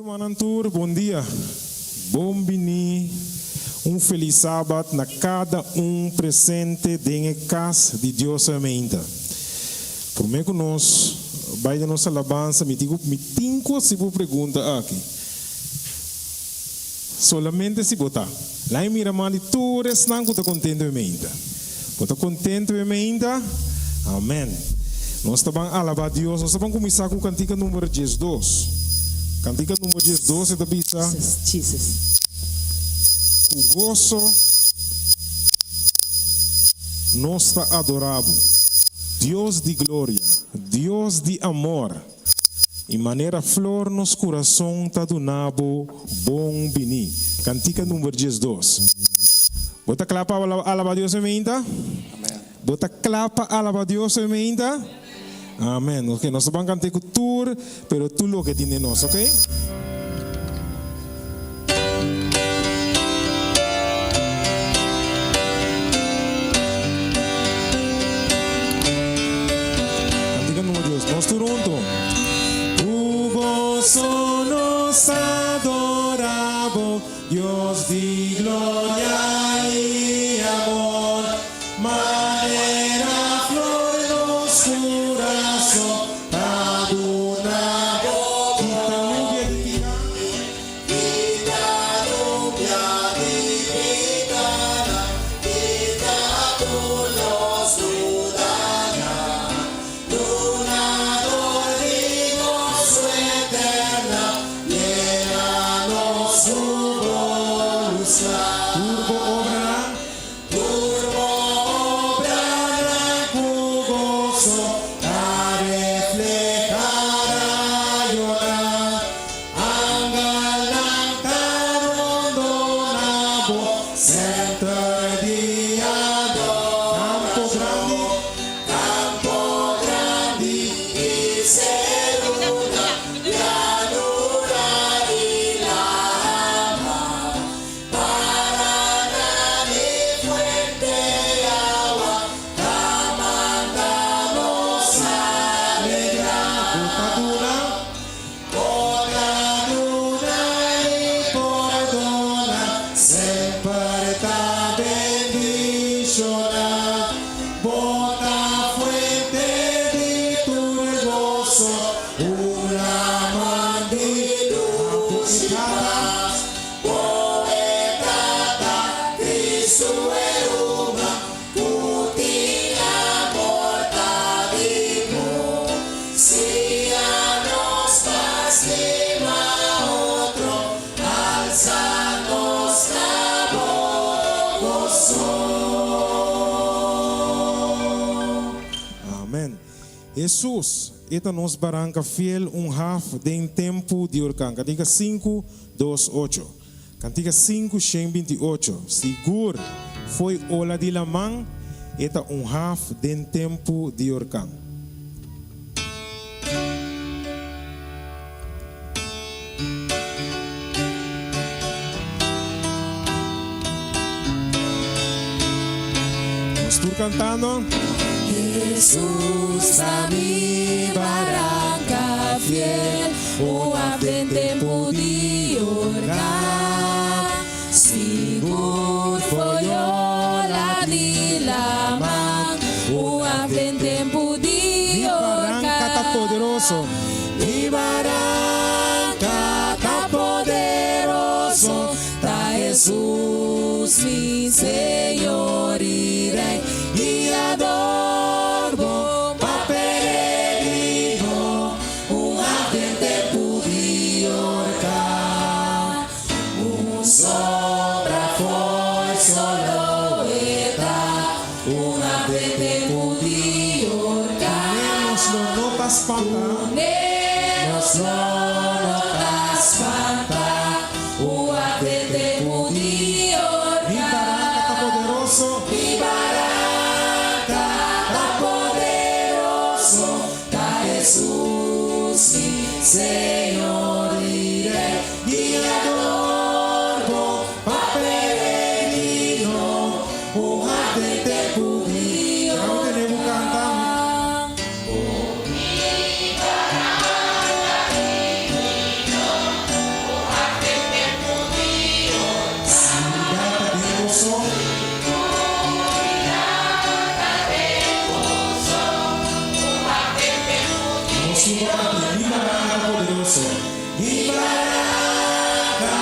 Manantur, bom dia. Bom bini. Feliz sábado na cada presente dentro casa de Deus amém. Por meio que nós, vai da nossa alabança, me tinco se vou pergunta aqui. Solamente se botar. Lá em Miramar, tu não está contente ainda. Está contente ainda? Amém. Nós estamos a alabar Deus. Nós estamos a começar com o cantiga número 12. Cantiga número 12 é da Bisa. Jesus. O gozo nos está adorável. Deus de glória, Deus de amor. E maneira flor nos coração está donado bom bini. Cantiga número 12. Bota clapa alaba Deus ainda? Amém. Bota clapa alaba Deus ainda? Amém. Ok, nós vamos cantar com tour, pero tu lo que tiene nós, ok? Cantiga número 2. Nós turunto. Tu gozo nos adoramos, Dios de gloria y amor. Manera flor nos corazón, adorado. Jesus, esta nos barranca fiel half de tempo de orcan. Cantiga 5, 2, 8. Cantiga 5, 28. Seguro foi ola de la man, esta half de tempo de orcan. Nós estamos cantando. Jesus a mi barranca fiel, de tempo de orcar. Seguro foi ola de la man, de tempo de orcar. Mi barranca está poderoso. Mi barranca está poderoso, está Jesus mi Senhor y Rey, y adoro. Menos no espanta, o tempo de orcar. Mi barranca está poderoso, está Jesus mi Senhor y Rey, y adoro pa peregrino, tempo de orcar. Sumpah di Baraka poderoso. Di Baraka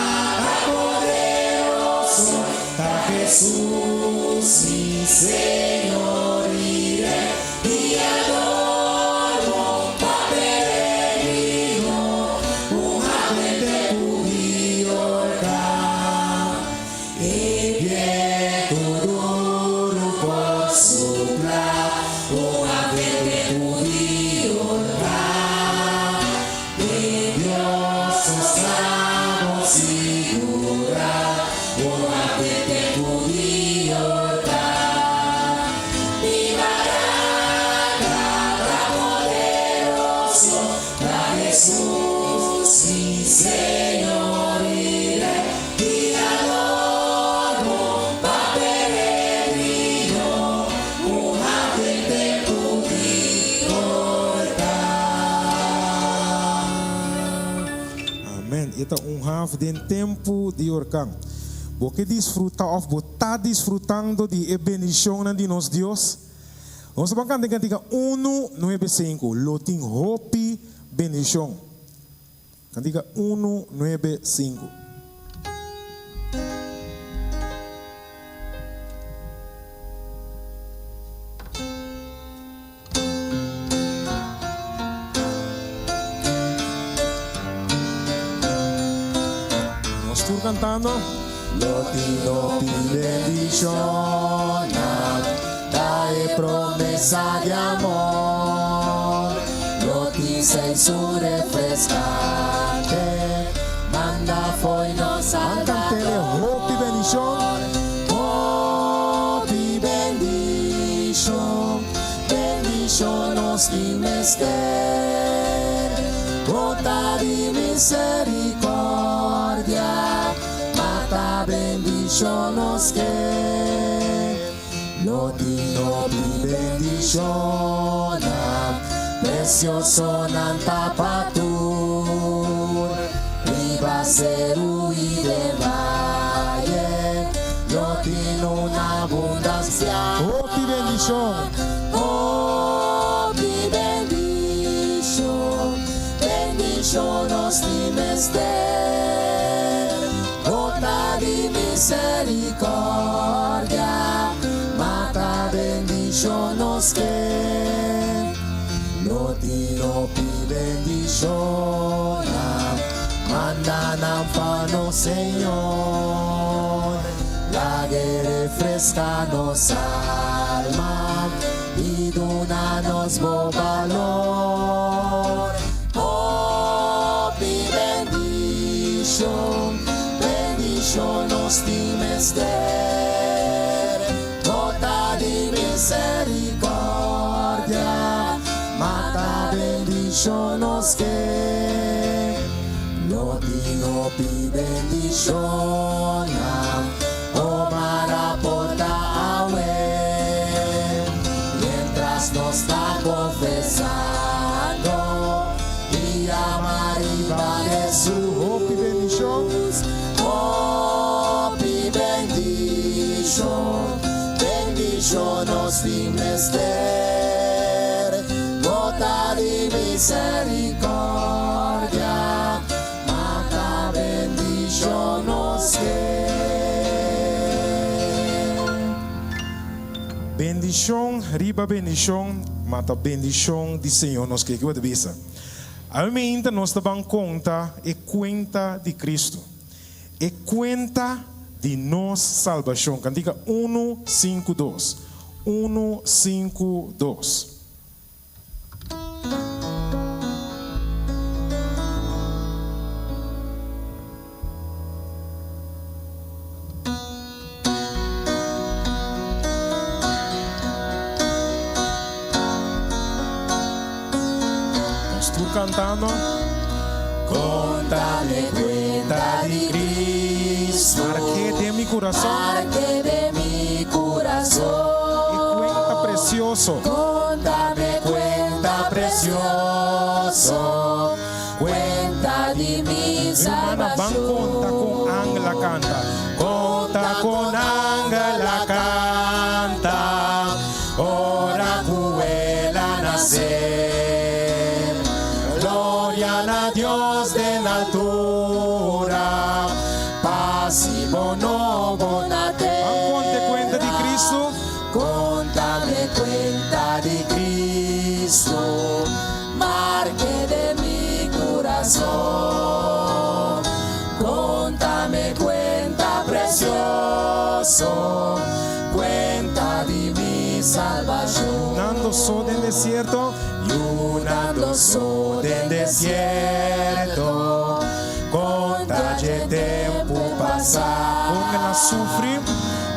poderoso. Ta Jesús mi Señor iré. Y adoro pa peregrino. Un agente judío acá. Y viento duro por soplar. Un agente judío acá. De Dios estamos seguros. Un agente judío acá. Mi Baraka poderoso. A Jesús mi Señor iré. Y adoro pa peregrino. Un agente judío acá. Amen. Ito half den tempo de orkan. Porque desfrutar of botar desfrutando de bendición de nos Dios. Vamos a cantar cantiga 195. Lotin hopi bendición. Cantiga 195. Nos estoy cantando. Lotino bendición, dae promesa de amor. Loti sei su refrescante, manda foi nos cantele hopi bendición, hopi bendición, bendición nos dimester, gota di misericordia. Mata bendición nos que Lotino bendición precioso nanta patur riba seru y del valle Lotino una abundancia Hopi bendición Hopi bendición bendición nos dimester di misericordia, mata bendición nos que Lotino pi bendición, manda nampano Señor, la que refresca nos alma y dona nos bo valor. Oh, pi bendición. Nos dimester, gota di misericordia, mata bendición nos que Lotino pi bendición, o mara porta awe, mientras nos está confesando y amar y va Jesús, oh pi bendición. Bendición nos dimester, gota di misericordia, mata bendición nos que. Bendición, riba bendición, mata bendición di Senhor nos que vai visa. Almente nós também conta e conta de Cristo. E conta de nossa salvação. Cantiga 152. 152. Estou cantando. Conta-me cuenta de Cristo. Marque de mi corazón. Marque de mi corazón. Y cuenta precioso. Contame cuenta precioso. Cuenta de mi salvación. Conta con Ángela canta. Conta con Ángela canta. Ora cuela nacer. a Dios de la altura, paz y bono bonate. Conte cuenta di Cristo, Contame cuenta de Cristo, marque de mi corazón. Contame cuenta precioso, cuenta de mi salvación. andando só del desierto, Ando so del desierto, conta de tempo passar. con la sufri,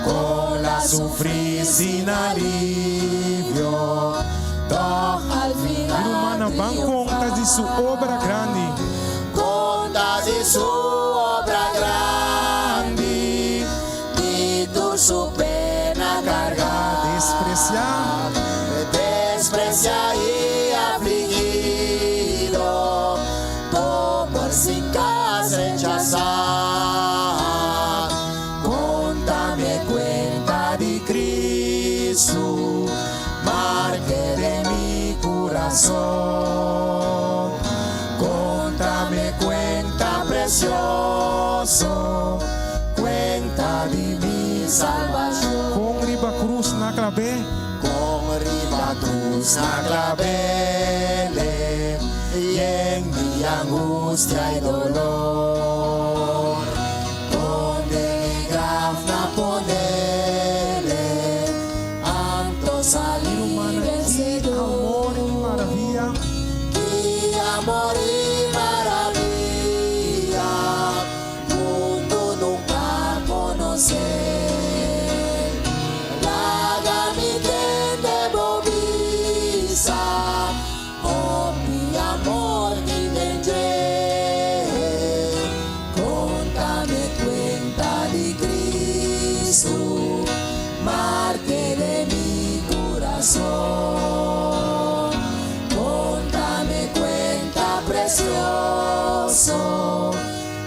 Con la sufrir sin alivio, doch al final humana van conta di su obra grande. conta de su obra grande, de tu su pena cargada, Despreciar, desprecia y afligido, por sin casa rechazar. Contame cuenta de Cristo, marque de mi corazón. Contame cuenta precioso, cuenta de mi salvación. con riba cruz na clave, Con riba cruz na clavele, y en mi angustia y dolor, donde grafna ponele, anto salí vencedor. amor y maravilla, Y amor y maravilla, mundo nunca conocer. Laga mi tende bobisa, oh mi amor ni vendré. Contame cuenta de Cristo, marque de mi corazón. Contame cuenta precioso,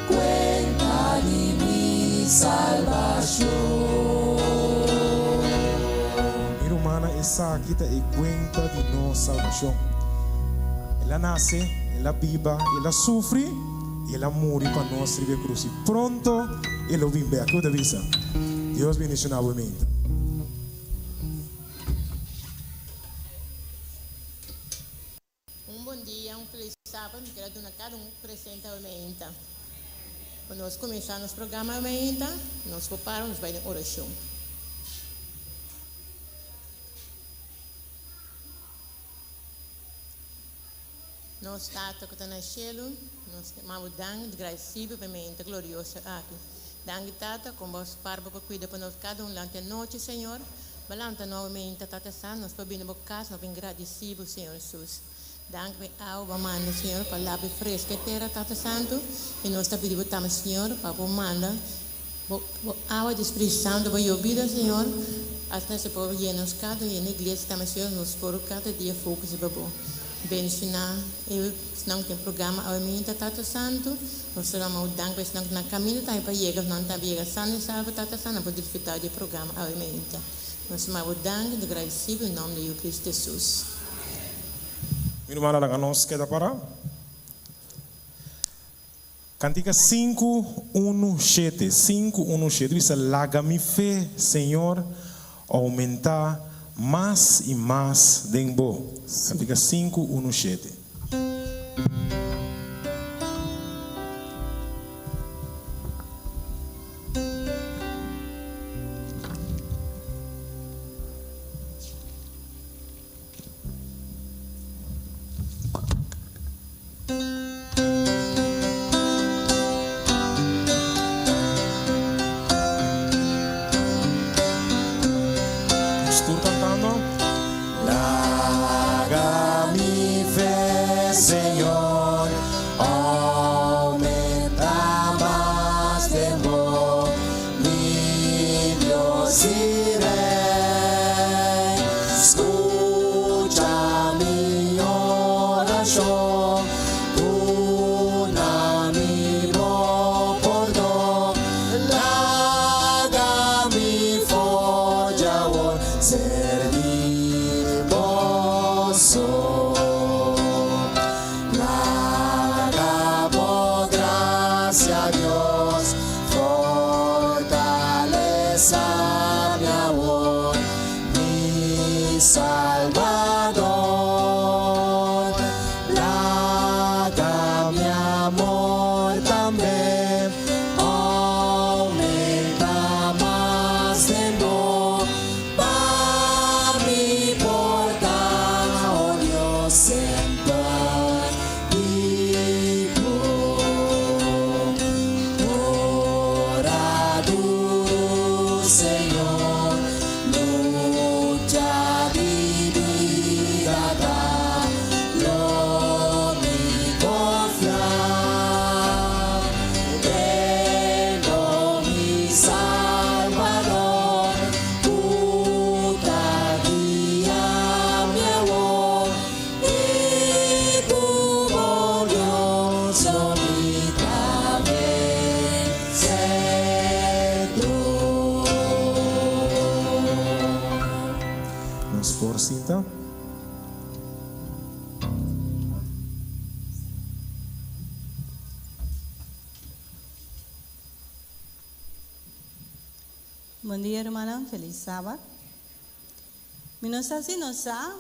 cuenta de mi salvación. mira humana esa kita e cuenta di nossa salvação. Ela nasce, ela viva, ela sofre e ela morre para nós ribe cruz. E pronto ela vem bem. Aqui eu avisa. Deus bendiga a mente. Bom dia, feliz sábado. Quero dar a cada presente ao Meinta. Quando nós começamos o programa ao Meinta, nós preparamos para a oração. Nós Tata que está no cielo, nós chamamos de agradecido para a Meinta gloriosa aqui. Danke Tata, com vos parba para cuidar para nós cada durante a noite, Senhor. Balanta novamente, Tata Santo, nós podemos vir casa, nós agradecidos, Senhor Jesus. Dank bij jou, manda, Senhor, palavra fresca terra, Tata Santo. E nós também pedimos, Senhor, para o manda, água de Espírito Santo, para a vida, Senhor. Até se por llenos cada e na igreja, também, Senhor, nos por cada dia focus e babo. Bendicionar, eu não tem programa, ao minha Tata Santo. Nós teremos dank para não na caminho, tá para chegar, não tá chega, Santo e Salvo, Tata Santo, para desfrutar do programa, ao minha. Nós chamamos dank, de agradecido, em nome de Cristo Jesus. Minha irmã, ela nos queda para. Cantica 5:1:7. 5:1:7. Diz: Laga mi fé, Senhor, aumentar mais e mais dentro. Cantica 5:1:7. Estou cantando. Laga mi fe, Bom dia, hermana. Feliz sábado. Nós não sabe,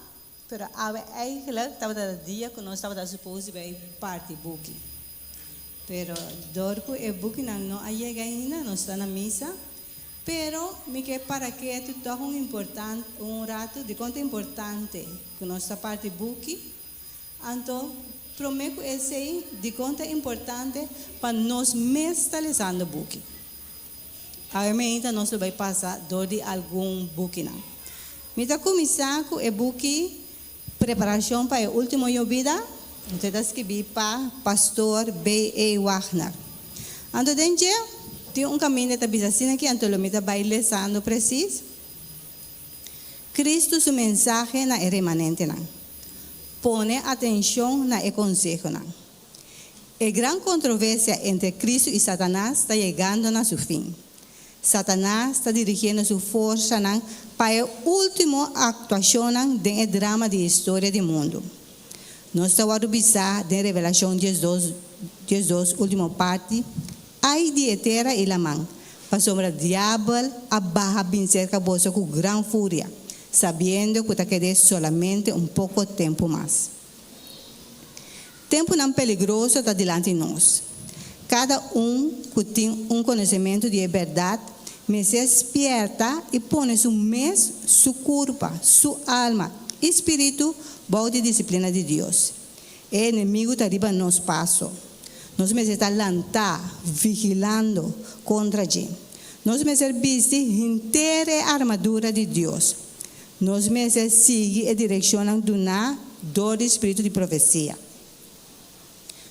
mas eigenlijk estava o dia que nós estávamos suposto para party booking. Pero dorco e booking não chega ainda, nós está na missa. Pero me que para que tu toca importante, rato de conta importante que nós está party booking. Então, prometo esse de conta importante para nós mestalizando booking. Obviamente, nós vamos passar de algum booking. Me está começando com o booking preparação para o último vida. Então, está escrito para pastor B.A. Wagner. Então, tem caminho de bisacina que então me está bailando preciso. Cristo su mensagem na remanente não. Pone atenção na consejo não. A grande controvérsia entre Cristo e Satanás está chegando a seu fim. Satanás está dirigindo sua força não para a última atuação do drama de história do mundo. Nós estamos a observar da revelação de Jesus, última parte, ai de etera e la mão, para sombra diabo a barra vencer caboça com grande fúria, sabendo que está querendo solamente pouco tempo mais. Tempo não peligroso está diante de nós. Cada que tem conhecimento de verdade, me se despierta e põe sua mente, sua culpa, sua alma, espírito, boa de disciplina de Deus. O inimigo está arriba nos passos. Nós me está lantar, vigilando contra a gente. Nós me servimos inteira armadura de Deus. Nós me seguimos e direcionamos do espírito de profecia.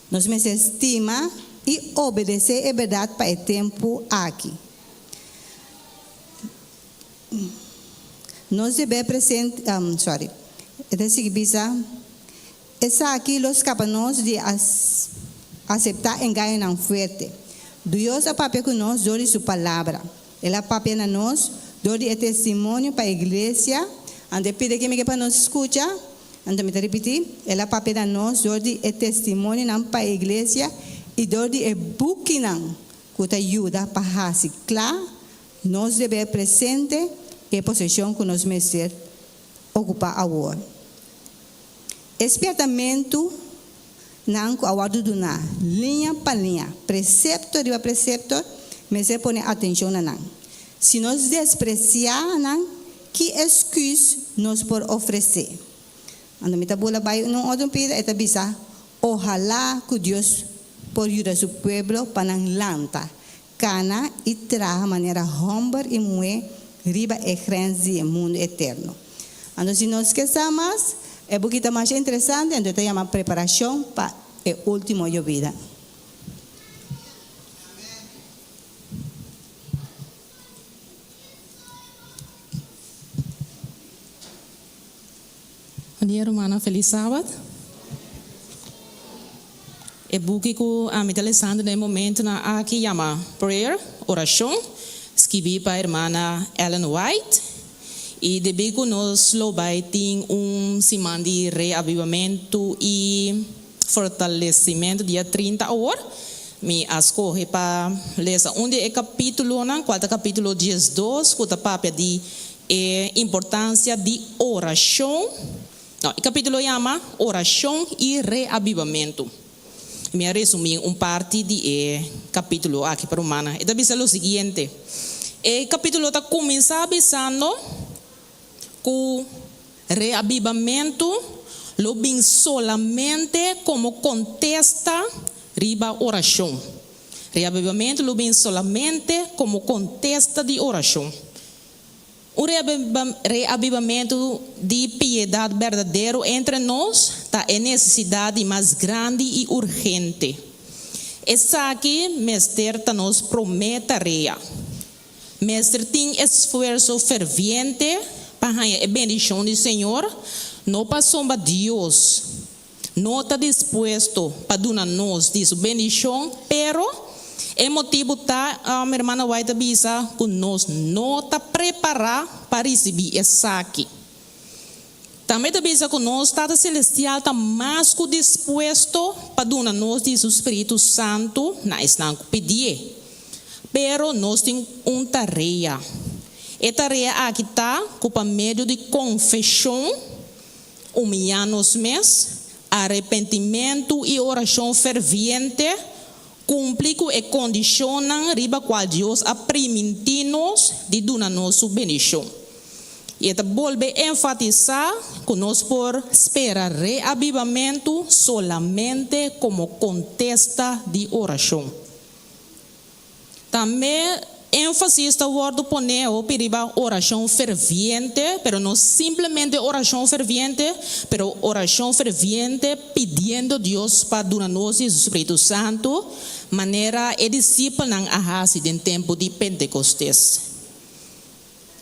Nós me estima e obedecer a verdade para o tempo aqui. Nós devemos presente, essa aqui os capazes de aceitar engano não forte. Deus é papel que nós dou sua palavra. Ele é papel na nós, dou testemunho para a igreja. Ande pede que me para nós escutar. Ande me repetir. Ele é papel na nós, dou testemunho para a igreja e dou booking que te ajuda para reciclar. Nós devemos presente e possessão que nós merecer ocupar agora. Espertamento não awado do na linha para linha, preceptor de preceptor, mas se põe atenção na não. Se nós despreciar não, que excuse nós por oferecer? Ando me tabula vai não outro pida eta bisa. Ojalá que Deus por ajudar seu pueblo para não lanta, cana e traga maneira humble e mue riba e grande mundo eterno. Ando se nós esquecemos é porque está mais interessante, então tem uma preparação para o último vida. Bom dia, hermana. Feliz sábado. O book que a me está lendo no momento aqui chama Prayer, oração, escrevi para a irmã Ellen White. E depois que nós tem semana de reavivamento e fortalecimento dia 30 horas, me escolhi para ler onde capítulo, qual capítulo 12, que papel de importância de oração. Não, o capítulo chama oração e reavivamento. Me resumir parte de capítulo aqui para humana. E também é o seguinte: o capítulo está começando com reavivamento, lo bem solamente como contesta riba oração. Reavivamento lo bem solamente como contesta de oração. O reavivamento de piedade verdadeiro entre nós está em necessidade mais grande e urgente. Essa aqui, mestre, nos promete rea. Mestre tem esforço ferviente para a bendição do Senhor, não para sombra Deus, não está disposto para dar-nos de sua bendição, pero o motivo está, a minha irmã vai te avisar que nós não está preparados para receber essa aqui. Também te avisa que nós está celestial está mais que disposto para dar-nos de seu Espírito Santo, na estão pedir, pero nós temos tarefa. E tarefa aqui está com meio de confissão, humilhar-nos mesmos, arrependimento e oração ferviente, cumprir com a condição riba qual Deus a permitir-nos de dar nossa bendição. E esta volve enfatizar que nós por esperar reavivamento solamente como contesta de oração. Também ênfase está word poner para oração ferviente, pero não simplesmente oração ferviente, pero oração ferviente pedindo a Deus para dar-nos o Espírito Santo, maneira e discípulo não ahasi em tempo de Pentecostes.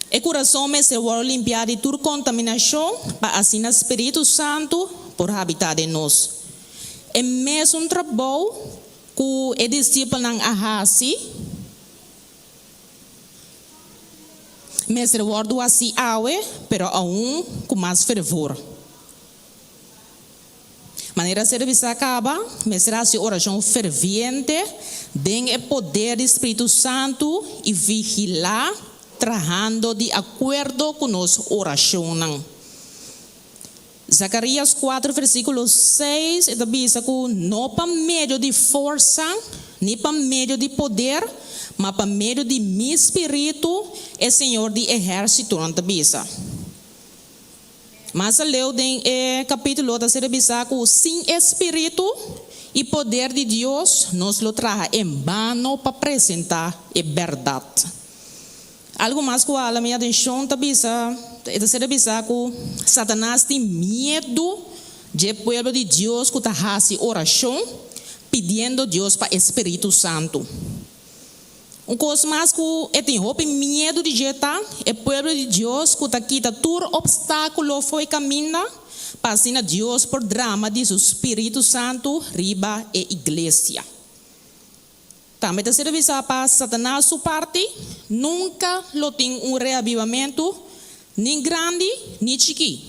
E coração me se vai limpar de toda contaminação, para assim o Espírito Santo por habitar em nós. É mesmo trabalho que o discípulo não ahasi, mestre word assim awe, pero aún com mais fervor. Maneira de serviço acaba, mestre assim oração ferviente, tem o poder do Espírito Santo e vigilar, trabalhando de acordo com nossa oração. Zacarias 4, versículo 6, ele diz que não para meio de força, nem para meio de poder, mas para meio de meu espírito, é Senhor de exército, não bisa. Mas leu em capítulo da série bisa que sem espírito e poder de Deus, nós lo traz em vano para apresentar a verdade. Algo mais que a minha atenção é ser bisa que Satanás tem medo do povo de Deus que está fazendo oração, pedindo a Deus para o Espírito Santo. Coisa mais que tem medo de jetar, é o povo de Deus que está aqui, todo obstáculo foi caminho, passando a Deus por drama de seu Espírito Santo, riba e igreja. Também está sendo avisado para Satanás, sua parte, nunca lo tem reavivamento, nem grande, nem chiqui.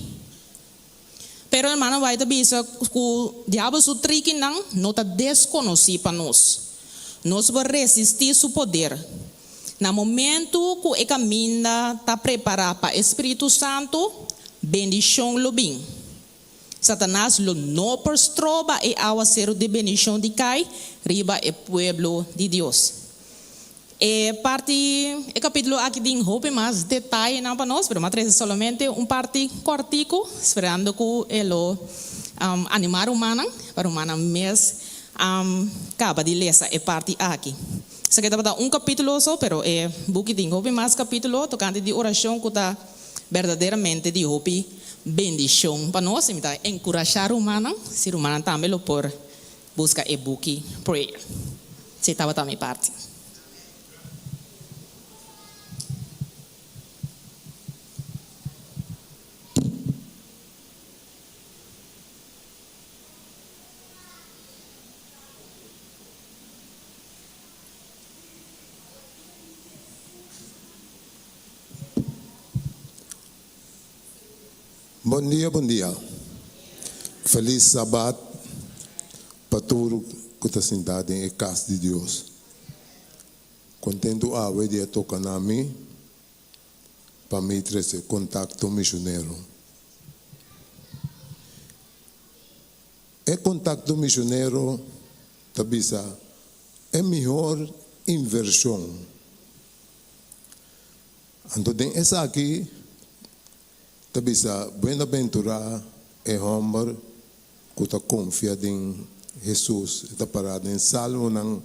Pero, irmão, vai avisar que o diabo su trique não está desconhecido para nós. Nós vamos resistir seu poder. No momento que o caminho está preparado para o Espírito Santo, bendição lo bem. Satanás lo não prostroba e ao ser de bendição de cai, riba e pueblo de Deus. E capítulo aqui tem mais detalhe não para nós, mas somente parte cortico, esperando que ele animar humana, para humana mesmo, acaba de ler essa parte aqui. Isso aqui está capítulo só, pero book tem mais capítulo, tocante de oração que está verdadeiramente de bendição para nós, então encorajar humana, se humana também lo por buscar e-book prayer. Se estava também parte. Bom dia. Feliz Sabat para todos que estão sentados em casa de Deus. Contento a ver de tocar na mim para me trazer contato missionário. E contato missionário, tabisa, é melhor inversão. Então, essa aqui, tabisa, bem-aventurado é homem que está confiado em Jesus. Está parado em Salmo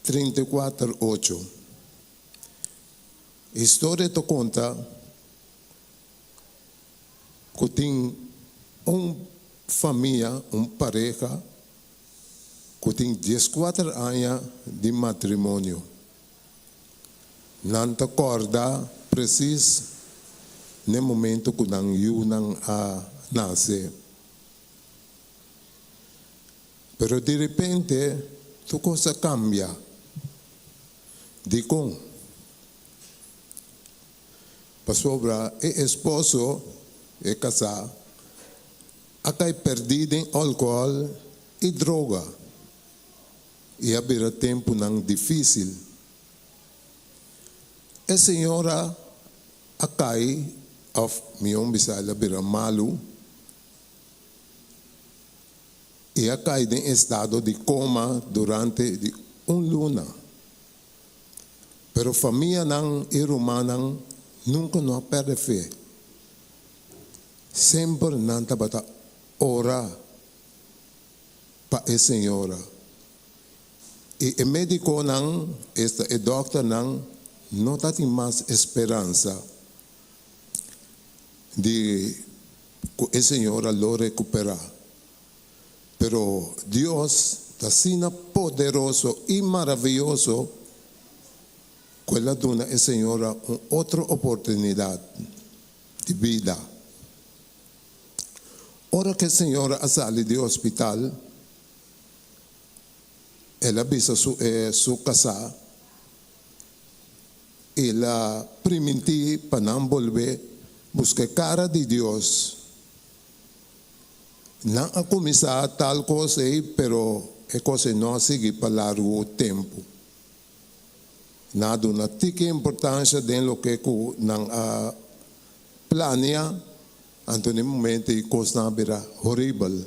34:8. A história te conta que tem uma família, uma pareja, que tem 14 anos de matrimônio. Não te acorda preciso no momento que não iam a nascer. Pero de repente, tu coisa cambia. Dico, para sobra, o esposo é casado, acai perdido em álcool e droga. E haverá tempo não difícil. A senhora acai of miyong bisala biramalu e acai em estado de coma durante de luna. Pero família ng irumanang nunca não perde fé. Sempre nanta bata ora pa e senhora. E o médico nang esta e doctor nang não tem mais esperança de que a senhora lo recuperar. Pero Deus está sendo poderoso e maravilhoso. Quella dona a senhora uma outra oportunidade de vida. Ora que a senhora sale do hospital, ela visa sua casa, ela permite para não volver, buscar cara de Deus. Não a começar tal coisa, pero é coisa não seguir para largo tempo. Nada na tica importância de lo que não planeia, Antônio momento e coisa não horrível.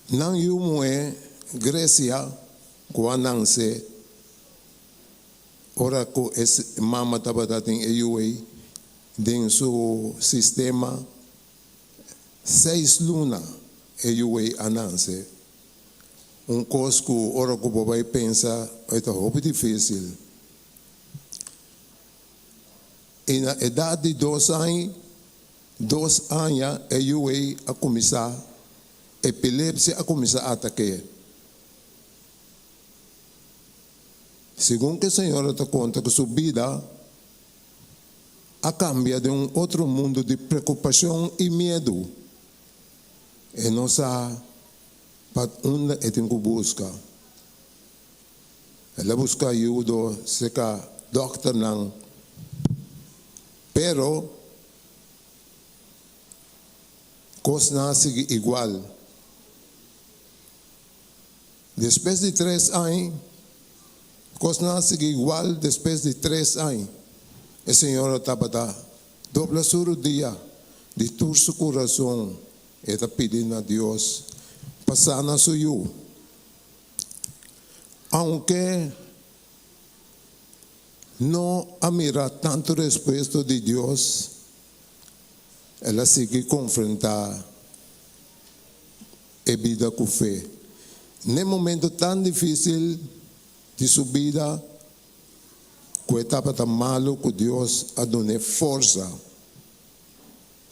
Não eu é Grécia quando se ora que esse mama estava dando em dentro seu sistema 6 lunas ananse. Coisa que ora que o papai pensa é muito difícil. E na idade de 2 anos, a começar, epilepsia a começar a atacar. Segundo que a senhora está conta que sua vida a cambia de outro mundo de preocupação e medo. E não sabe para onde é que busca. Ela busca ajuda, seca doctor não. Pero, coisa não sigue igual. Depois de 3 anos, coisa não sigue igual depois de 3 anos. A senhora estava dobla sur dia de todo seu coração e está pedindo a Deus passar na sua. Aunque não admira tanto respeito de Deus, ela segue confrontar a vida com fé. Num momento tão difícil de sua vida, que estava tão malo que Deus a deu força.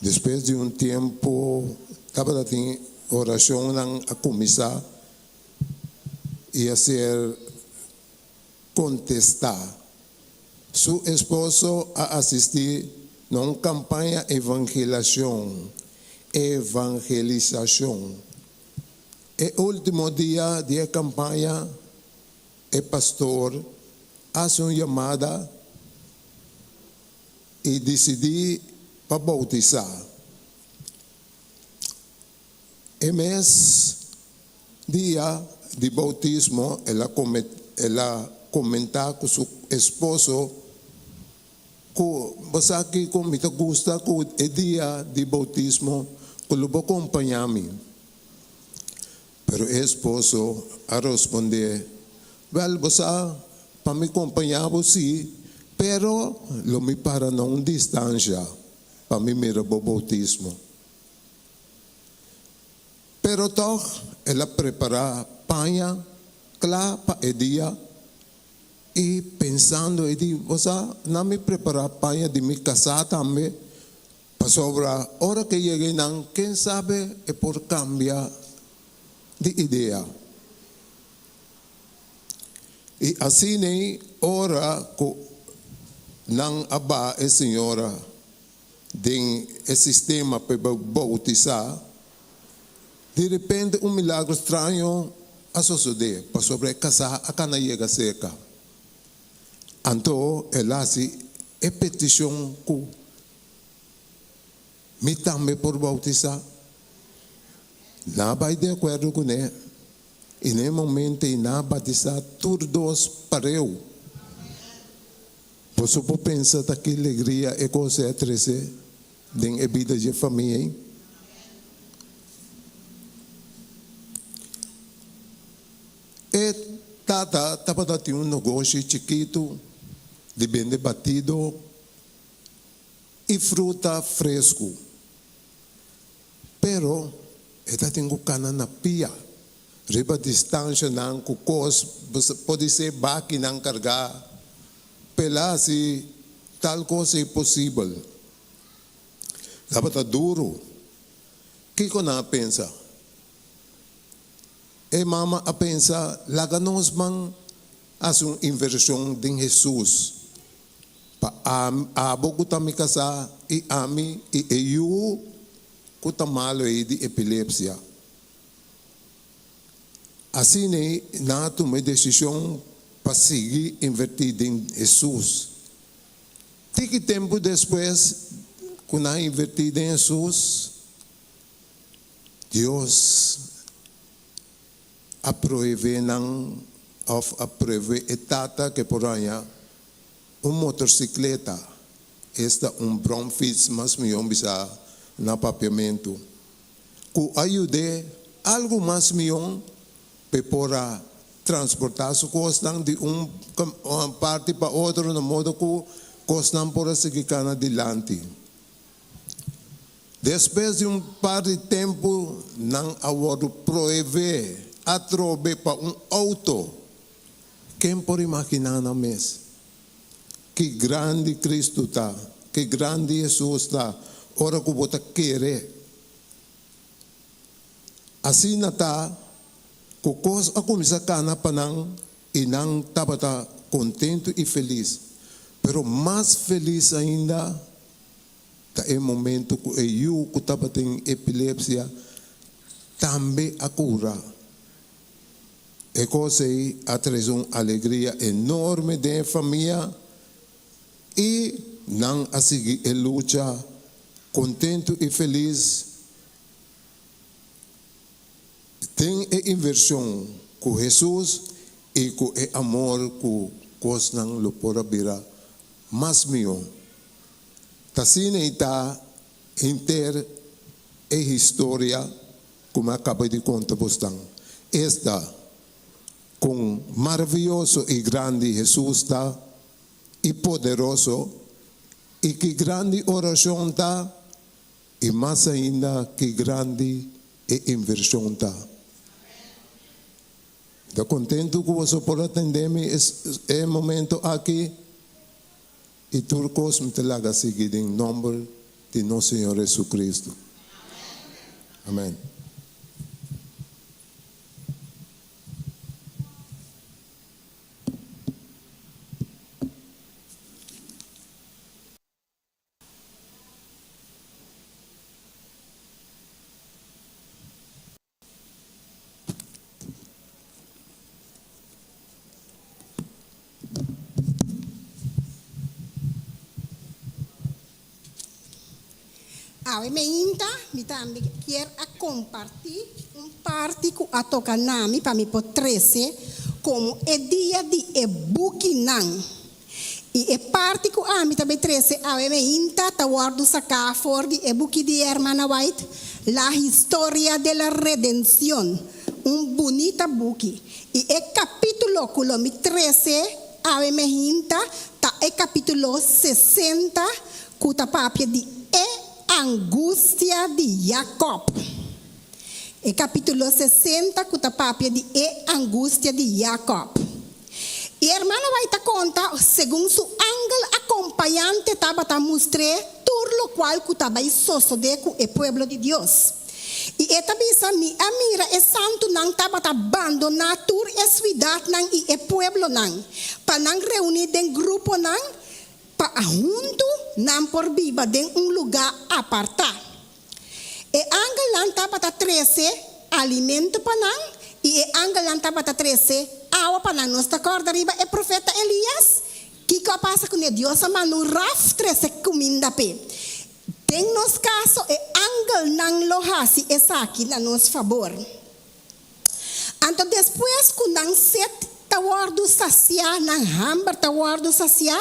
Depois de tempo, estava tendo oração a começar e a ser contestar. Seu esposo a assistir a uma campanha de evangelização. E último dia da campanha, o pastor faz uma chamada e decidi para bautizar. E mês dia de bautismo, ela comentar com seu esposo que você aqui me gusta que o dia de bautismo que ele vai acompanhar-me. Pero o esposo a responder, well, você para me acompanhar você, pero lo me para não distância para me mirar o bautismo. Pero toch, ela prepara panha, clá para o dia, e pensando, você não me prepara panha de me casar também, para sobra, hora que cheguei, não, quem sabe é por cambiar de ideia. E assim, nem hora que não aba a senhora tem o sistema para bautizar, de repente milagre estranho a suceder, para sobre casar a cana chega seca. Então, ela se é petição que me também por bautizar. Não vai de acordo com ele. E no momento, não batizar todos para eu. Você pode pensar que alegria é coisa triste em a vida de família. E tata estava dando um negócio chiquito de vender batido e fruta fresco. Pero ela tem que cana na pia. Riba distância não cocos pode ser baki não carregar. Pela se tal coisa é possível. Dapat duro. Que ko na pensa? E mama a pensa, laganos man as uma inversão de Jesus. Pa abo ko tamikasa e ami e eu ko tamalo e de epilepsia. Assim na tomei decisão para seguir invertido em Jesus. Tiki tempo depois, quando eu invertido em Jesus, Deus aprove etata que por aí motocicleta, esta Bromfits, mas melhor bisa na papiamento, que ajude algo mais melhor para transportar su costas de uma parte para outra, no modo que costas por seguir adiante. Depois de par de tempo, não agora proíbe a trobe para auto. Quem pode imaginar na mesa? Que grande Cristo está, que grande Jesus está, ora que você quer. Assim está. Kukos ako misakana panang inang tabata contento e feliz. Pero mais feliz ainda tá é momento que eu que tabata em epilepsia também a cura. E coisa a traz uma alegria enorme de família e não a seguir a luta contento e feliz. Tem a inversão com Jesus e com o amor com os não lo pora vira mais melhor. Assim está inter a história como acaba de contar bastante. Esta com maravilhoso e grande Jesus está e poderoso e que grande oração está e mais ainda que grande a inversão está. Estou contente que você pode atender-me esse momento aqui. E turcos me telaga seguir em nome de nosso Senhor Jesus Cristo. Amém. Awe meinta, mi tambi quer a compartir parte que a toca nami para me potrese como é dia de ebukinan. E é parte que a mi também trece awe meinta ta guardo saca for di ebuki di hermana White la historia de la redención, bonita buki. E é capítulo que mi 13 awe meinta ta é capítulo 60 que ta papia di angústia de Jacob. E capítulo 60, que papia de angústia de Jacob. E a irmã vai te contar, segundo o ángel acompanhante, estava a mostrar tudo o qual que estava sucedendo com o povo de Deus. E esta bisa mi amira é santo não estava a abandonar toda a cidade não e o povo não. Para não reunir em grupo não. Para junto não por viva em lugar apartado. E angel não estava a trazer alimento para não e angel não estava a trazer água para não. Nós acorda riba é profeta Elias que passa com Deus a mano raf trazer comida pe. Tem nos caso e angel não lo hasi essa aqui na nosso favor. Então depois quando não set tawardo sacia não hamber tawardo sacia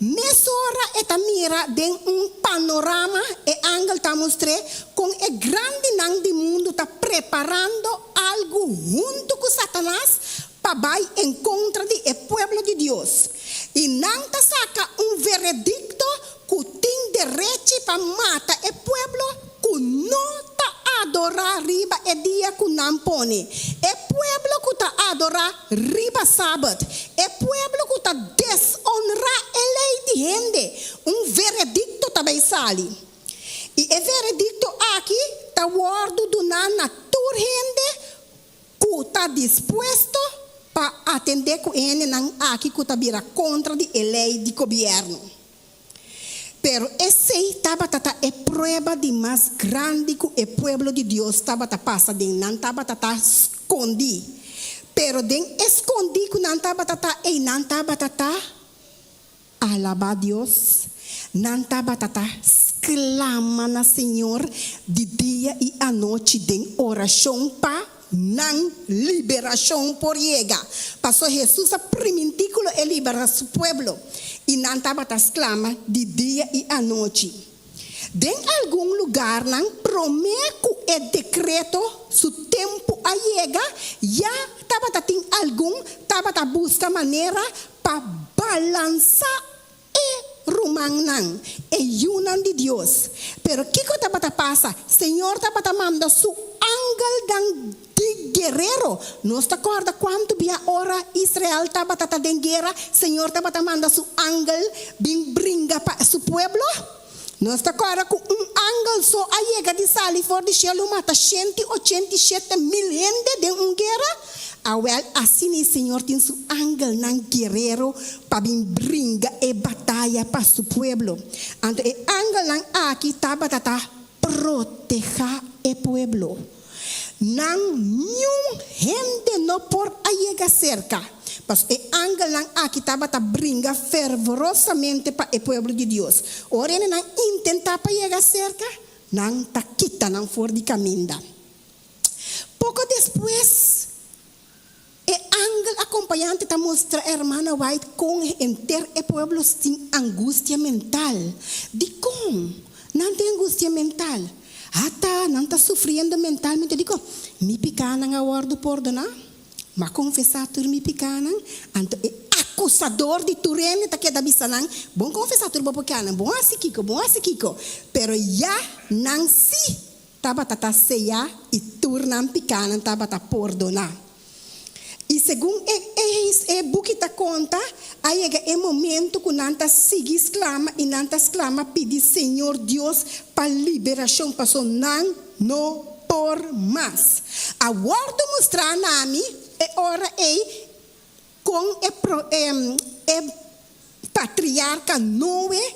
Mesora eta mira den panorama e angle ta mostre com grande nang di mundo tá preparando algo junto com Satanás para vai em contra de pueblo de Deus. E não tá saca veredicto que tem direito para matar pueblo que não tá adorar riba dia que não pone. Pueblo que tá adorar riba sábado. Pueblo que tá desonrar a lei de gente. Veredicto também sale. E veredicto aqui tá guardo do na gente que está disposto para atender com ele aqui que está vira contra a lei de governo. Pero esse estava é prova de mais grande que o povo de Deus estava passa de não estava escondido. Pero den escondi que não estava e não estava alabar Deus, não estava clama na Senhor de dia e à noite de oração para não liberação por llegar. Passou Jesus a primitículo e liberar seu povo. E não estava clama de dia e à noite. Em algum lugar, não promete e decreto, seu tempo a chegar, já estava tem algum, estava busca maneira para balançar e rumanang e unan de Deus. Pero que estava passa? Senhor estava mandando seu ángel de guerreiro. Não está acorda quanto via hora Israel estava em guerra? Senhor estava mandando seu ángel bem brinca para seu povo. Não está acorda com ángel só a chega de sali fora de Shelo mata 187 mil gente de guerra. Assim o Senhor tem seu ángel não guerreiro para bem brinca e batalha para seu povo. Então o ángel não aqui estava proteger o povo. Não nenhum gente não por chegar cerca. Mas o ángel não aqui estava brinca fervorosamente para o povo de Deus. Ora ele não intenta para chegar cerca, não está quita não fora de caminho. Pouco depois o ángel acompanhante está mostra a irmã White com enter o povo tem angústia mental. De como? Não tem angústia mental. Não está sofrendo mentalmente. Digo, me picana a guardo por donar. Mas confessar tu me picana. Então, acusador de turene tá que da bisanang. Bom confessar tu bobo cana. Bom assim kiko. Pero já não se tava ceia e turnam picana tava por donar. E segundo o book ta conta, aí é o momento que nanta sigue exclama e nanta exclama pedir Senhor Deus para liberação passou não por mais. Agora mostrar na mim ora com o patriarca Noé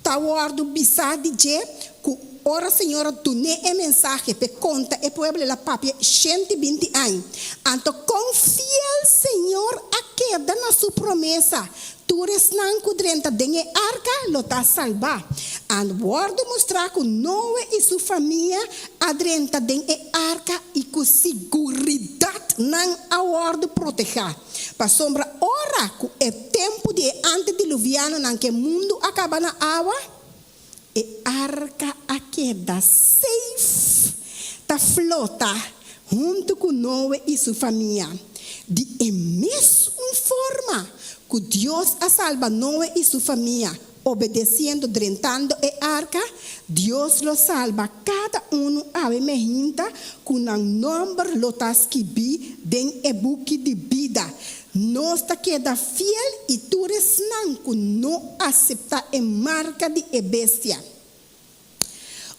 tá guardo bisa de que ora Senhora tu ne é mensagem pe conta e povo la papia 120 anos. Então confia Senhor a queda na sua promessa. Tu resnan kudrenta dengue arca lo tá salvar. And guardo mostrar que Noé e sua família adrenta dengue arca e com seguridade não aguardo proteger. Para sombra ora que é tempo de antediluviano não que mundo acaba na água. E arca a queda safe ta flota junto com Noé e sua família. De mesma forma que Deus a salva Noé e sua família, obedecendo, drentando a arca, Deus lo salva cada a mejinta com um número lotas que bi den e buque de vida. Nós queda fiel e tu resnan que não aceita a marca de bestia.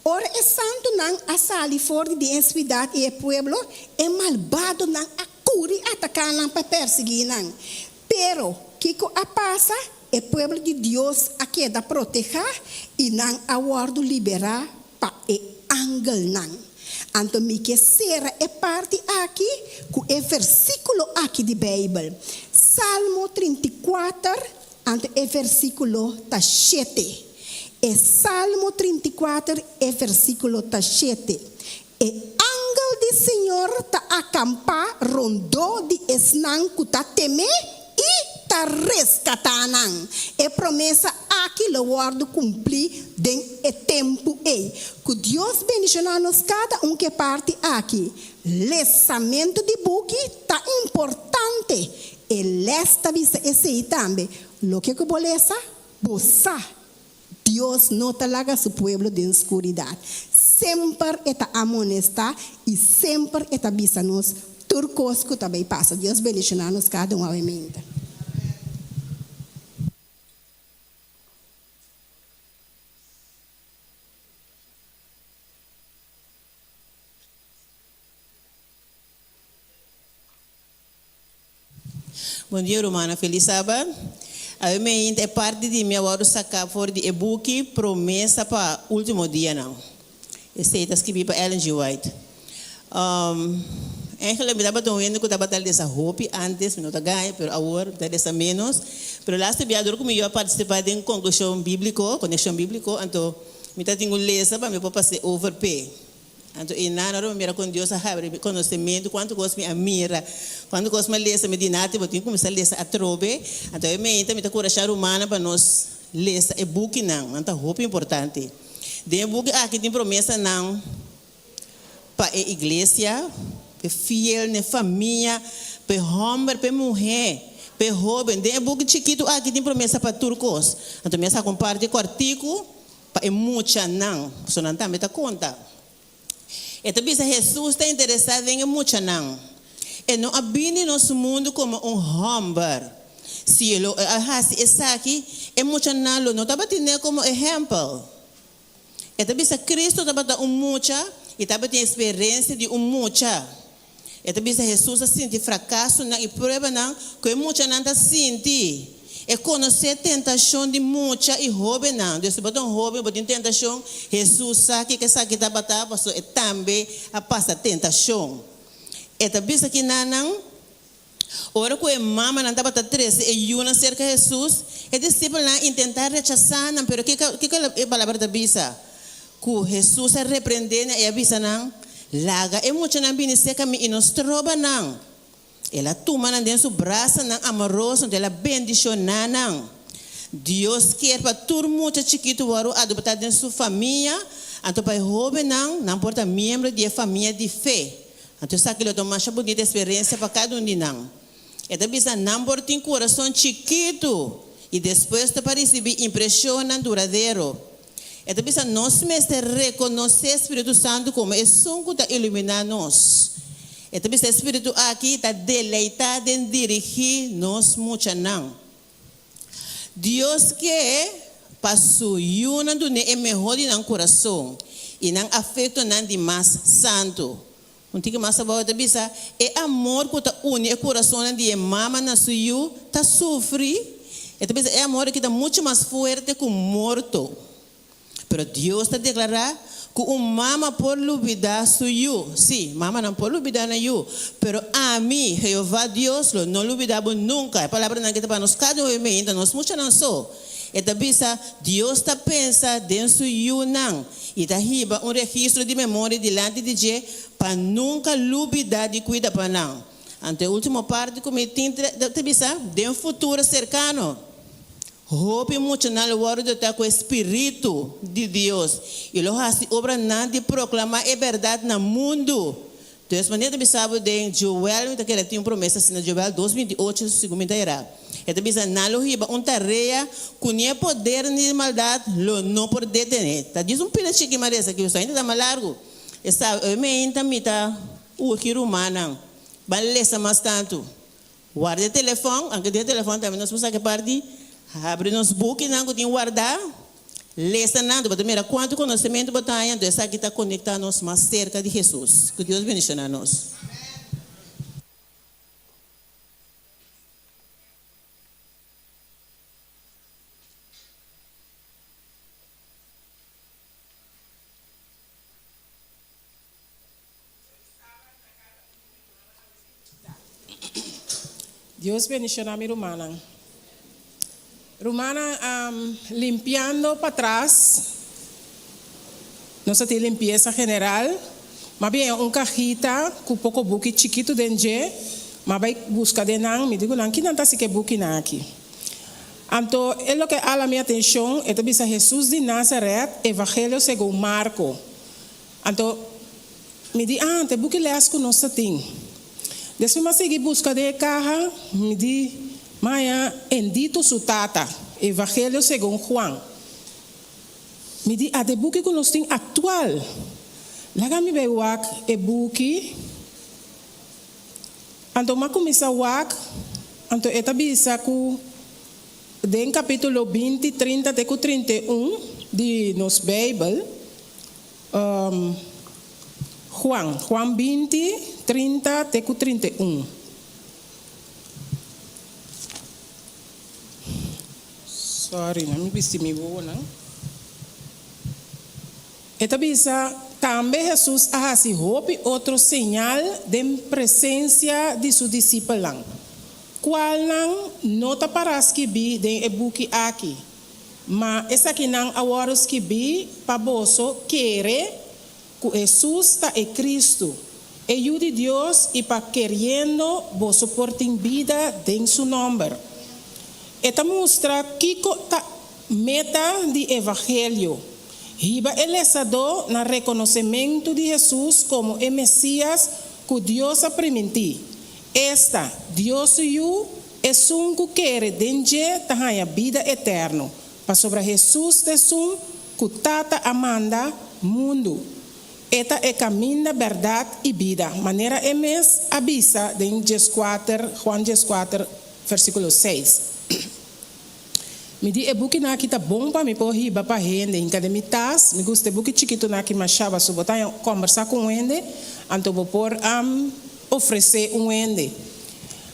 Ora é santo não a sali fora de ensuidade e o povo é malvado não a curi atacar não para perseguir não. Pero que a passa o povo de Deus a queda proteger e não aguardo liberar para o ángel não. Então, me que será é parte aqui, com o versículo aqui de Bíblia. Salmo 34, ante o versículo 7. E Salmo 34, e versículo 7. E ángel do Senhor está acampar, rondou de esnan que está temer e tá rescatando. É promessa aqui lo guardo cumprir den é tempo ei. Que Deus bendicionar nos cada que parte aqui. Lesamento de buque tá importante. E esta visa esse aí também. Lo que bolesa, bossa. Deus não te larga seu pueblo de escuridade. Sempre está amonestar e sempre está visa nos turcos que também passa. Deus bendicionar nos cada novamente. Bom dia, Romana. Feliz sábado. A minha é parte de minha hora sacar fora de e-book promessa para o último dia, não. Esse está escrito para Ellen G. White. Eu me estava vendo que eu estava dando essa roupa antes, não estava ganhando, mas agora está dessa menos. Mas lá se viador como eu participar de conexão bíblica, então me está tendo lesa para me passar overpay. Então, e nada, mira com Deus, a conhecimento, quanto gosto me mira, quando gosto me lesa, me dinate, eu tenho que começar a lesa a trobe. Então, eu me encorajar humana para nós lesa e book não, então roupa importante. De book aqui tem promessa não para a igreja, para fiel, na família, para homem, para mulher, para jovem. De book chiquito aqui tem promessa para turcos. Então, me essa comparte com artigo para muita não, só não também tá conta. Então, Jesus está interessado em muito não. E não abine nosso mundo como hamburger. Se ele está aqui, é muito não, não está batendo como exemplo. Então, Cristo está batendo muito, e está batendo experiência de muito. Então, Jesus sente fracasso e prova não, que muito não está sentindo. É conhecer a tentação de muita e roubo não. Deus botou roubo, botou tentação. Jesus sabe que sabe que está batendo, passou e também a passa tentação. E também isso aqui não. Ora que a mama não está batendo 13 e uma cerca de Jesus, e discípulo não tentar rechazar não, pero que a palavra da bisa? Que Jesus a repreender e a bisa não. Laga é muito não bine seca me inostroba não. Ela toma dentro do seu braço, não amoroso, ela bendicionar, não. Deus quer para todo mundo chiquito, o adotar dentro da sua família, então para jovem, não importa membro de família de fé. Então, sabe que ele toma uma bonita experiência para cada um de não. Então, bisa não por ter coração chiquito, e depois para receber impressão duradouro. Então, bisa nós mesmos reconhecer o Espírito Santo como é som que está iluminando nós. Então, o Espírito aqui está deleitado em dirigir nós muito não. Deus quer para sua una do é melhor de não coração e não afeto não de mais santo. Não tem que mais saber da bisa é amor que está une o coração de mama na sua está sofre. Então, é amor que está muito mais forte que o morto. Pero Deus está declarando que mama por olvidar suyo. Sí, mama não por olvidar na you. Pero a mim, Jeová Deus, não olvidamos nunca. A palavra não que para nós cada momento, nós muito não só. Eta bisa Deus está pensando dentro you não. E está riba registro de memória diante de Deus para nunca olvidar de cuidar para não. Ante a última parte como está bisa de futuro cercano. Hope muito na lugar de estar com o Espírito de Deus. E lo hace obra não de proclamar a verdade no mundo. Então, maneira de saber de Joel, que ele tinha promessa assim, Joel 2:28, segunda era. Então, bisa na lohiba tarefa com poder de maldade, lo não por detener. Tá diz pila chique maresa que o ainda dá mais largo. Essa me intamita o que romana. Balesa mais tanto. Guarda o telefone, anche o telefone também nós precisamos que parte. Abre nos book não que tem guardar, lesa nada, para mira quanto conhecimento botaia, então essa aqui está conectando-nos mais cerca de Jesus. Que Deus bendiga a nós. Deus bendiga a minha irmã. Romana, limpiando para trás, não se tem limpeza general, mas bem uma cajita com pouco buque chiquito dentro, mas vai buscar de não, me digo não, que não está se que buki na aqui. Então, é o que a minha atenção, é também Jesus de Nazaré, Evangelho segundo Marco. Então, me diz, te buki lesco nossa tem. Depois, mas segui busca de carro, me diz, Maia, endito su tata, Evangelho segundo Juan. Me diz, de buki que nós tem atual. Lá me veio e buki. Então, mas começa o então, é também em capítulo 20, 30 até 31 de nos Bíblia, Juan 20, 30 até 31. Sorry, não me vesti me vou, não? Também Jesus hace outro sinal de presença de seu discípulo. Qual não está para escrever de e-book aqui, mas essa aqui não agora escrever para você querer que Jesus está em Cristo, e o de Deus e para querendo você portar vida em seu nome. Esta mostra que a meta do Evangelho. Riba ele dado no reconhecimento de Jesus como o Messias que Deus apresentou. Esta Deus é um que quer dengue a vida eterna. Para sobre Jesus é um que tata amanda mundo. Esta é caminho da verdade e vida. Maneira é mes avisa em Juan 4, versículo 6. Me di e-book na kita bom para me pôr riba para rende em cada mitas. Me gusta e-book chiquito na que machava so botar conversar com rende, então vou pôr oferecer rende.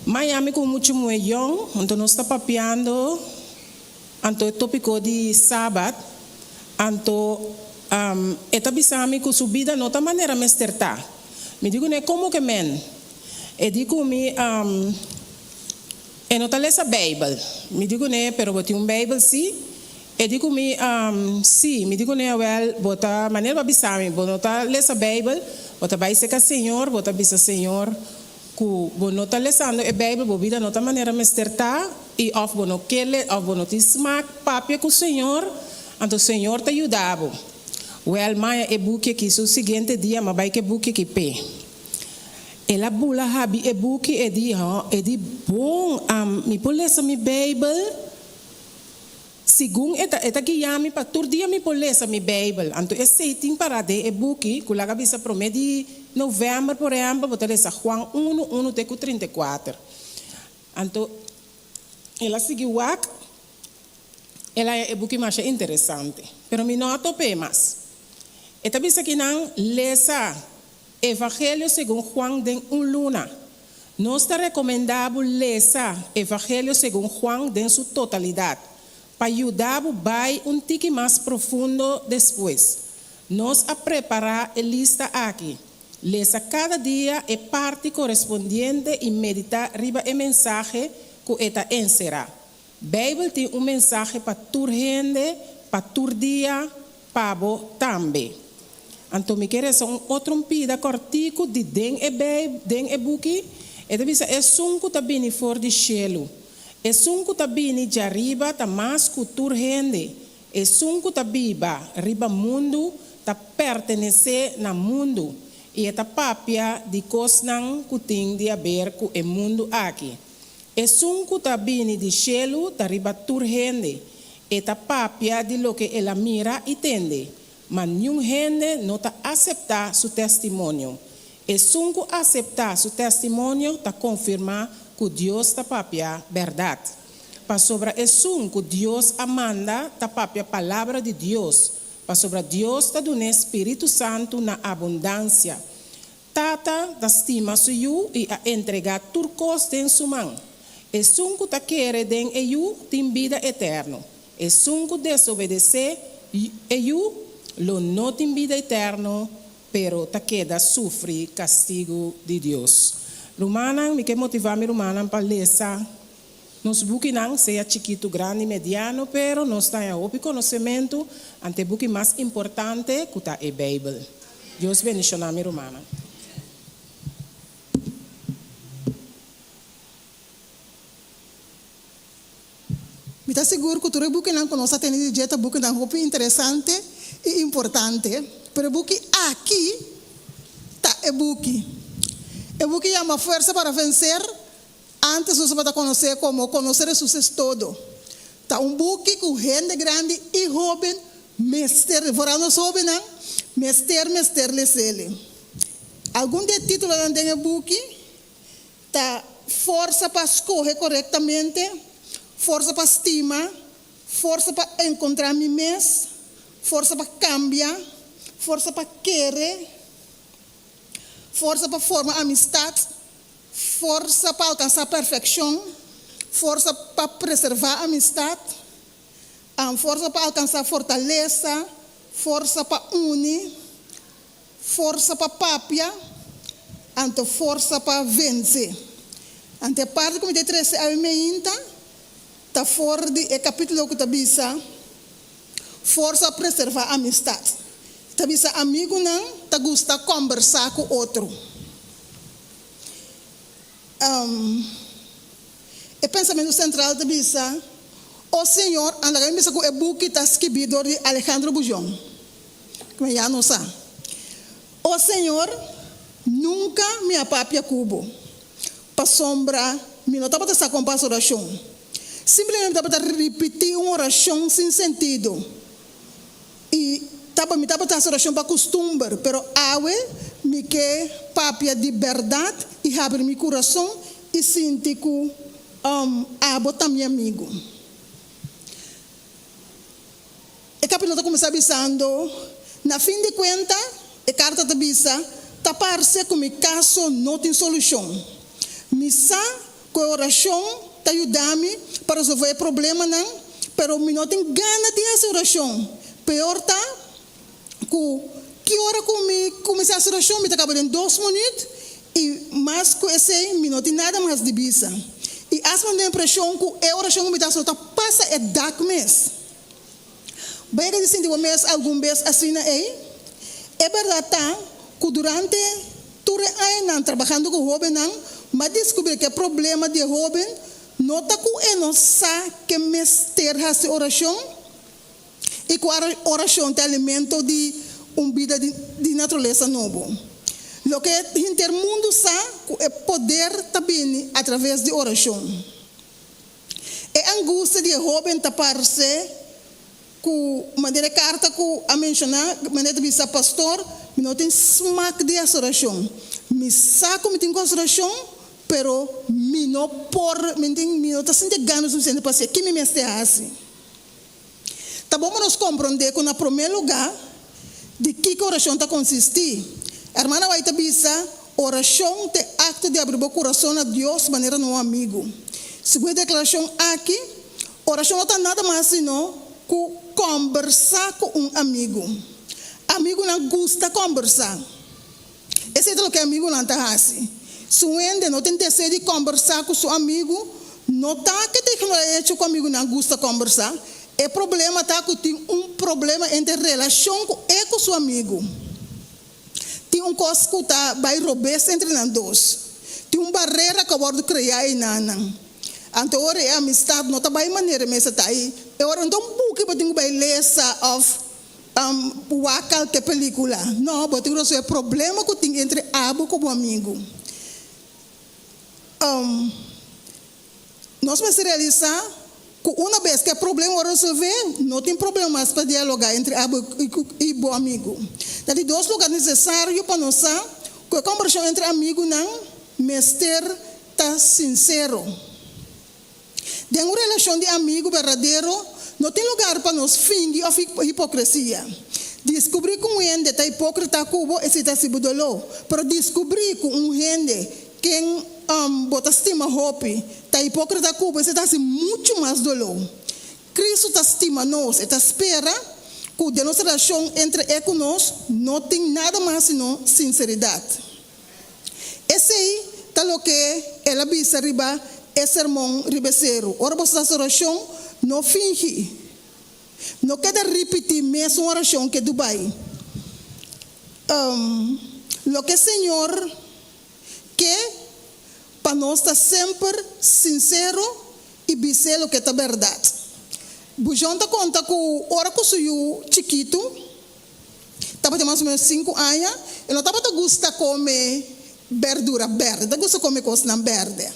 Miami com muito moedão, então nós está papiando, então é tópico de sábado, então eta bisami com subida nota maneira mesterta. Me digo né como que men? E digo me e não está lendo a Bíblia. Me digo, né, pero botar Bíblia, sim. E digo, sim, me digo, né, botar maneira para bisar, botar lendo a Bíblia, botar vai ser que Senhor, botar bisa Senhor, que não está lendo a Bíblia, bobida não está maneira mesterta, e of bono quele, of bono te smack, papia com o Senhor, então o Senhor te ajudava. Maia e buque que o seguinte dia, mas vai que buque que pé. Ela bula habi e buki e di bom mi polesa mi Bible segundo eta guiami para tur dia mi polesa mi Bible anto é setting para de e buki kulaga bisa promedi novembro por exemplo botar essa Juan 1 até 34 anto ela seguiu ela é buki mais interessante pero mi noto pemas eta bisa que não lesa Evangelho segundo Juan den luna. Não está recomendável ler Evangelho segundo Juan em sua totalidade, para ajudar a tique mais profundo depois. Nós a preparar a lista aqui. Lesa cada dia a parte correspondente e meditar riba a mensagem que está encerrado. Bíblia tem mensagem para tur gente, para tur dia, para bo também. Então, me quer outro pida cortico de den e buki, e deve ser sunco também fora de cielo. É sunco também de arriba, tá mais cultura rende. É sunco também riba mundo, tá pertencer na mundo. E é papia de cosnan que tem de haver com o mundo aqui. É sunco também de cielo, tá riba tur rende. É papia de lo que ela mira e tende. Mas nenhum gente não está aceitar seu testemunho. E sunco aceitar seu testemunho está confirmar que Deus está papia verdade. Para sobre e sunco Deus amanda está papia palavra de Deus. Para sobre Deus está dando Espírito Santo na abundância. Tata da estima suyo e a entregar turcos em sua mão. E sunco está querer den e you tem vida eterna. E sunco desobedecer e you lo no tem vida eterna, pero ta queda sofre castigo de Deus. Romana, me quer motivar me romana para ler nos buki não seja chiquito, grande, mediano, pero nós tem o conhecimento ante buki mais importante que tá a Bíblia. Deus bendiga me romana. está seguro que tu book não conosce tem de jeito book não roupa interessante e importante, pero book aqui tá é book é uma força para vencer. Antes você vai conhecer como conhecer Jesus todo. Tá book com gente grande e jovem, mestre, forando jovem, não? Mestre lesele. Algum de título não tem book? Tá força para escolher corretamente, força para estimar, força para encontrar mim mesmo, força para cambiar, força para querer, força para formar amizade, força para alcançar perfeição, força para preservar a amizade, força para alcançar fortaleza, força para unir, força para papia, ante força para vencer. Ante parte como de 13 a meinta, está fora de capítulo que está bisa, força para preservar a amizade. Está bisa amigo não, está gosta conversar com outro. O pensamento central da bisa, o Senhor, anda a bisa com o book está escrito de Alejandro Bujón, como já não sabe. O Senhor nunca me apapia cubo, para sombra, me não está para estar com a oração. Simplesmente está para repetir uma oração sem sentido. E me está para estar oração para costume, pero awe me que papia de verdade e abre meu coração e sinto que abo também amigo. O capítulo está começando avisando, na fim de conta, a carta está avisa, tapar-se com o caso não tem solução. Missa, com a oração, está ajudando-me para resolver o problema, não, pero me não tem gana de essa oração. Pior está, que hora comecei a oração, me acaba em 2 minutos, e mais com esse, me não tem nada mais de visa. E as manhã a impressão que a oração me está solta, passa é dark mês. Vai que sentir o mês, algum mês assim, é verdade, tá? Que durante todo o ano trabalhando com jovem, mas descobri que o problema de jovem não está com ele, não sabe que mestre essa oração e que a oração é alimento de uma vida de natureza nova. O que o mundo sabe é poder também através de oração. A angústia de jovem tapar-se com maneira carta que a mencionar, maneira de ser pastor, não tem smack de oração. Me saco, me tem oração, pero me não está sentindo ganas suficiente para ser que me mestre assim. Tá bom, nós compreender que, no primeiro lugar, de que a oração está consistir. A irmã vai te dizer, oração é acto de abrir o coração a Deus de maneira não amigo. Segunda declaração aqui, oração não está nada mais senão que conversar com um amigo. Amigo não gosta de conversar. Esse é o que amigo não está assim. Se o ende não tem desejo de conversar com seu amigo, não está que tem que com o amigo não gosta de conversar. O problema está que tem problema entre relação com seu amigo. Tem coisa que vai roubar entre nós dois. Tem barreira que pode criar em nós. Então, a amizade não está bem maneira, mas está aí. Eu então porque eu tenho que ler qualquer película. Não, eu tenho que problema que tem entre abo como amigo. Nós vamos realizar que uma vez que o problema resolver, não tem problema mais para dialogar entre abo e bom amigo. Então, dois lugares necessários para nós que a conversação entre amigos não, mestre está sincero. De uma relação de amigo verdadeiro, não tem lugar para nós fingir ou hipocrisia. Descobrir que um gente está hipócrita cubo, esse está se budolou. Para descobrir que um gente que bota estima hope, está hipócrita cubo, esse está se muito mais dolor. Cristo está estima nós, está espera que de nossa relação entre ele e nós não tem nada mais senão sinceridade. Esse aí está o que ela disse arriba. Esse sermão ribeiro. Ora, você está oração, não finge. Não quer repetir mesmo a oração que Dubai. O que o Senhor quer para nós estar sempre sincero e dizer o que é a verdade. Bujonta conta com hora que suiu chiquito, estava mais ou menos 5 anos, e não estava gosta comer verdura verde, não gosta comer coisa não verde.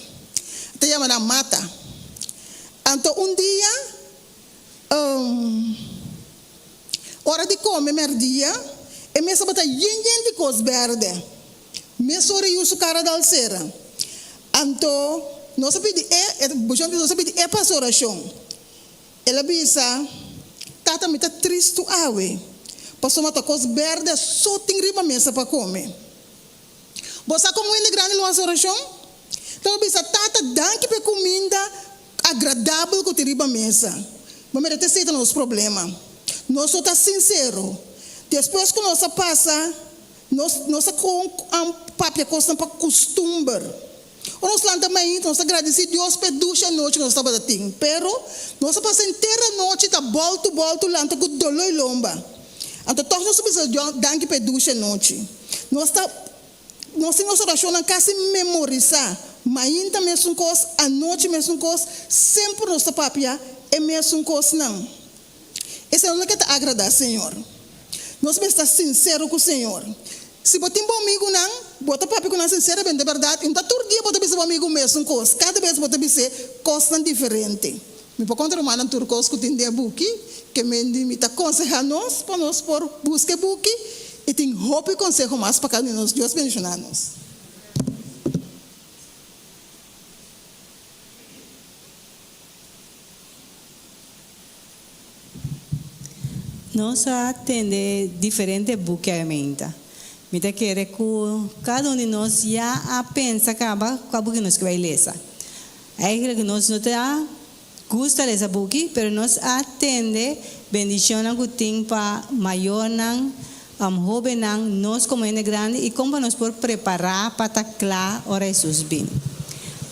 Te chama na mata. Então dia, hora de comer merdia, e me sabata yen de coisa verde. Me sorri o cara da alceira. Então nós pedimos bujonta nós pedimos para oração. Ela bisa, tata me tá triste awe. Passou uma coisa verde, só tem riba mesa para comer. Você como é grande uma oração? Então bisa, tata danke para comida agradável que tem riba mesa. Mas merece aceitar os problemas. Nós somos sinceros. Depois que nós passa, nós com a papia costa para costumar. Nós lá também, nós agradecemos a Deus por 2 noites que nós estávamos tendo. Pero, nós passamos inteira noite, tá volto lá, com dolor e lomba. Então, todos nós precisamos dar por 2 noites. Nós temos oração na casa memorizar. Mas ainda mesmo coisa, a noite mesmo coisa, sempre nossa papia é mesmo coisa não. Esse é o que está agradar, Senhor. Nós precisamos estar sinceros com o Senhor. Se você tem um amigo não, bota papo com a sinceramente de verdade, então todo dia você tem um amigo mesmo coisa, cada vez você tem coisa diferente. Me pode contar uma natura coisa que tem de book, que me está aconselhando nós para nós por buscar book e tem roupa e conselho mais para cada nós, Deus abençoe nós. Nós atendemos diferentes books a menta. Me quer que cada um de nós já pensa acaba com a book que nós vai ler. É que nós não tá gosta dessa book, mas nós atende bendição que tem para maior não, jovem não, nós como é grande e como nós por preparar para estar claro ora Jesus bem.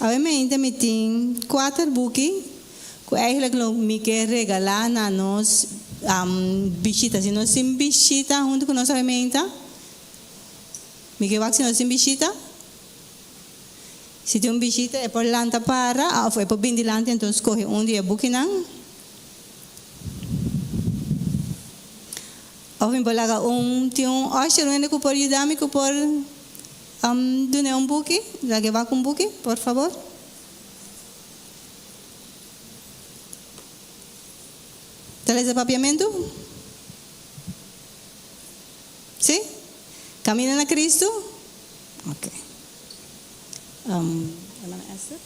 Obviamente me tem 4 books que é que me quer regalar na nós visita, se nós sim visita junto com nossa ferramenta. Me que vai se nós sim visita. Se tem visita é por lanta para, ou é por bem dilante, então escolhe dia bukinang. Ou vem por lá tem acho que por idame que por dune buki, lá que vai com buki, por favor. ¿Tales de papiamento? ¿Sí? ¿Caminan a Cristo? Ok. Hermana Esther?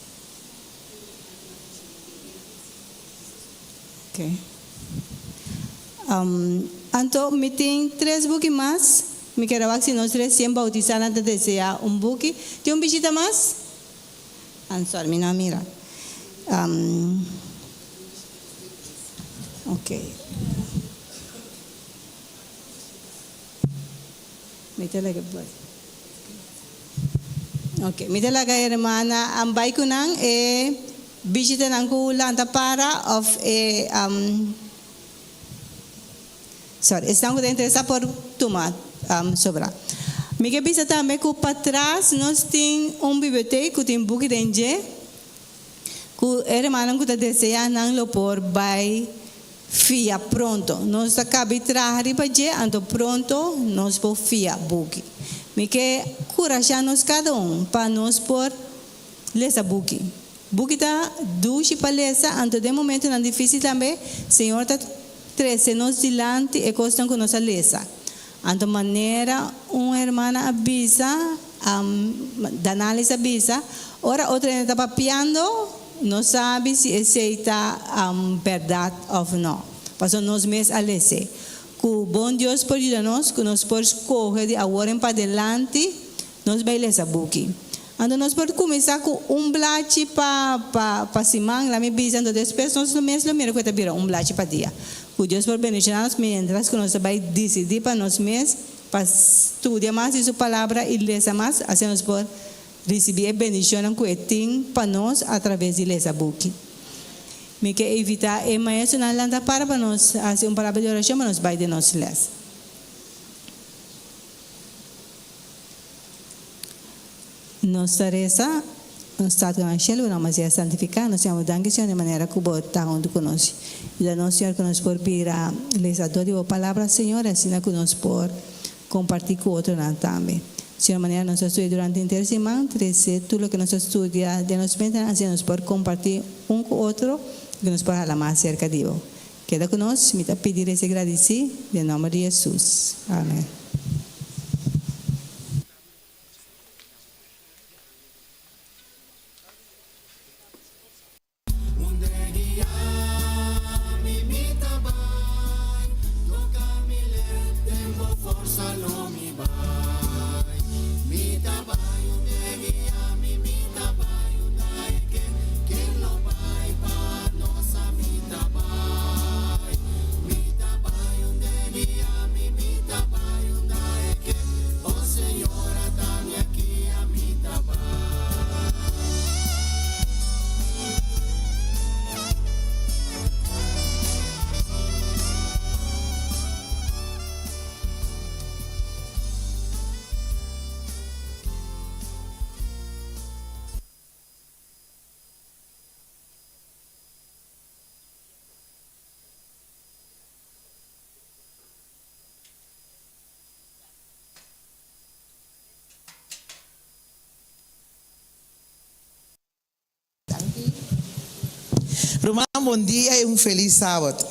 Ok. Anto, me tem 3 buques mais. Me quero ver se nós recém bautizados antes de desejar buque. Tem visita mais? Sorry, me não mira. Ok. Me talaga ba? Ok. Me talaga hermana, ang bay ko nang bisita ng kulang para of sorry, estão interessados por tomar sobra. Me que bisa também que para trás nós tem biblioteca que tem book de que hermana que deseja não lo por by fia pronto. Nós acabamos de trazer para je, então pronto nós por fia book. Me que corajamos cada para nós por ler essa book. Book tá duche para ler, então de momento não difícil também. Senhor tá 13 nos dilante e costam com nossa lesa. Então maneira hermana avisa, da análise avisa, ora outra está papiando, não sabe se aceita verdade ou não. Passou nós mesmos a ler. Que o bom Deus pode ajudar-nos, que nós podemos correr de agora para adelante, nós vamos ler essa book. Então nós podemos começar com blate para cima, lá me bisa, então depois nós mesmos lo mira que está blate para dia. Que Deus pode beneficiar-nos mientras que nós vamos decidir para nós mesmos, para estudar mais sua palavra e ler mais, assim nós podemos receber a bendição que tem para nós através de ler essa book. Me quer evitar e mais na landa para nós, assim palavra de oração para nós vai de nós ler. Nós Teresa non stato in cielo, non sia santificato, siamo anche Signore in maniera che voi tanto conosci. E da noi, Signore, che nos por pira les adori o palabra, Signore, assim que nos por compartir con otro también. Signore, maniera nos estudia durante intera semana, todo lo que nos estudia de nos mente, así nos por compartir un con otro, que nos por hablar más cerca de Dios. Queda con nosotros, me te pedir ese agradecido, en nombre de Jesús. Amén. Romano, bom dia e feliz sábado.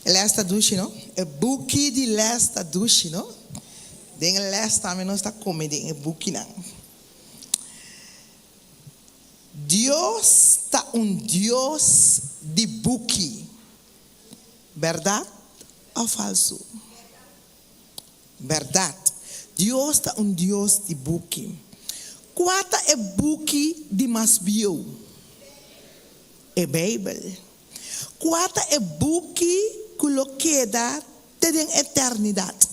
Lesta duche, não? É buki de lesta duche, não? Den lesta também não está comendo, é buki não. Deus está Deus de buki. Verdade ou falso? Verdade. Deus está Deus de buki. Quata é buki de masbio? É Bíblia. Quata é buki que lo queda tem eternidade.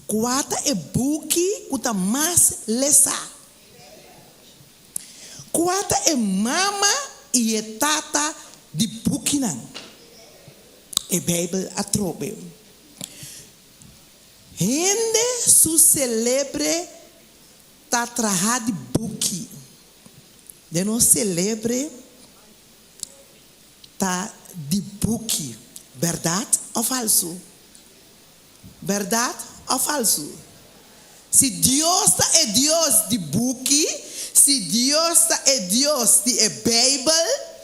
Quata é buki que tá mais lesa. Quata é mama e é tata de buki não. É Bíblia a trobe. Rende su celebre ta traha de buki. De não celebre tá de buki, verdade ou falso? Verdade ou falso? Se Deus é Deus de buki, se Deus é Deus de Bíblia,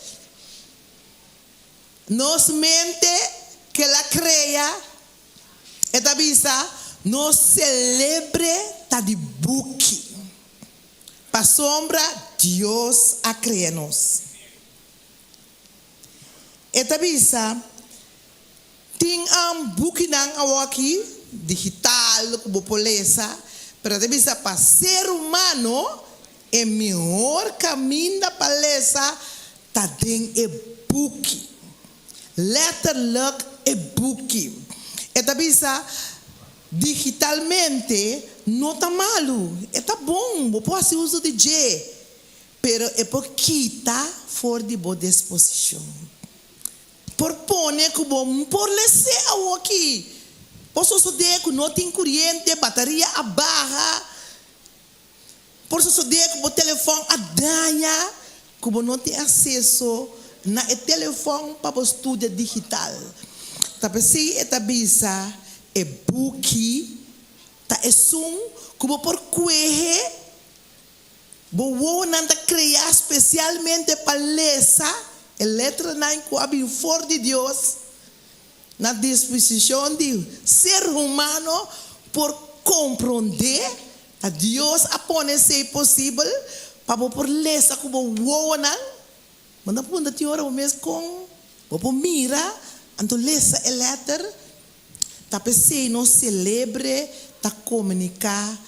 nos mente que ela cria, eta visa, nos celebre tá de buki. Pa sombra, Deus a criar nos. Eta bisa ting buki nang awaki digital como polesa, pero eta bisa para ser humano é melhor caminho da palesa tá den e buki. Letterlijk e buki. Eta bisa digitalmente não tá malo, é tá bom, você pode usar de J, pero é pouquita for de boa disposição. Propone que bom por lesser aqui. Posso saber que não tem corrente, bateria a barra. Posso saber que o telefone a danha, que não tem acesso na telefone para o estudo digital. Tapi se eta bisa e buki ta esum como por cueje bo nanta criar especialmente para lesa. A letra 9 que abre for de Deus na disposição de ser humano por compreender a Deus a pone se possível para por lesa como wona manda punta tiora o mês com por mira anto lesa a letra tá pensei não celebre tá comunicar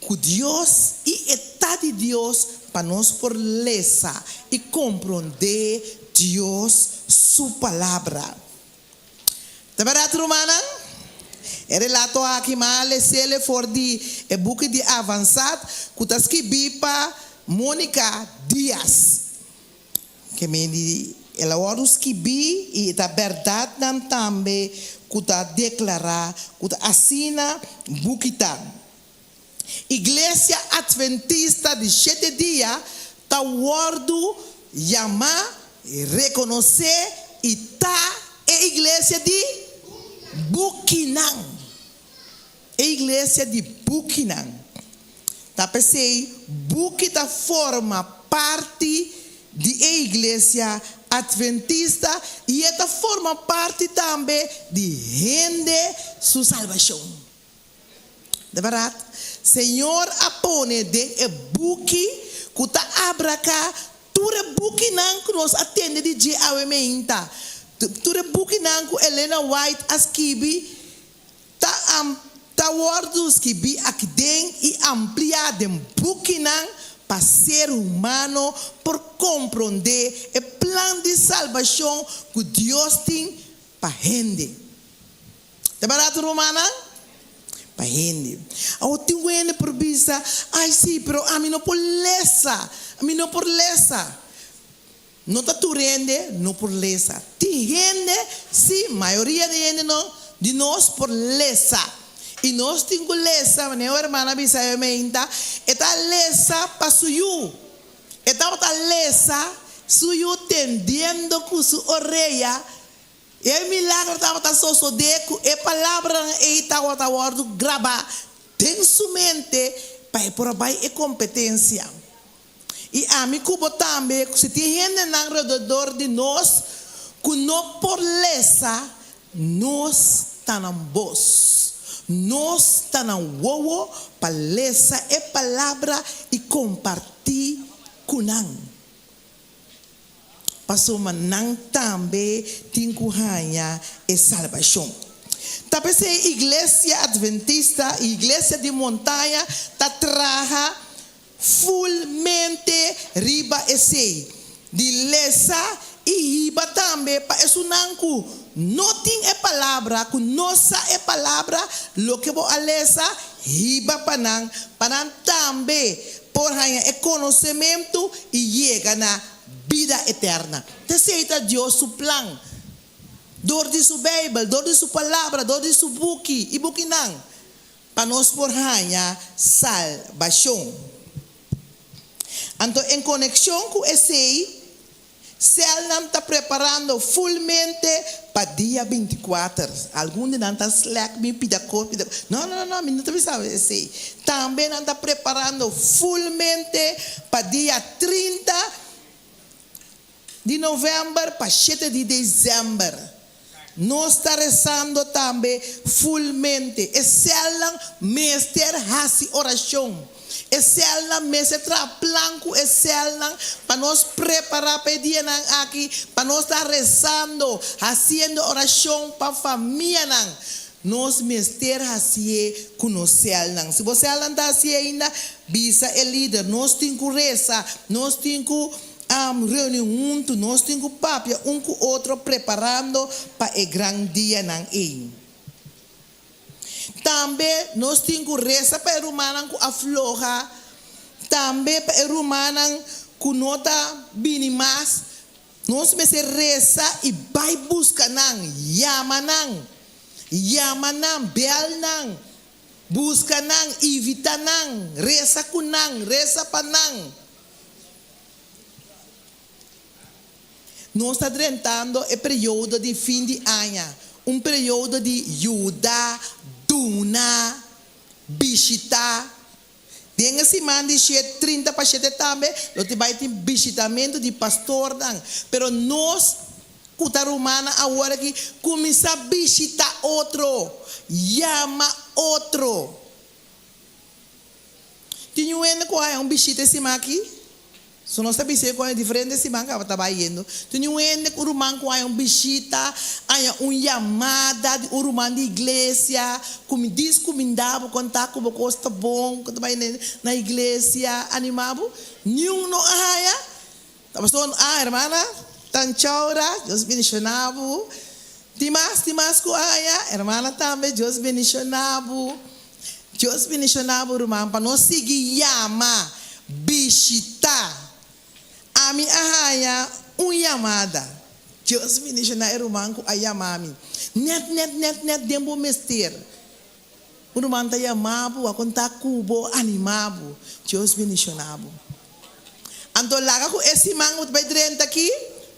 com Deus e está de Deus para nós por lesa e compreender Deus sua palavra. Tá barato, Romana? É relato aqui, mas ele for de book de avançado, que tá escrito para Mônica Dias, que me ela orus que bi e tá verdade também, que tá declarar, que tá assina bookita. Iglesia Adventista de 7 dias tá wordo chamar e reconhecer e tá é igreja de Bukinang. É igreja de Bukinang. Tá pensei, Buki tá forma parte de igreja adventista e esta forma parte também de rende sua salvação. De verdade, Senhor apone de Buki que tá abraca ture Bukinang que nos atende de dia awementa. Ture Bukinang que Elena White askibi tá wordos que bi aqui dentro e ampliar de Bukinang para ser humano por compreender o plano de salvação que Deus tem para gente. É barato, Romana? Para gente. Eu tenho por vista, ai sim, pero a mim não por lesa. Não está tu rende, não por lesa. Ti rende, sim, maioria de gente não, de nós por lesa. E nós temos lesa, minha irmã bisa eu me inta, eta lesa para suyu. Eta outra lesa, suyu tendendo com sua orelha. E milagre estava só deco, e palavra e estava word grava tem sua mente para provar e competência. E a mim cubo também, se tem gente na redor de nós, que não por lesa, nós tá na voz. Nós está na uovo para ler a palavra e compartilhar com nós. Passou manang também tem que ganhar a salvação. Talvez a igreja adventista, a igreja de montanha, está traga fulmente riba esse de lesa e riba também para isso não não tem a palavra, que nossa é palavra, lo que vou a lesa, riba panang também, por ganhar conhecimento e chega na vida eterna. Aceita Deus o plano, dor de sua Bíblia, dor de sua palavra, dor de sua buki, e buki nang, para nós por ganhar salvação. Então, em conexão com esse, Cel não está preparando fulmente para dia 24. Alguns de nós está slack, me pida cor, pida. Não, não está pensando assim. Também não está preparando fulmente para dia 30 de novembro para 7 de dezembro. Nós está rezando também fulmente. E cel não mestre hasi oração. Esse é mesa planco, esse para nós preparar pedir aqui, para nós estar rezando, fazendo oração para a família nós mestre assim conhecer se você não está assim ainda, visa o líder, nós temos que rezar, nós temos que reunir junto, nós temos que papia com o outro preparando para o grande dia também nós temos que rezar para o humano que afloja. Também para o humano que não está bem mais. Nós temos que rezar e vai buscar nang, yama nang, bel nang, busca nang, evita nang, reza com nang, reza para nang. Nós estamos tratando o período de fim de ano, período de Judá, Duna, Bishita. Tem esse man de 30 para 7 também, lo vai ter visitamento de pastor dan. Pero nós, cuta romana agora que começa a visitar outro, chama outro. Tinha um visita esse man aqui? Se nós estamos com diferente se manca está trabalhando. Tem um ende que o irmão com uma visita, uma chamada de irmão de igreja, como diz que me dava contar com o costa bom, que vai na igreja animado. Nenhum não há. Estamos falando, irmã, tan chaura, Deus bendicionava. Timas com a irmã também, Deus bendicionava. Deus bendicionava o irmão para nós seguir chama, visita. A minha arraia, uma chamada. Deus me deixa na irmã com a chamada. Net, dembo mester. um manta yamabo, a contar cubo, animabo. Deus bendicionabo. Então, lá com esse mango vai direito aqui,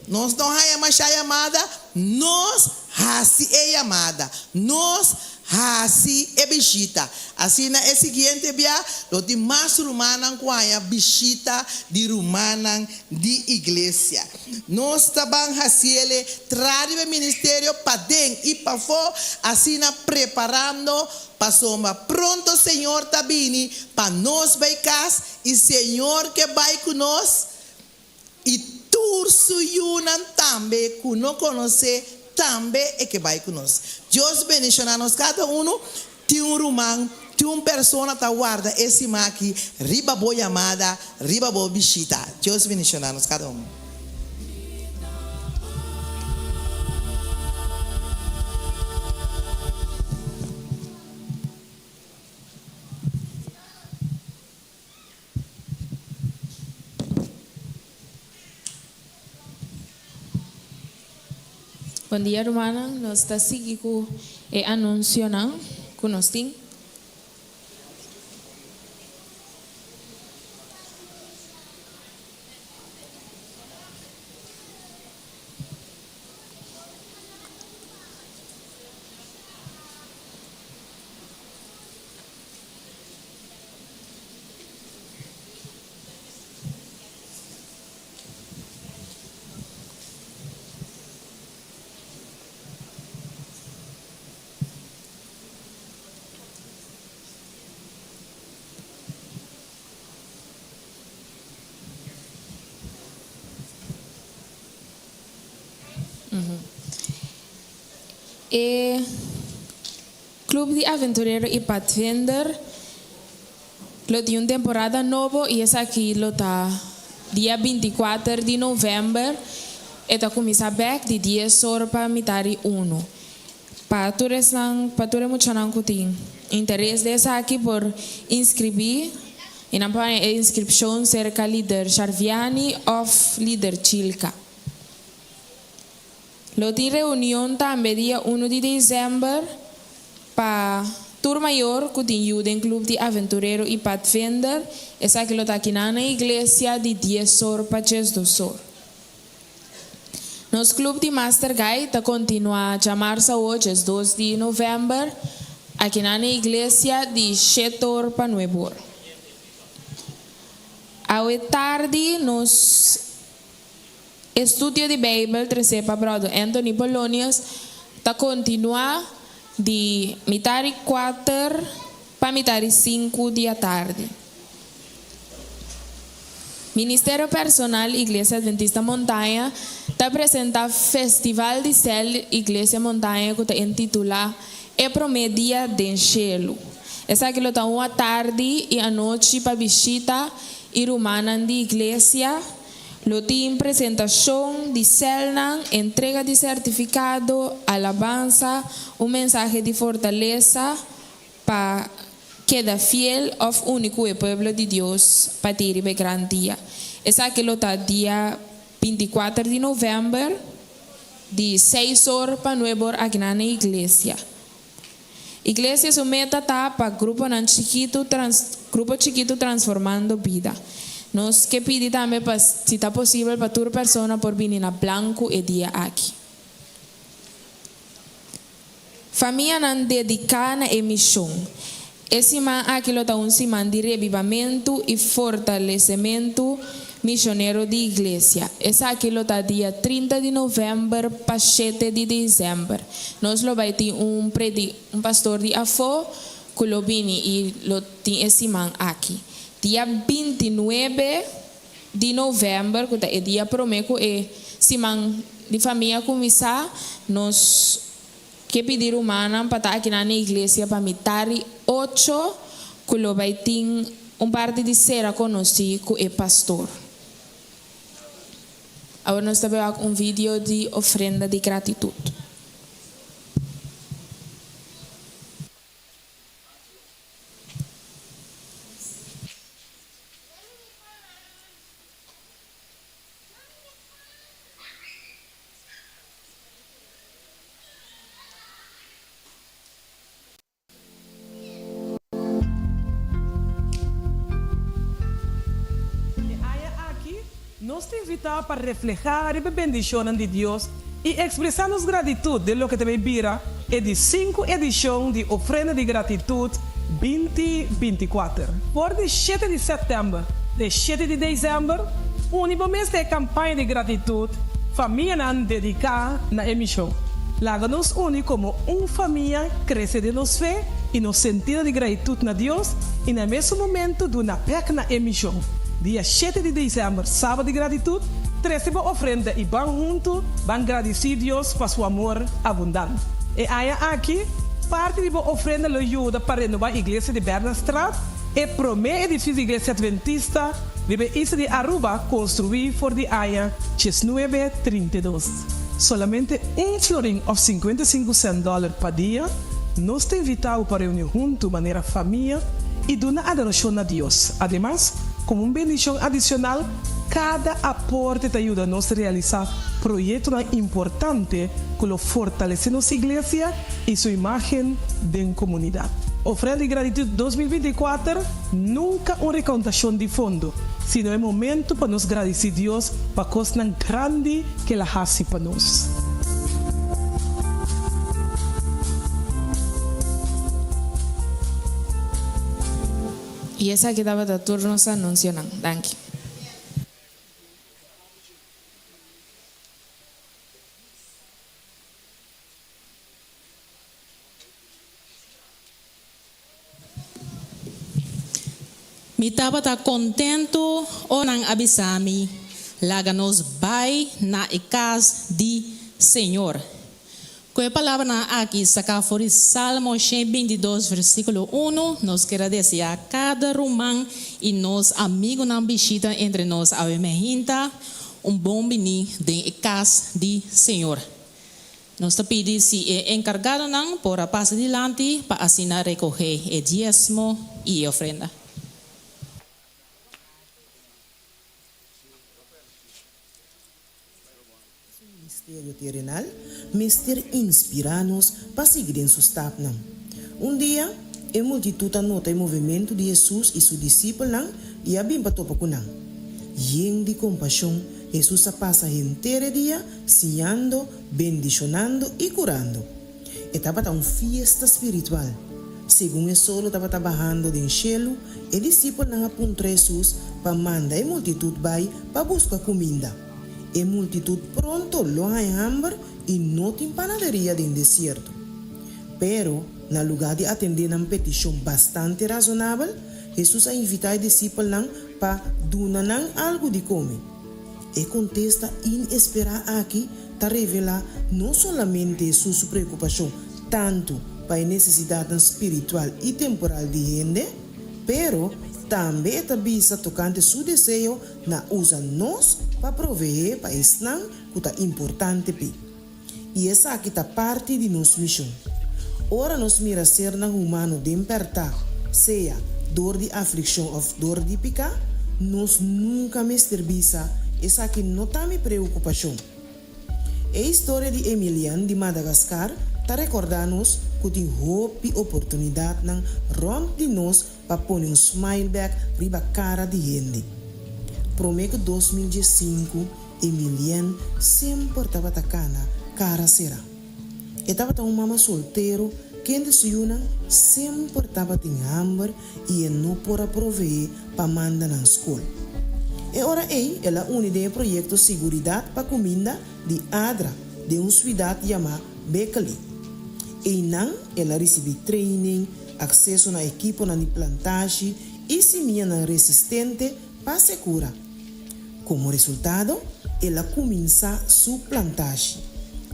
nós não há chamada, nós hasi é chamada, nós hasi é bichita. Assim, na seguinte via, o de mais romana com a bichita de romana de igreja. Nós também hasi ele traz o ministério para dentro e para fora, assim, preparando para soma pronto, Senhor, tabini, para nós vai casa e Senhor que vai conosco e turso yunan também que não conhece também é que vai conosco. Deus bendicionar nós cada tem romano, tem uma pessoa que guarda esse maqui, riba boa chamada, riba boa bichita. Deus bendicionar nós cada Bom dia, hermana. Nós estamos seguindo com o anúncio que nós temos. E Clube de Aventureiro e Pathfinder lo tem uma temporada nova e essa aqui lo tá dia 24 de novembro e tá começar back de 10 horas para mitad 1. Para todos que têm interesse dessa aqui por inscrever e na inscrição cerca líder Charviani of líder Chilka. Lo tem reunião também dia 1 de dezembro para tour maior que tem o Clube de Aventureiro e Pathfinder. Essa que lo está aqui na igreja de 10 horas para 2 horas. Nosso clube de Master Guide está continua a chamar-se hoje, 2 de novembro, aqui na igreja de 7 horas para 9 horas. À tarde, nos estudio de Bíblia, trezepa brother Anthony Polonius, está continua de mitad 4 para mitad 5 da tarde. Ministério Personal Igreja Adventista Montanha está apresentando Festival de Céu Igreja Montanha que está intitulado É Promedia de Cielo. Essa aqui está uma tarde e a noite para visita e romana de igreja. Lo tem apresentação de célula, entrega de certificado, alabança, mensagem de fortaleza para cada fiel of único e pueblo de Deus para ter o grande dia. Essa aqui está dia 24 de novembro, de 6 horas para 9 horas aqui na igreja. Igreja sua meta está para grupo chiquito transformando vida. Nós que pedimos também para, se está possível, para toda pessoa por vir na branco e dia aqui. Família não dedicada à missão. Esse man aqui está semana de revivamento e fortalecimento missionário de igreja. Esse aqui está dia 30 de novembro para 7 de dezembro. Nós vai ter um pastor de Afo, que lo vini e lo tem esse man aqui. Dia 29 de novembro, que é dia prometo, é semana de família começar, nós que pedir humana para estar aqui na igreja para mitad 8, que lo vai ter parte de ser conhecido que é pastor. Agora nós temos vídeo de oferenda de gratidão. nos invita para reflejar la bendición de Dios y expresarnos gratitud de lo que te vira en la 5 edición de Ofrenda de Gratitud 2024. Por el 7 de setembro, de 7 de dezembro, único mes de campanha de gratitud, família dedicada na emissão. Láganos une como família cresce de nos fé e nos sentido de gratitude na Deus e no mesmo momento do na pequena emissão. Dia 7 de dezembro, sábado de gratitude, receba ofrenda e vão junto, vão agradecer a Deus por seu amor abundante. E aí aqui, parte da ofrenda lhe ajuda para renovar a igreja de Bernstraat e promete edifício da igreja adventista vive isso de Aruba construir por de área 1932. Solamente florim of 55 $, por dia, nos te invitamos para reunir junto maneira família e dar uma adoração a Deus. Además, como uma bendição adicional, cada aporte te ajuda a nós a realizar projetos importantes que fortalecem nossa igreja e sua imagem de comunidade. Ofrenda de Gratitud 2024 nunca uma recontação de fundo, sino é momento para nos agradecer a Deus por a coisa grande que Ele faz para nós. E essa que dava da turno nos anúncio, não. Danke. Mi estava contento ou não avisami, laga nos vai na casa de Senhor. Com a palavra aqui, saca fora Salmo 122, versículo 1, nos quer agradecer a cada romão e nos amigos na visita entre nós a emergência, bom bini de casa de Senhor. Nós te pedimos se é encargado não por a passar adiante para assinar recolher o dízimo e a ofrenda. Ministério terrenal, Mister inspira-nos para seguir em seus tapos. Dia, a multitud anota o movimento de Jesus e seus discípulos e a bim para topa com Yen de compaixão, Jesus passa inteiro dia, ensinando, bendicionando e curando. Estava uma festa espiritual. Segundo o solo estava trabalhando em cielo, e discípulos não apontaram Jesus para mandar a multitud para buscar comida. A multitud pronto lo ha hambre e não tem panaderia no deserto. Pero, no lugar de atender uma petição bastante razonável, Jesus a invitar os discípulos para donar algo de comer. E contesta inesperada aqui para revelar não somente sua preocupação tanto para a necessidade espiritual e temporal de gente, pero também está vista tocante seu desejo na usa nós para prover para esse que é importante. E essa aqui está parte de nossa missão. Ora nos mira ser na humano de impertar, seja dor de aflição ou dor de picar, nós nunca me serviça, essa aqui não está me preocupação. A história de Emiliano de Madagascar está recordando-nos que tem hope e oportunidade na rond de nós para pôr smile back riba cara de gente. Prometo 2015, Emiliano sempre estava atacando cara será. Estava uma mama solteiro, quem desciuna sempre estava em hambre e não pôde prover para mandar na escola. E ora ela une o projeto Seguridade para Comida de Adra, de uma cidade chamada Bekali. E não, ela recebe training, acesso na equipe na plantagem e semia resistente para segura. Como resultado, ela começa sua plantagem.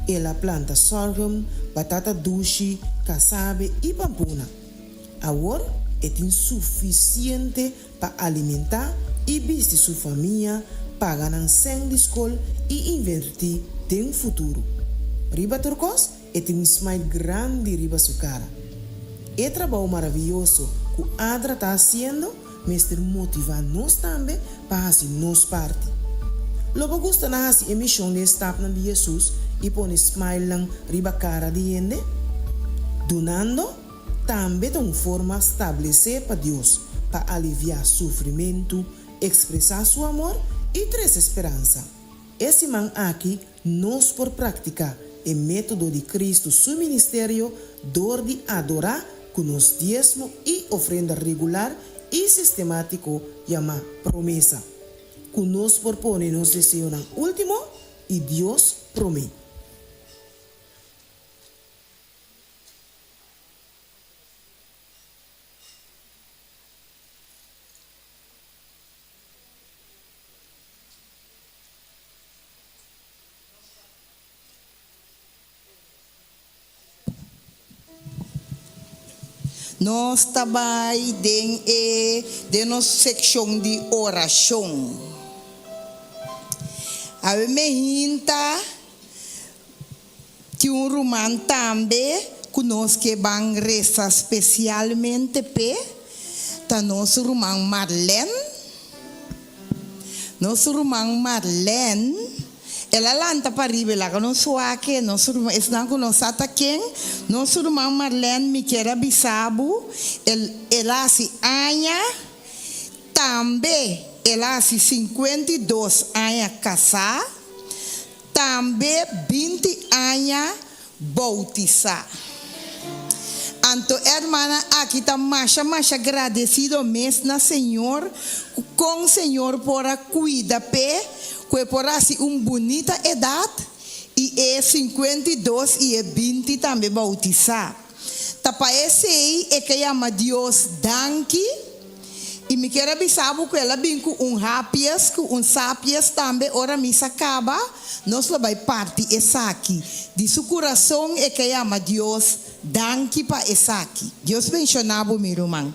Ela planta sorghum, batata doce, caçabe e pampuna. Agora, é insuficiente para alimentar e vestir sua família, pagar na sem de escola e investir em um futuro. Riba turcos é um smile grande riba sua cara. É trabalho maravilhoso que a Adra está fazendo, mas motiva nós também para fazer nossa parte. Logo gosta na fazer emissão de estapa de Jesus e põe smile lang riba cara de gente. Donando, também de uma forma estabelecer para Deus, para aliviar sofrimento, expressar seu amor e 3 esperança. Esse man aqui nós por prática o método de Cristo, seu ministério, dor de adorar com os diezmo e ofrenda regular e sistemático chama promessa. Conosco por pôr nos desejo no último e Deus promete. Nós trabalhamos de nossa secção de oração. A minha que um romano também conosco que vão rezar especialmente para nosso irmão Marlene. Nosso irmão Marlene, ela lanta para ribelar que não sou aqui, nosso irmão, está com nós aqui, nosso irmão Marlene me quer abisabo, ela se anha, também ela se 52 anos casar, também 20 anos bautizar. Então, hermana, aqui está mais agradecido mesmo na Senhor, com o Senhor por cuidar que por assim bonita idade e é 52 e é 20 também bautizar. Tapa esse aí é que chama Deus danke e me quer avisar que ela vem com rapias, com sapias também, ora missa acaba, nós vai parte essa aqui. De seu coração é que chama Deus danke para essa aqui. Deus mencionava meu irmão.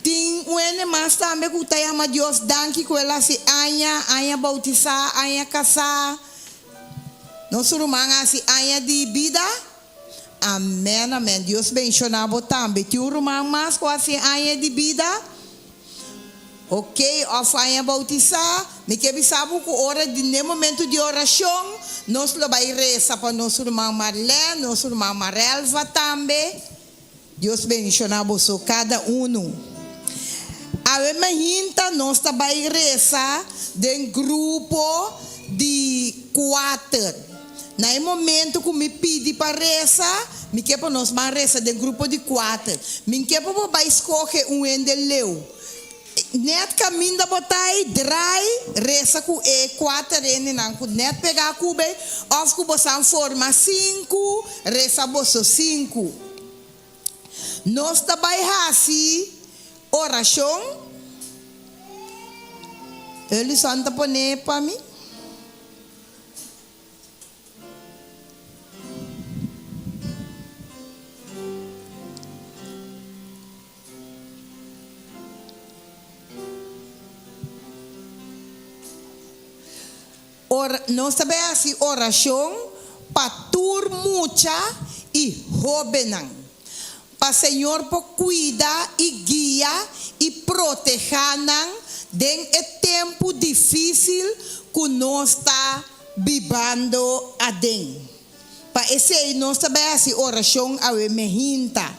Tem um mais também que está chamando Deus danke que ela se anha bautizar, anha casar. Nosso irmão assim anha de vida. Amém, amém. Deus mencionava também. Tem um irmão mais que assim anha de vida. Ok, of anha bautizar. Me que sabe que hora de no momento de oração, nós vamos rezar para nosso irmão Marlene, nosso irmão Marelva também. Deus mencionava só cada um. A minha nós também rezar de grupo de 4. No momento que me pedi para rezar, me quer para nós mais rezar de grupo de 4. Me quer para escolher um endeleu. Net caminho da botai dry reza com e 4 ene não net pegar cube of que você forma 5 reza bosso 5. Nós também assim oração. Ele santa pone para mim. Nós também assim oração para tur mucha e robenang. Para Senhor por cuidar e guiar e proteger em tempo difícil que nós está vivendo adem. Para esse nós também assim oração a mehinta.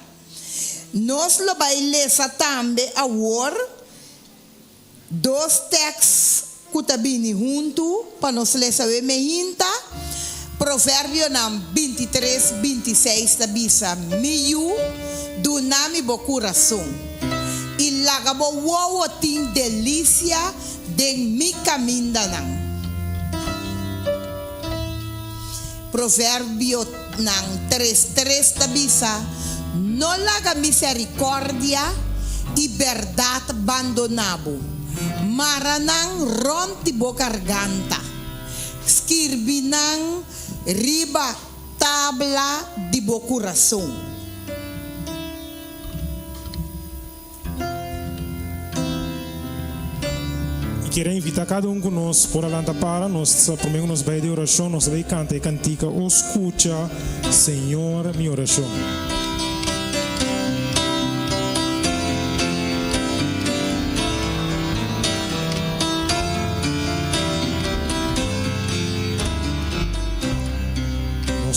Nós lo vai ler também a word 2 textos que tá bem junto para nós ler a mehinta. Provérbio 23, 26 da bisa miu do nami bo coração e lagabo wo tin delícia de mi caminda nang. Provérbio 3 da bisa no laga misericórdia e verdade abandonabo maranang ronti bo garganta escrevinang riba tabla de bo coração. E quero invitar cada um conosco por alanta para nós, primeiro nos vai de oração, nós vai cantar e cantica, ou escuta, Senhor, minha oração.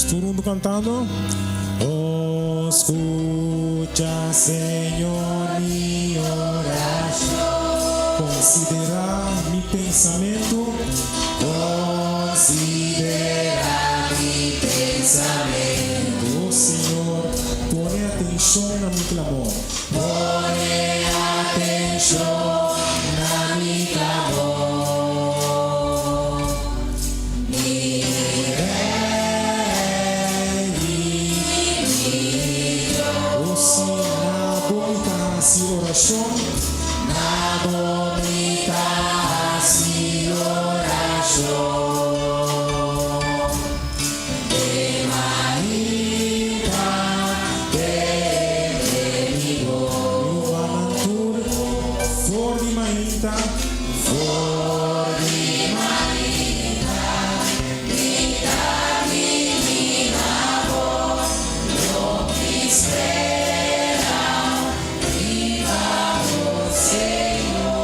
Todo mundo cantando. Oh, escucha, Senhor, mi oração. Considera mi pensamento. Considera mi pensamento. Oh Senhor, pone atenção na mi clamor. Pone atención a mi clamor. Mi rey, mi Dios. Oh sim, na boca se oração. Na bonita así oración. De Maíta, de enemigo. For di Maíta, For di Maíta, grita divina voz, lo que espera, viva o Senhor.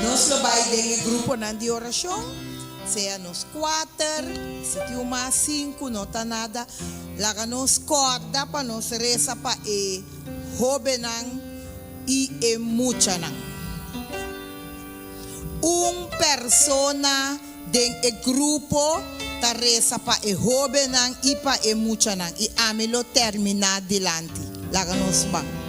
Nós trabalhamos em grupo de oração, seja nos 4, se tem uma 5, não está nada, lá nos corda para nos reza para e jovenang e muchanan. Persona de grupo ta reza para e jovenang e para e muchanan e amelo terminar dilante. Lá nos bang.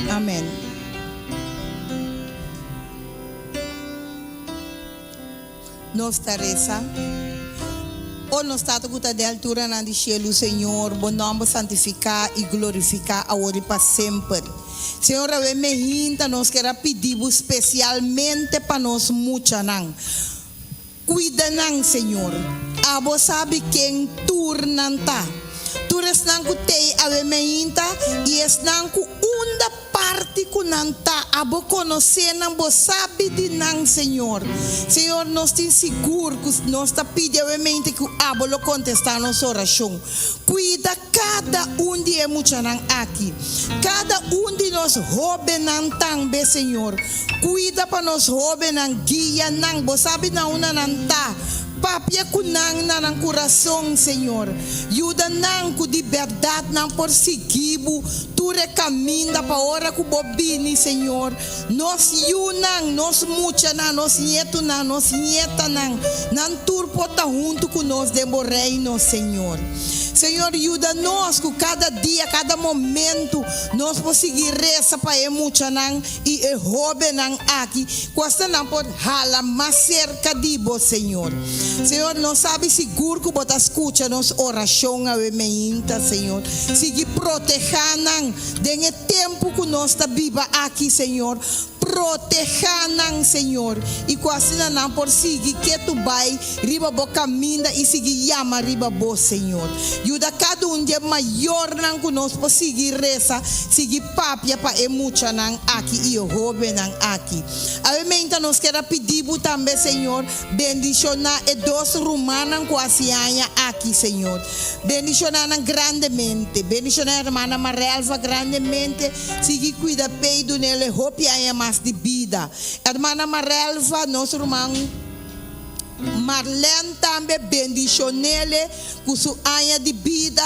Amen. Nossa reza. O nos stato guta de altura na di cielo, Senhor, bom nome santificar e glorificar agora e para sempre. Senhor, a me hinta nos quer pedir especialmente para nós mucha nang. Cuida nang, Senhor. Abo sabe quem turnanta. Tu res nang ku tei a me hinta e es nang ku unda parte parti kunanta abo conhecer não bo sabe de não Senhor. Senhor, nós tem seguro que nós tá pedindo que o abo lo contestar nossa oração. Cuida cada de emuchanan aqui. Cada de nós roube nan tambe Senhor. Cuida para nós roube nan guia nan bo sabe na una nan ta. Papia kunang na ng coração, Senhor. Yuda nang ku di verdade nang por seguibo. Tu recaminda pa ora ku bobini, Senhor. Nos yunang, nos mucha na, nos nieto na, nos nieta nang. Nan turpo ta junto com nós demo reino, Senhor. Senhor, ajuda-nos que cada dia, cada momento, nós possamos seguir reza para emucha nang e robe nang aqui. Costa nang por hala mais cerca de vos, Senhor. Senhor, nós sabe seguro que você escuta nossa oração a meinta, Senhor. Siga protegendo den tempo que nós está viva aqui, Senhor. Proteja-nos, Senhor. E quase não por seguir que tu vai, riba bo caminha e seguir chama riba bo, Senhor. Ajuda cada dia maior não que nós por seguir reza, seguir papia para emucha não aqui e o robe não aqui. A meinta nós quer pedir também, Senhor, bendicionar e dos romanos quase aqui, Senhor. Bendicionar grandemente, bendicionar a irmã Marelva grandemente, seguir cuida peido nele, hope a mais de vida. A irmã Marelva, nosso irmão Marlene também bendicionele com sua anha de vida,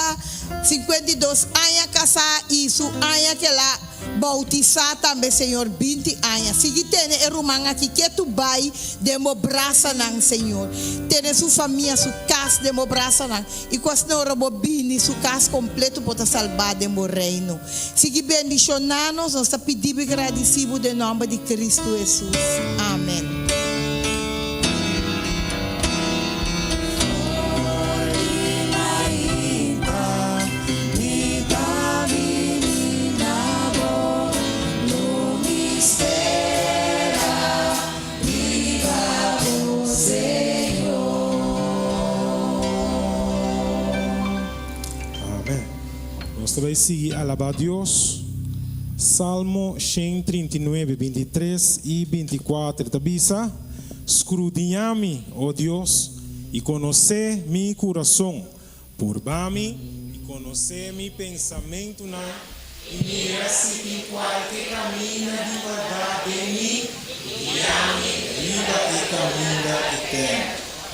52 anos casar e sua anha que lá bautizar também, Senhor, 20 anos. Se tem irmão aqui que tu vai demo braça não, Senhor. Tem sua família, sua casa demo braça não. E quase não robobini sua casa completo para salvar demo reino. Se bendicionar-nos, nós pedimos agradecido em nome de Cristo Jesus. Amém. Nós vamos seguir alabar a Deus. Salmo 139, 23 e 24. Tabisa, escudriña-me, ó Deus, e conhecer meu coração. Purba-me e conhecer meu pensamento, não. E me rece qualquer caminho de verdade em mim, e ame vida e caminho eterno.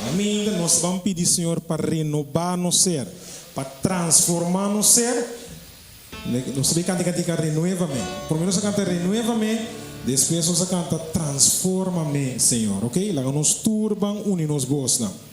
Amém. Nós vamos pedir, Senhor, para renovar nosso ser, para transformar nosso ser. Nós vamos cantar renueva-me. Primeiro nós canta renueva-me, depois nós canta transforma-me, Senhor. Ok? Lá nos turban, une-nos vos não.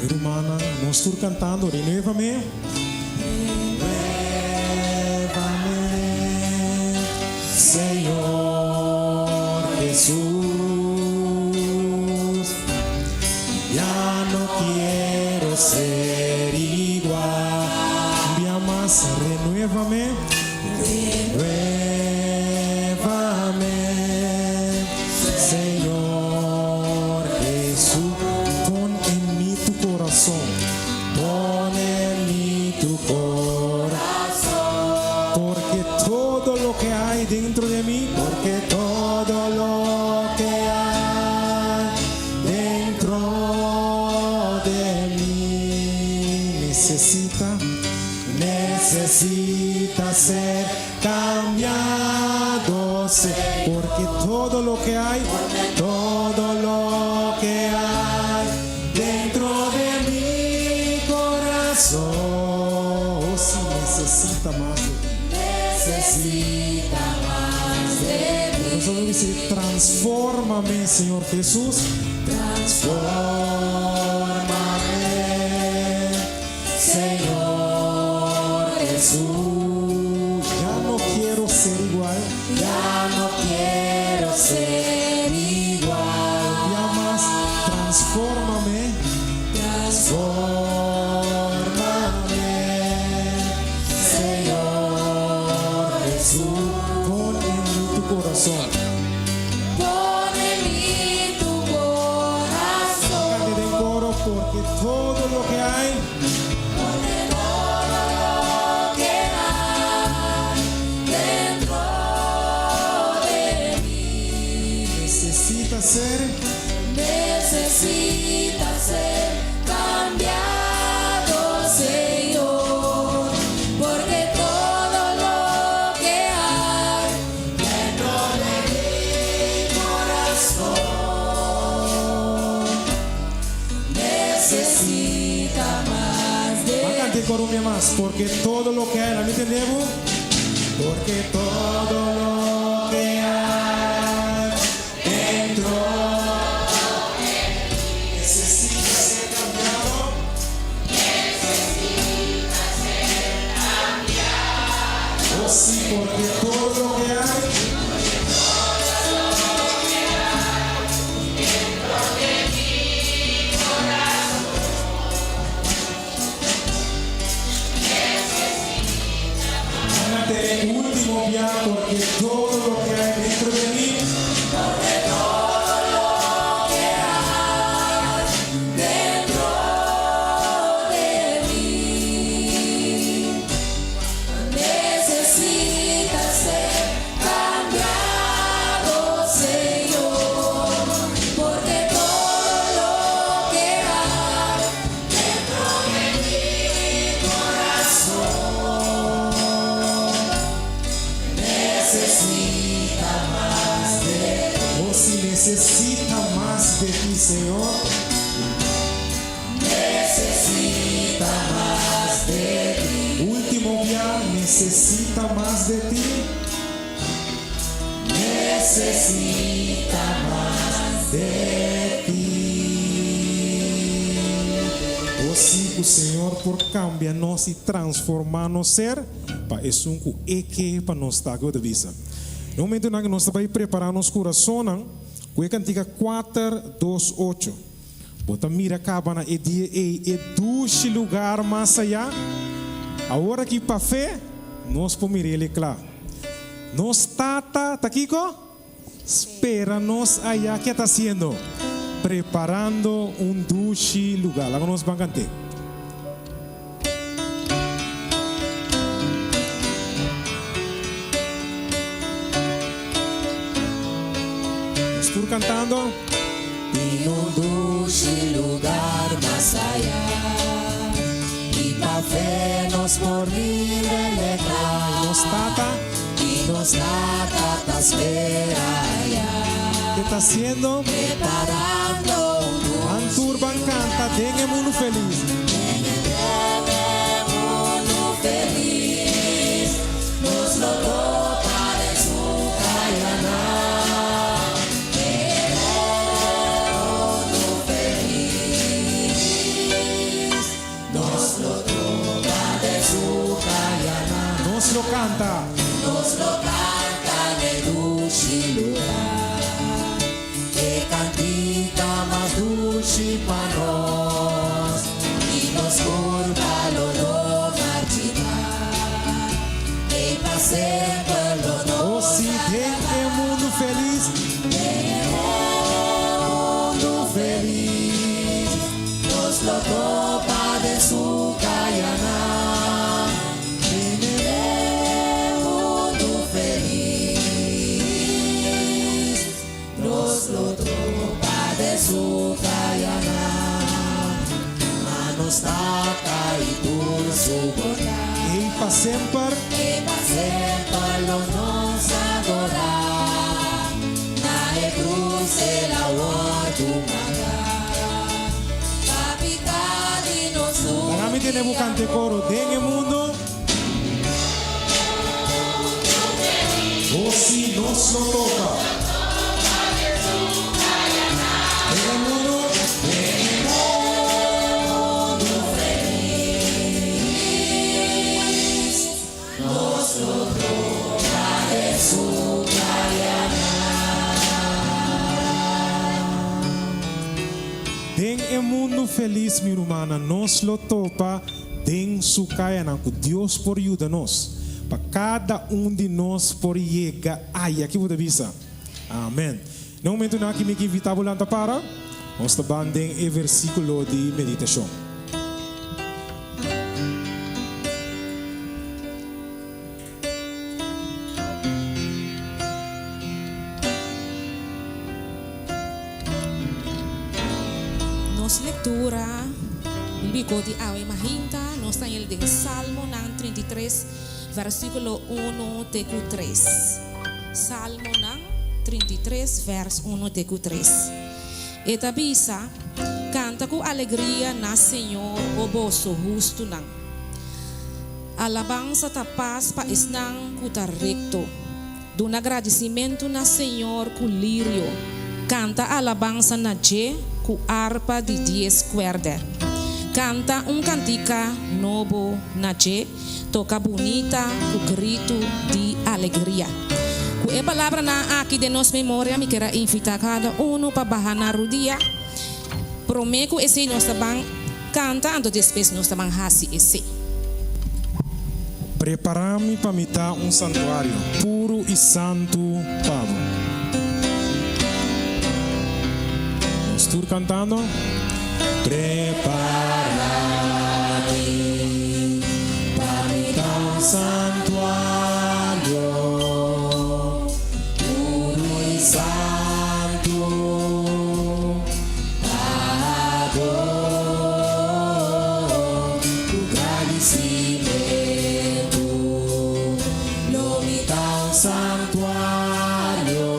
Hermana, nós estamos cantando, renueva-me. Renueva-me, Senhor Jesús. Ya no quiero ser igual. Un día más, renuévame. Renuévame, Señor Jesús. Pon en mí tu corazón. Pon en mí tu corazón. Porque todo lo que hay dentro de mí, porque todo lo que hay dentro de mí necesita ser cambiado, porque todo lo que hay dentro de mi corazón, si necesita más de mí. Nosotros dice, transfórmame, Señor Jesús, transfórmame, Señor Jesús. Ya no quiero ser igual. Ya no quiero ser igual. Ya más, transfórmame. Transfórmame, todo lo que hay. Porque todo lo que hay dentro de mí necesita ser cambiado, Señor. Porque todo lo que hay dentro de mi corazón necesita más de Cante Colombia más, porque todo lo que hay, ¿la entendemos? Porque todo lo que hay dentro necesita ser cambiado. Oh sí, porque todo lo que hay el último día, porque todo lo que hay dentro de mí, porque todo lo que hay dentro de mí necesita ser cambiado, Señor. Porque todo lo que hay dentro de mi corazón necesita más de ti. oh si necesita más de ti, Señor. Necesita más de ti. Último día, necesita más de ti. Necesita más de ti. Oh sí, o Senhor por cambiar-nos e transformar-nos ser para esse que para nós estar de vista. No momento em que nós estamos preparando nosso coração, com a cantiga 428, bota mira acaba e dia e duche lugar mais allá. Agora que para fé, nós podemos ele claro. Nós tá aqui co? Espera-nos allá que está haciendo, preparando duche lugar. Lá nós vamos cantar. Estou cantando. E duche lugar más allá. Y pa' fe nos por libre Nos tata. y nos tata espera allá. ¿Qué está haciendo? Preparando Anturban canta, den el mundo feliz. mundo feliz. Nos lo toca de su callana. Mundo feliz. Nos lo toca de su callana. Nos lo canta. Nos lo canta de dulce lugar. Que cantica más dulce para nos. Y nos curva lo no marchitar. Que pase por lo no. Oh, si den el mundo feliz. Mundo feliz. Nos lo toca de su callana. Nos lo tropa de su callana, manos taca y por su bondad. E para sempre. Que pasen lo nos adorar, na cruce la guatumagara, papica di nos Para mí tenemos cante coro. Den el mundo. Oh, si nos lo toca. Den el mundo. nos lo tropa de su Den el mundo feliz, mi hermana. Nos lo topa. Den su caiana. Que Deus por ajuda-nos. Para cada de nós por chegar aí. Aqui você visa. Amém. No momento na que me invitava lá para. Ons te banding e versículo de meditação. Nos lectura bíblico de Awe Mahinta, nos está en el Salmo 33, versículo 1 te 3. Salmo 33, vers 1 te 3. Eta bisa, canta com alegria na Senhor, o vosso justo nang. Alabança ta paz pa isnang kuta recto. Dun agradecimento na Senhor com lírio. Canta alabança na je com harpa de 10 cuerdas. Canta cantica novo na je, toca bonita com grito de alegria. Com a palavra na aqui de nossa memória, me quero invitar cada para baixar na rodia. Prometo esse nós também canta, então depois nós também hasi esse. Preparami para mitar santuário puro e santo Pablo. Nós estamos cantando. Preparami para mitar santuário puro e santo Pablo. Santuário,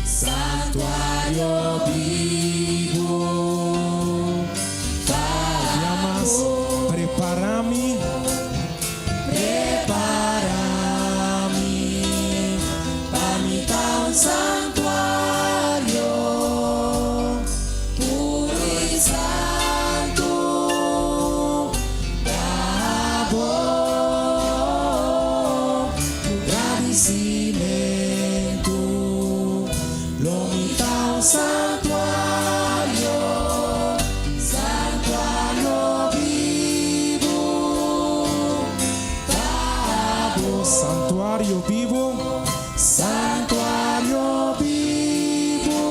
santuário vivo, llamas, preparami, para mí tan santuário, puro e santo, santuário, santuário vivo, Pablo. Santuário vivo, santuário vivo,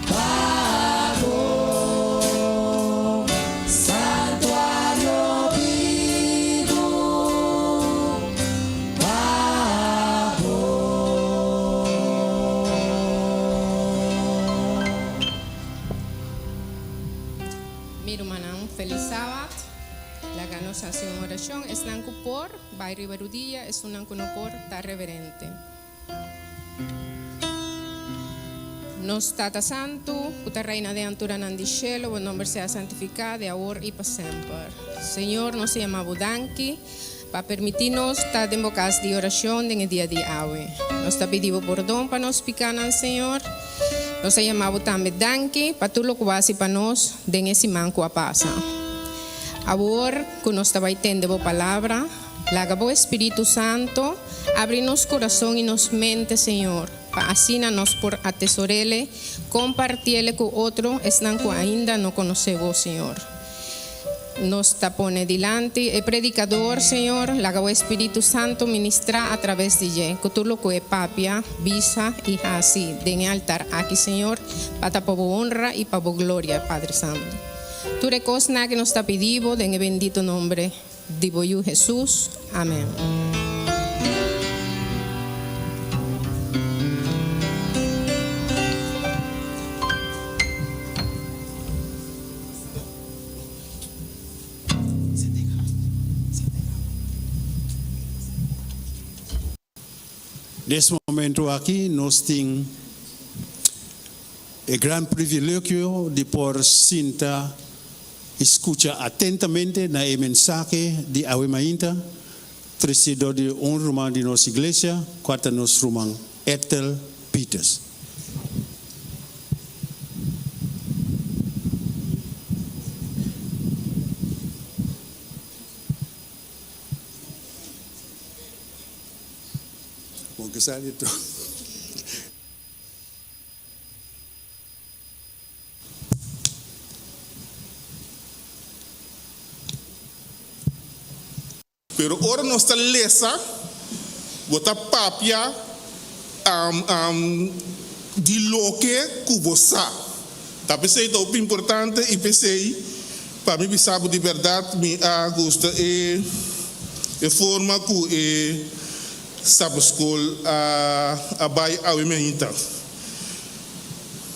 Pablo. Santuário vivo, Pablo. Mi hermana, feliz sábado. La organización oración es nanco por Bairro Berudilla, es un nanco no por ta reverente. Nos tata santo, puta reina de antura nandishelo, buen nombre sea santificado de ahora y para siempre. Señor, nos llama Budanki, para permitirnos estar en bocas de oración en el día de hoy. Nos está pidiendo perdón para nos picar al Señor. Nos ha llamado también Danki, para tú lo que vas a para nos, den ese manco a pasa. Ahora, que nos está baitendo la palabra, la gabo Espíritu Santo, abrinos corazón y nos mente, Señor, para así nos por atesorele, compartirle con otro, es que ainda no conocemos, Señor. Nos pone delante el predicador, Señor, la gabo Espíritu Santo ministra a través de él, que tú lo que papia, visa y así, den el altar aquí, Señor, para tu honra y para tu gloria, Padre Santo. Tú recosna que nos está pidiendo en el bendito nombre de Boyu Jesús. Amén. Nesse momento aqui, nós temos o grande privilégio de por Sinta escuta atentamente na mensagem de Awe Mahinta, trazido de irmão de nossa igreja, quarta nosso irmão Ethel Peters. Bom que sale então. Pero ora nossa lesa, bota papia, di loke kubosa. Tapi sei tão importante e pensei para mim sabe de verdade me gusta e forma que e sabe escola a vai a menita.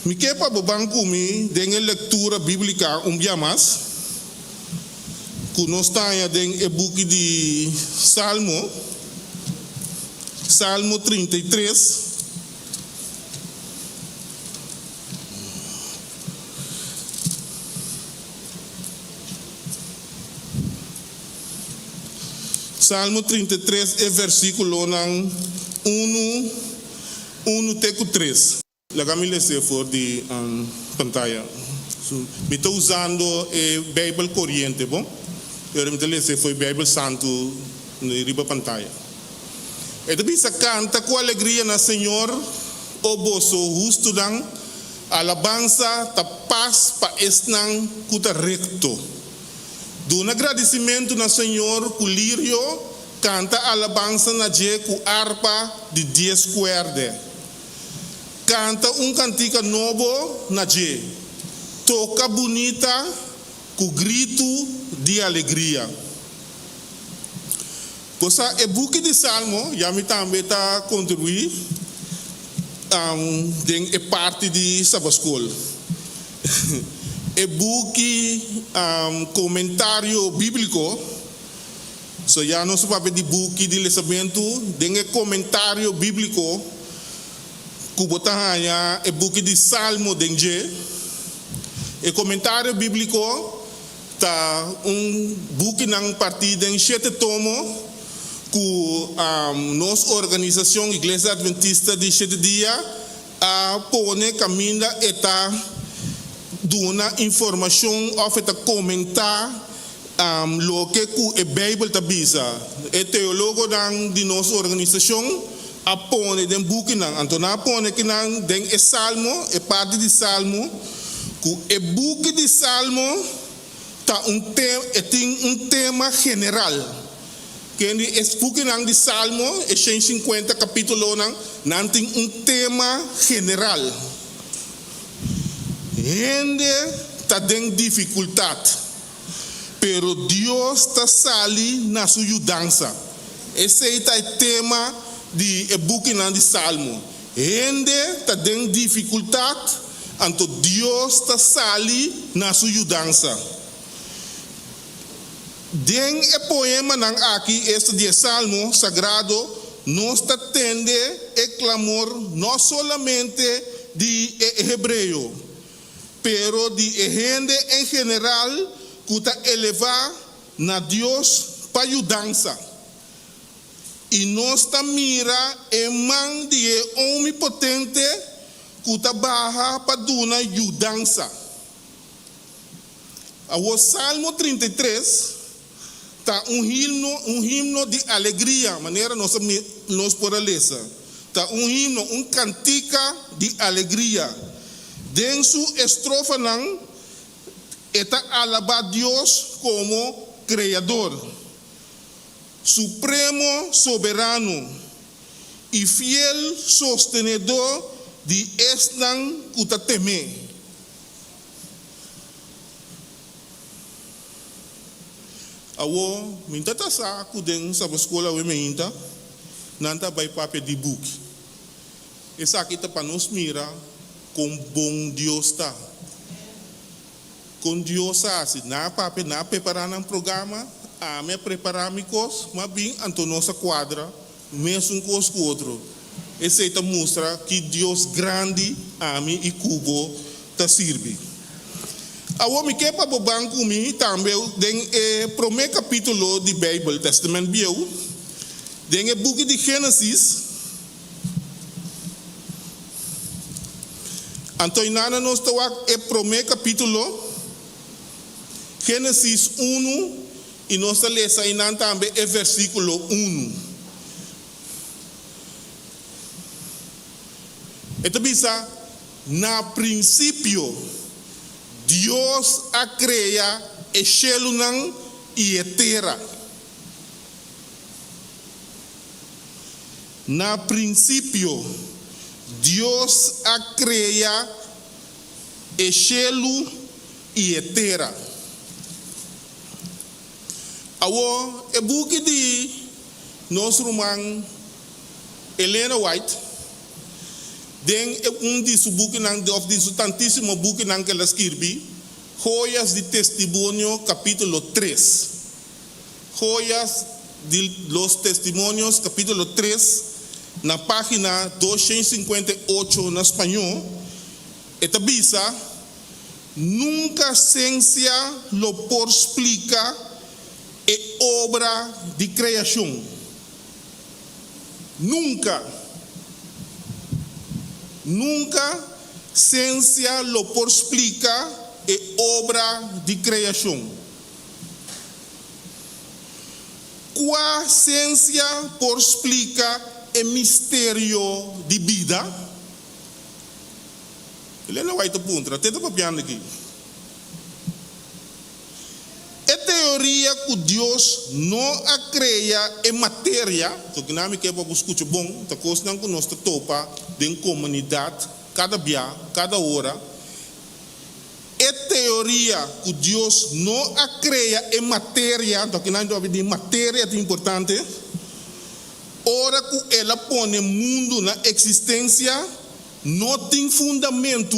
Me quer para banco me dengue leitura bíblica dia mais. Que nós está dengue book de Salmo 33. Salmo 33 é versículo 1-3. Lagami lese for de pantalla. Me estou usando a Bíblia corriente, bom? Eu me lese foi Bíblia Santo na riba pantalla. E também se canta com alegria na Senhor, o boso justo dan, alabanza ta paz pa esnang kuta recto. Do agradecimento na Senhor, com lírio, canta alabança na je com harpa de 10 cuerdas. Canta cantiga novo na je. Toca bonita com grito de alegria. Pois é book de Salmo, já me também está contribuir é parte de Sabascol. E-book comentário bíblico, so já não se pode de book de lesamento, tem comentário bíblico, que botar e-book de Salmo denge, e comentário bíblico tá book nang partida em 7 tomo, que nossa organização Igreja Adventista de 7 dias pone caminho eta dona informação ou feita comentar lo que a Bíblia está bisa. O teólogo de nossa organização apone den book nang antona apone que nang den e salmo e parte de salmo que e book de salmo tá tem tema general. Que é book nang de salmo e 150 capítulo nang tem tema general. Gente está em dificuldade, pero Deus está sali na sua ajudança. Esse é o tema de book de Salmo. Gente está em dificuldade, então Deus está sali na sua ajudança. Den o poema aqui, este de Salmo sagrado, nos está tende e clamor não somente de hebreu, pero de gente em geral que está elevar na Deus para ajudança. E nós está mira em mão de omnipotente que está barra para dar ajudança. O Salmo 33 está himno de alegria, maneira nós podemos ler. Está himno, cantica de alegria. Den su estrofa nang eta alaba Dios como creador, supremo soberano y fiel sostenedor de estan kutateme. Awo minta tasa kuden sa escola we minta nanta bay papel di book. Esa kita panos mira com bom Deus está. Com Deus assim, na papel, na preparar um programa, me preparar coisas, mas bem, então nossa quadra, mesmo coisa com outro. Esse aí mostra que Deus grande, ame e cubo, tá serve. A homem que é para o banco comigo também, tem o primeiro capítulo de Bíblia, Testamento Biel, tem o book de Gênesis. Então, nós estamos no primeiro capítulo, Gênesis 1, e nós lemos aí também o versículo 1. Então, na princípio, Deus a cria o céu e a terra. Na princípio, Deus a cria e cielo e a terra. Awo e buki di nosso irmão Helena White, den di su buki nang of di su tantissimo buki nang que ela escrevi, Joias de Testimonio capítulo 3. Joias de los Testimonios capítulo 3, na página 258 na espanhol, esta bisa, nunca ciencia lo por explica e obra de criação. Nunca ciencia lo por explica e obra de criação. Qual ciência por explica o mistério de vida? Ele não vai te puntra, tenta papiando aqui. É teoria que Deus não a cria em matéria, so que não me quer para escutar bom, tá coisa não que nós topa de comunidade, cada dia, cada hora. É teoria que Deus não a cria em matéria, então que não deve de matéria é importante. Ora que ela põe o mundo na existência, não tem fundamento.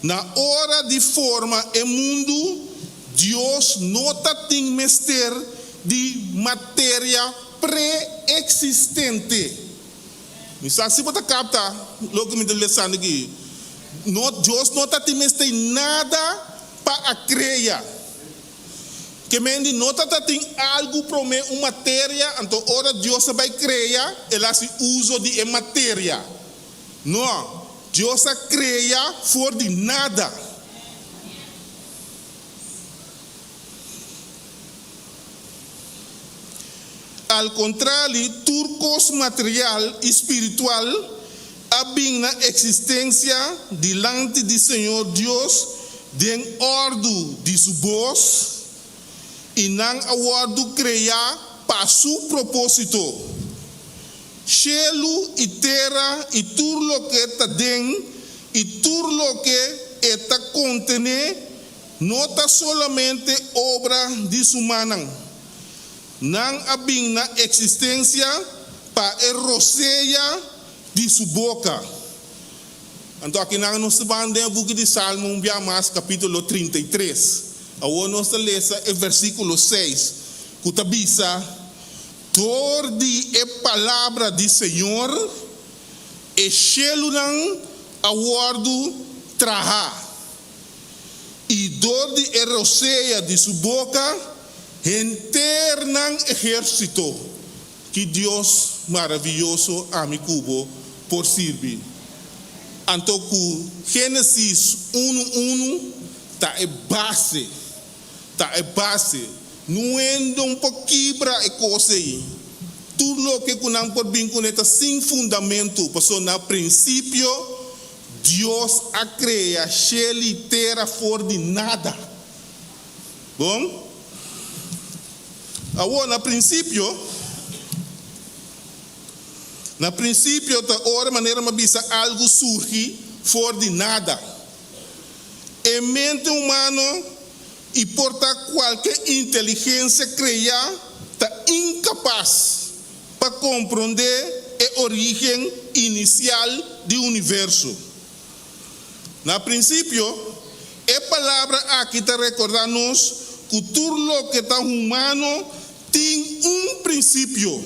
Na hora de forma o mundo, Deus não tem mistério de matéria pré-existente. Me sabe se você capta, logo que me deu lição aqui. Deus não tem nada para criar. Que mendi não tem algo para uma matéria, então ora Deus vai criar, ela se usa de matéria. Não, Deus cria for de nada. Al contrário, turcos material e espiritual habem na existência diante do Senhor Deus de ordem de sua voz e não aguardo criar para seu propósito. Cielo e terra e tudo lo que está dentro e tudo lo que está contene não está solamente obra de sua mão. Não habem na existência para roceia de sua boca. Então aqui nós vamos ler o book de Salmo, capítulo 33. Agora nós lemos o versículo 6. Que tabisa, tordi a palavra do Senhor, e cielo não aguardo traha. E tordi a roceia de sua boca, internam exército. Que Deus maravilhoso a mi cubo por servir. Então, Gênesis 1:1 tá é base. Não é um pouquinho para coisa aí. Tudo o que não pode vir com esta sem fundamento, passou na princípio, Deus a cria céu e terra for de nada. Bom? Agora, na princípio, da hora maneira mabisa algo surge for de nada. A mente humana e porta qualquer inteligência criar está incapaz para compreender a origem inicial do universo. Na princípio, a palavra aqui está recordando-nos que tudo que está humano tem um princípio.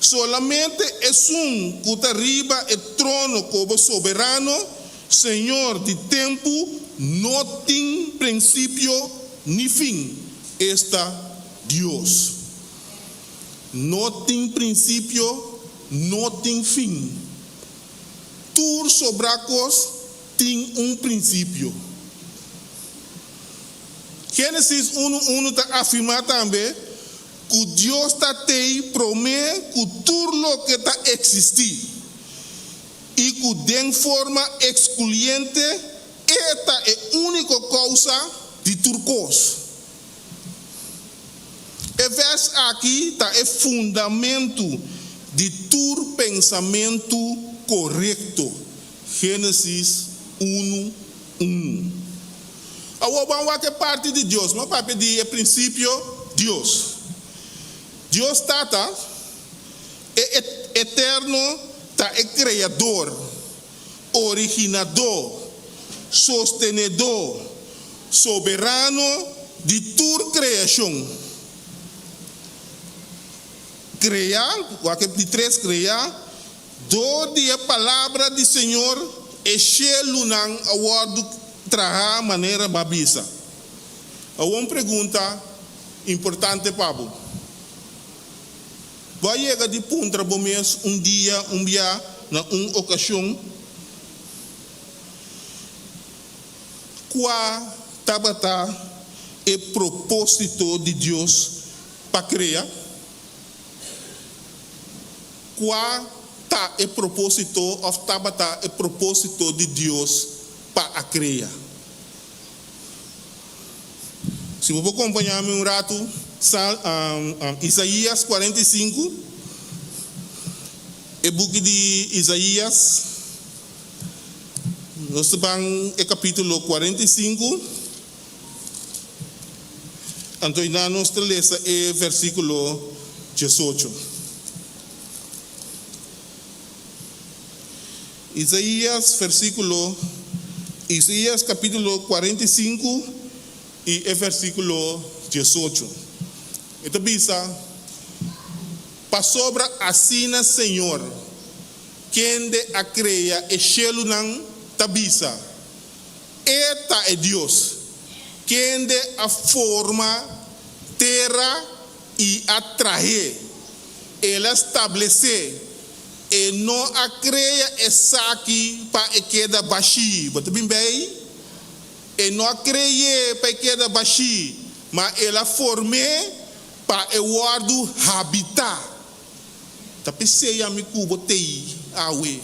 Solamente é que está arriba o trono como soberano, Senhor de tempo, não tem princípio nem fim. Está Deus. Não tem princípio, não tem fim. Todos sobracos têm um princípio. Gênesis 1:1 está afirmando também que Deus está te promete que tudo que está existir e que de forma excluyente esta é a única causa de turcos. O verso aqui está o fundamento de tu pensamento correto. Gênesis 1:1. A Oban que é parte de Deus, mas para pedir é princípio Deus. Deus tata é eterno, tá é criador, originador, sostenedor, soberano de tua criação. Criar, o que de três criar, do dia palavra do Senhor, e chelo não a word traha maneira babisa. A uma pergunta importante, Pablo. Vai chegar de ponta bom mês dia, na ocasião, qual tabata é propósito de Deus para criar? Qual tá é propósito of tabata é propósito de Deus para criar? Se você acompanhar-me um rato, Isaías 45, o book de Isaías, nós vamos no capítulo 45, então nós lemos o versículo 18. Isaías capítulo 45 e o versículo 18. Então bisa, para sobra assina Senhor, quem de a cria e chelo não tabisa. Eta é Deus, quem de a forma terra e atrair, ela estabelecer. E não a creia essa aqui para e queda baixi, mas também bem. E não a creia para e queda baixi, mas ela formé para o guardo habitar. Tapi saya me cubo tei awe.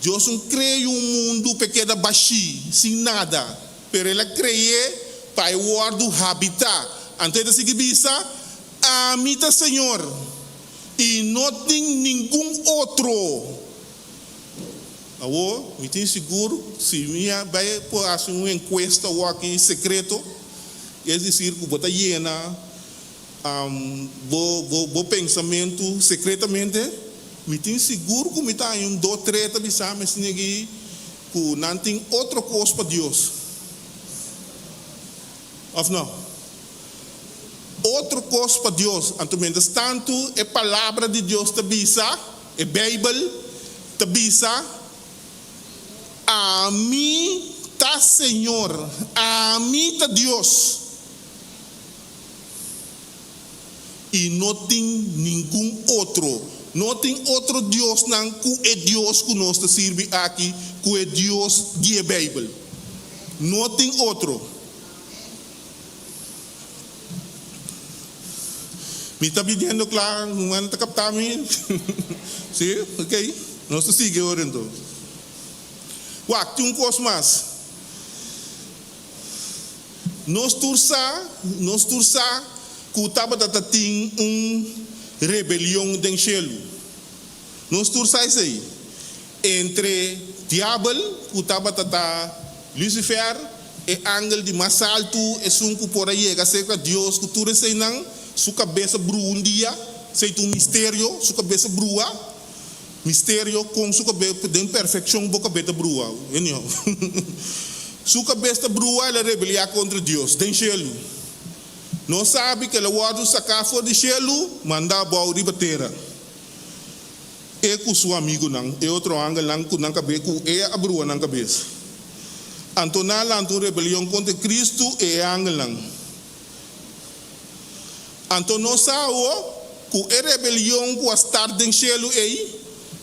Deus não cria mundo para queda baixi, sem nada, pero ela creia para o guardo habitar. Antes de seguir bisa, amita Senhor. E não tem nenhum outro. Me tenho seguro, se minha vai fazer uma encuesta aqui secreto, é dizer que bota llena, bo pensamento secretamente, me tenho seguro que me está em do treta bisa, mas ninguém que não tem outra coisa para Deus. Ou não? Outra coisa para Deus, então, mientras tanto, a palavra de Deus te bisa, a Bíblia te bisa, a mim tá Senhor, a mim tá Deus, e não tem nenhum outro, não tem outro Deus não que é Deus que nós te serve aqui, que é Deus de a Bíblia, não tem outro. Me está pedindo claro, não está captando. Sim, ok? Nós estamos seguindo então. Tem coisa mais. Nós torçamos que o Tabata tem rebelião dentro do céu. Nós torçamos isso aí. Entre diabo, o Tabata Lucifer, e ángel de mais alto, e sunco por aí, que seja Deus, que tudo isso aí não. Sua cabeça brua dia, sei um mistério, sua cabeça brua, mistério com sua cabeça de imperfeição, boca cabeça brua, sua cabeça brua ela rebeliar contra Deus, tem céu, não sabe que ela guarda sacar fora de céu, mandar boa ribateira, é com seu amigo não, é outro ângulo não com na cabeça, é a brua na cabeça, Antonal anto rebelião contra Cristo é ângulo não. Então nós sabemos que a rebelião que está dentro do céu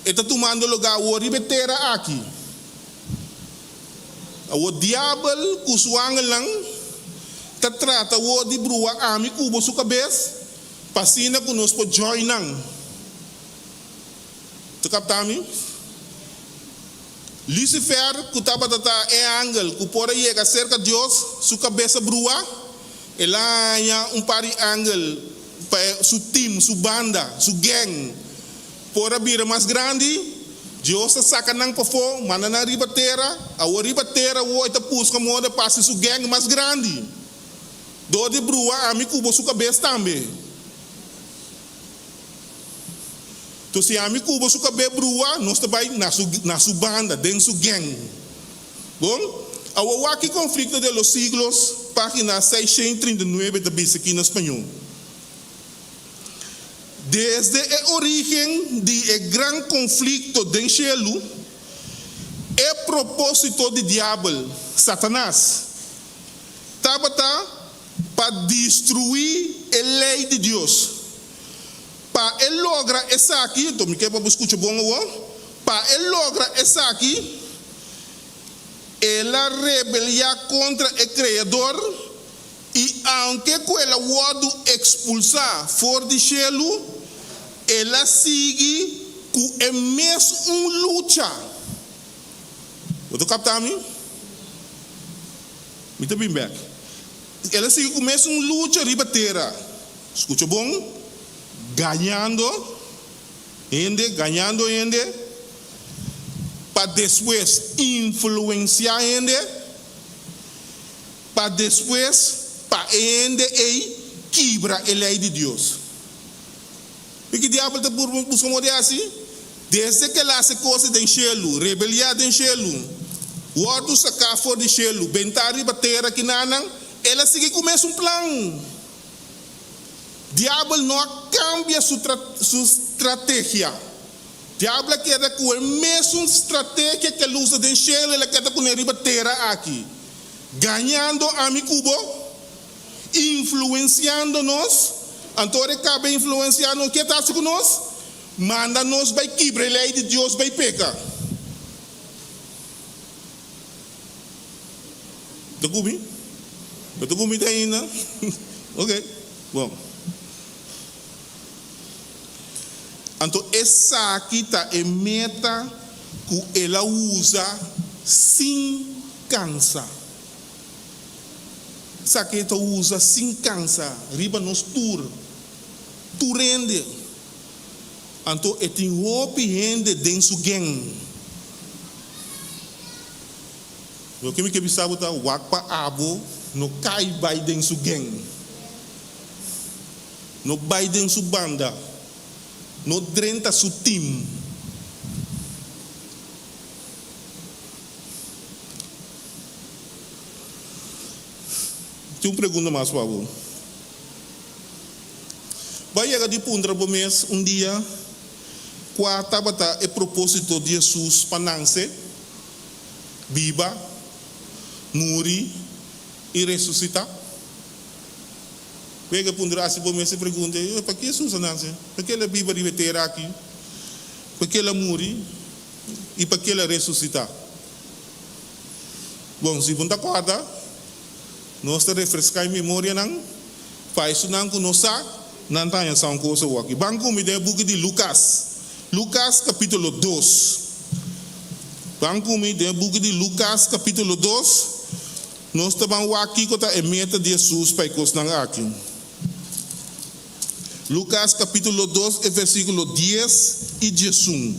está tomando lugar o ribeteira aqui. O diabo que o anjo está tratando o de brua a mim cubo sua cabeça, passina que nós podemos joinar. Tu capta-me? Lucifer que estava é anjo que por aí cerca de Deus, sua cabeça brua. Ela é par de anjo su team, su banda, su gang. Por a bira mais grande, Deus saca nang pafo, mana na ribatera, a ribatera o ita pusca moda passa su gang mais grande. Do de brua, ami cubo su cabeça também. Então se ami cubo su cabeça brua, nós também na su banda, dentro su gang. Bom? O aqui conflito de los siglos, página 639 da Bíblia aqui no espanhol. Desde o origen do grande conflito do cielo, é propósito do diabo, Satanás, estava para destruir a lei de Deus. Para ele lograr essa aqui, então me quer para escutar bom, para ele lograr essa aqui, ela rebeliar contra o Criador e aunque ela pode expulsar fora do cielo, ela sigue com a mesma luta. Você capta me? Muito bem, back. Ela sigue com a mesma luta ribateira. Escuta bom? Ganhando, para depois influenciar para depois para quebrar a lei de Deus. E que diabo está buscando assim? Desde que ela se coisa do cielo, rebeliar do cielo, o outro sacar fora do cielo, bentar e bater aqui na ela sigue com o mesmo plano. Diabo não cambia sua estratégia. Diabo quer com a mesma estratégia que ele usa do cielo, ele quer com a bater aqui, ganhando a mi cubo, influenciando-nos. Então ele acaba influenciando o que está com nós, manda-nos para quebrar a lei de Deus, para pecar. Está comigo? Está comigo ainda? Ok, bom. Então essa aqui está a meta que ela usa sem cansar. Essa aqui ela usa sem cansar, riba nos rende. Então, tem roupa rende dentro do gang. O que me quer saber tá o wakpa abo no cai vai dentro do gang. No vai dentro do banda. No drenta su team. Tem uma pergunta mais, por favor. Vai chegar de puntra por mês, dia, qual estava o propósito de Jesus para nascer, viva, morrer e ressuscitar? Pega puntra assim por mês e pergunta, para que Jesus nasce? Para que ele viva de veterano aqui? Para que ele morrer e para que ele ressuscitar? Bom, se você acorda, nós te refrescar a memória, faz isso não conosco. Não tem essa coisa aqui. Banco me deu book de Lucas. Lucas capítulo 2. Banco me deu book de Lucas capítulo 2. Nós estamos aqui com a meta de Jesus para conosco aqui. Lucas capítulo 2, versículo 10 e 11.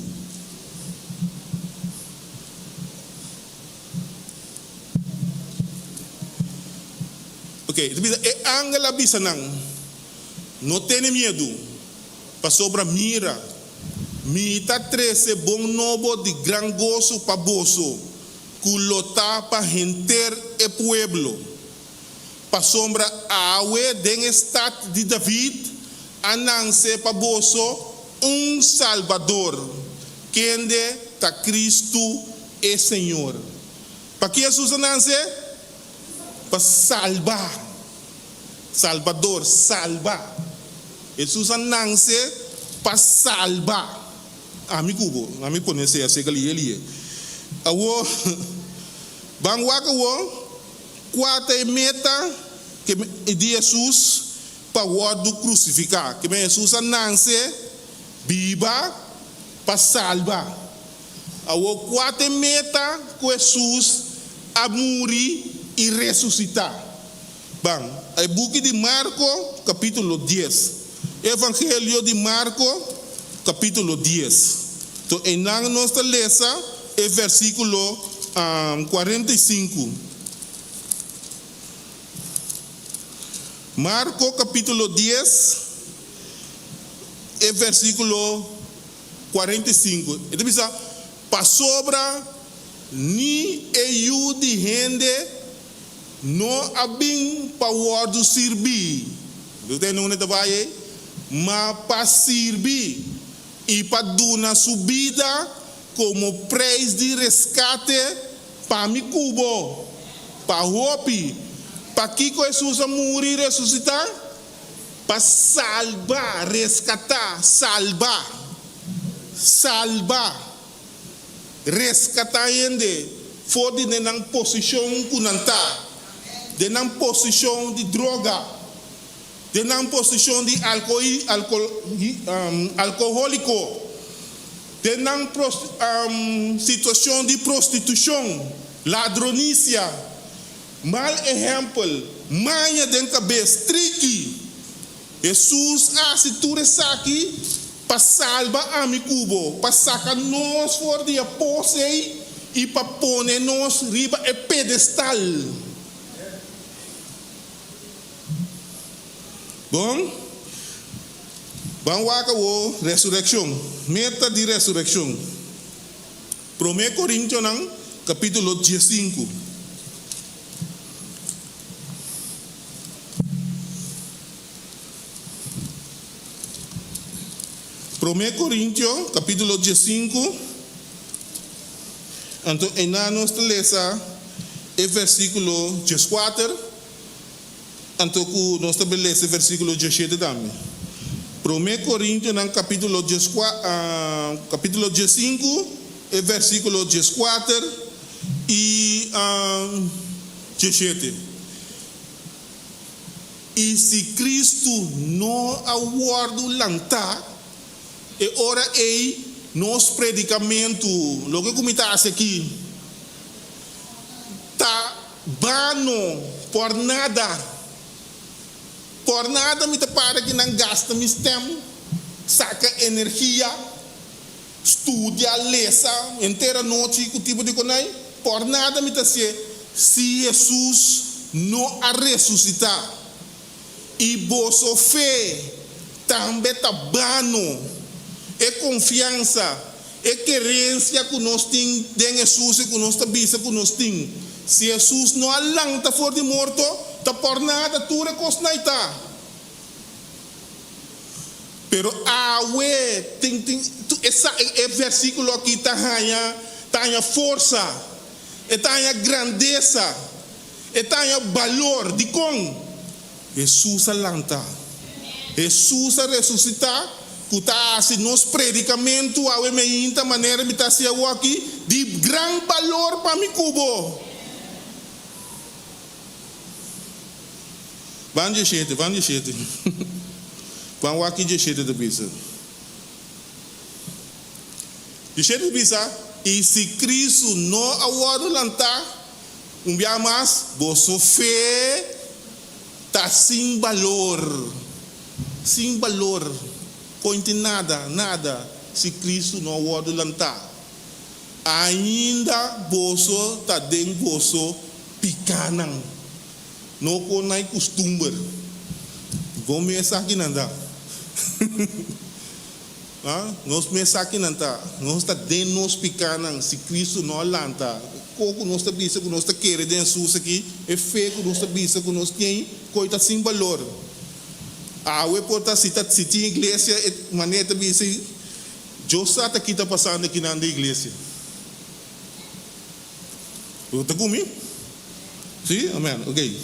Ok, é angela bisanang. Não tenha medo, para sobra mira, mita 13 bom novo de gran gozo para bolso, culota para renter o pueblo, para sombra awe den estado de David, anance para bolso Salvador, quem está Cristo é Senhor. Para que Jesus anance? Para salvar. Salvador, salva. Jesus ananse para salvar. Amigo, amigo conhece a segali ele. Awo, bangwaka wo, quatro meta que de Jesus para o do crucificar. Que Jesus ananse viva para salvar. Awo quatro meta que Jesus a morrer e ressuscitar. Bang, é book de Marco, capítulo 10. Evangelho de Marco, capítulo 10. Então, em nossa lesa, é versículo 45. Marco, capítulo 10, é versículo 45. Então, pensa, para sobra, ni eu de gente, não abim para o ordo servir. Você não trabalha, mas para servir e para dar uma subida como preço de resgate para mi cubo, para hopi, para que Jesus morrer e ressuscitar, para salvar, resgatar, salvar, resgatar ainda, for de na posição kunanta, de na posição de droga, de na posição de alcoólico, de na situação de prostituição, ladronícia, mal exemplo, manha dentro da cabeça, tricky. Jesus se tu aqui para salvar a mi cubo, para sacar nós fora de apóstolo e para pôr nós riba e pedestal. Bom, vamos a ressurreição, meta de ressurreição. 1 Coríntios, capítulo 15. Coríntios, capítulo 15. Então, em nossa lesa, é versículo 14. Então, nós estabelecemos o versículo 17 também. 1 Coríntios, capítulo 15, é versículo 14 e 17. E se Cristo não aguarda lantar, é hora aí, nosso predicamento, logo que está aqui, está vano por nada. Por nada me para que não gasta meu tempo, saca energia, estudia, lesa, inteira noite, que tipo de coisa. Por nada me se Jesus não a ressuscitar. E vossa fé também está vano. É confiança, é querência que nós temos de Jesus e que nós temos que nós temos. Se Jesus não alanta fora de morto, tá por nada tu recosnaita. Pero esse versículo aqui tá força, tá grandeza, tá valor de com Jesus alanta, Jesus a ressuscitar. Se nos predicamento a da maneira que está aqui de grande valor para mi cubo. Vamos de jeito. Vamos aqui de jeito de bisa. De jeito de bisa, e se Cristo não aguarda lantar, dia mais, vossa fé está sem valor. Sem valor. Conte nada, se Cristo não aguarda lantar. Ainda vosso está dentro vosso picanang. Não conai costume. Vamos começar aqui nanda. Nós começar aqui nanda. Nós está dentro nos picanang. Se Cristo não lanta, pouco nós está bisa que nós está querendo dentro aqui. É fé que nós está bisa que nós tem coisa sem valor. We porta cita igreja maneira de dizer, eu sei que está passando aqui na igreja. Eu estou comigo? Sim, amém, ok.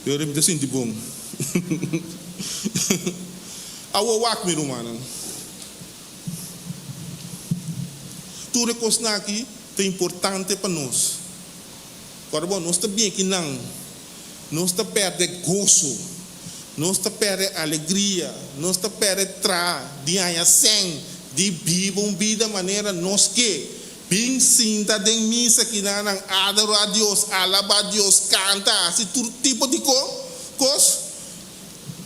Eu repito assim, tipo, awo wak mi rumana. Tudo aqui é importante para nós. Agora, bom, nós estamos bem aqui não, nós estamos perdendo gozo. Nós está perdendo alegria, nós está perdendo de anha sem, de vida maneira nós que bem sinta de missa que não adora a Deus, alaba a Deus, canta, assim todo tipo de coisa.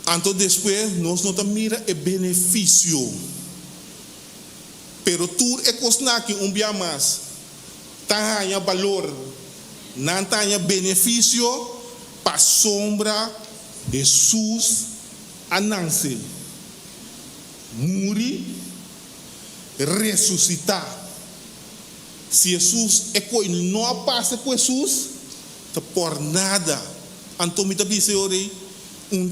Anto después, nós não mira o benefício. Pero tur é cosna que dia mais. Tanha valor. Não tanha benefício para sombra Jesus ananse. Muri, ressuscitar. Se Jesus é coisa não passa com Jesus, tá por nada. Então me dice ore,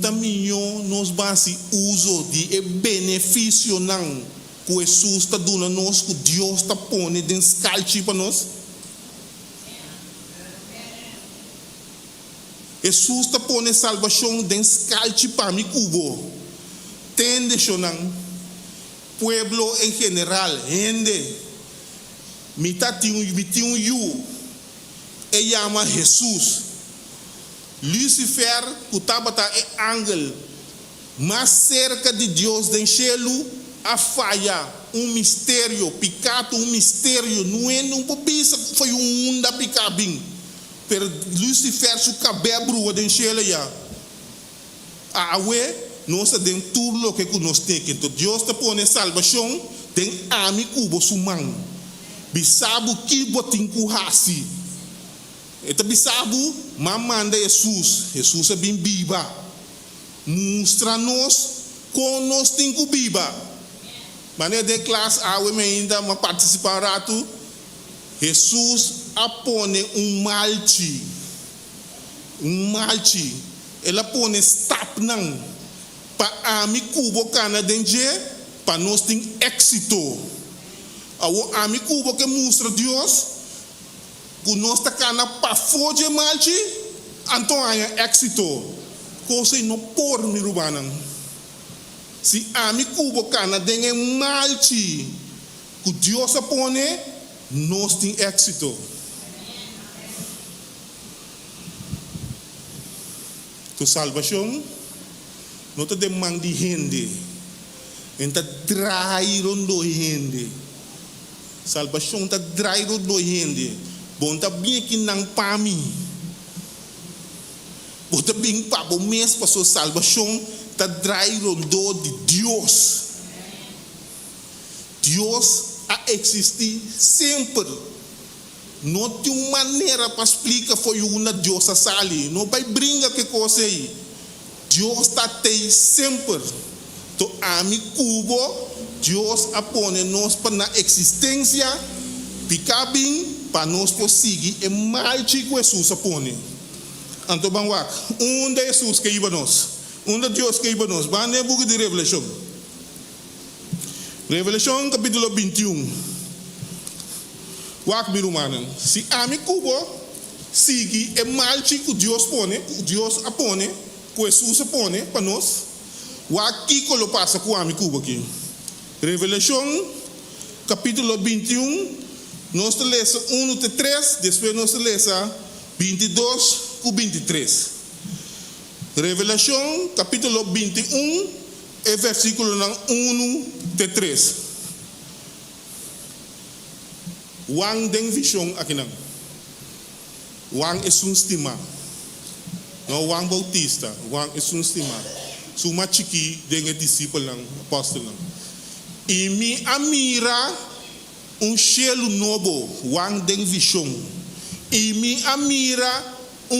taminho nos base uso de benefício não que Jesus está dando nós, que Deus está pondo dentro scalci para nós. Jesus está pondo salvação dentro scalci para mim cubo. Tende chonang pueblo em geral, gente. Mitiun yu, e chama Jesus. Lucifer, que estava ángel, mais cerca de Deus do céu, a falha, mistério, picado, mistério, não é um pobisa, foi mundo picabim. Pero Lucifer, su cabelo do céu, já. Nós temos tudo o que nós temos. Então, Deus está pondo salvação, tem amigo cubo sumang. Bisabu que botin kuhasi. Eta bisabu mamanda Jesus é bem viva. Mostra-nos como nós temos viva. Maneira de classe awe ainda uma participar rato. Jesus apone malchi. Malchi. Ela pone stap nang pa ami kubo kana denje pa nós tem êxito. O amigo que mostra Deus, que nós está cana para fugir malchi, então há êxito. Coisa não por me rubanan. Se amigo cana dengue malchi, que Deus apone, nós tem êxito. Tu salvação, não te demanda de gente, então trai rondo gente. Salvação está draido do gente. Bom tá bem que não pami. Bom tá bem para o mês para sua salvação está draido do de Deus. Deus a existir sempre. Não tem uma maneira para explicar foi uma Deus a sali. Não vai brincar que coisa aí. Deus está aí sempre. To ami cubo Deus apone nós para na existência picabim para nós conseguir e mais que Jesus apone. Então vamos lá. Onde Jesus que iba nós? Onde Deus que iba nós? Vamos ler o book de Revelação. Revelação capítulo 21. Wak birumanan. Se ami cubo sigue e mal que Deus pone, Deus apone, que Jesus apone para nós. O aqui que lo passa com o amigo Cuba aqui. Revelação, capítulo 21, nós lemos 1 até 3, depois nós lemos 22 e 23. Revelação, capítulo 21, e versículo 1 até 3. Wang deng visão aqui não. Wang é um estima. Não, Wang Bautista, Wang é um estima. Suma chiki dengan discípulo ng apóstolo lang. Imi amira cielo novo, wang deng visão. Imi amira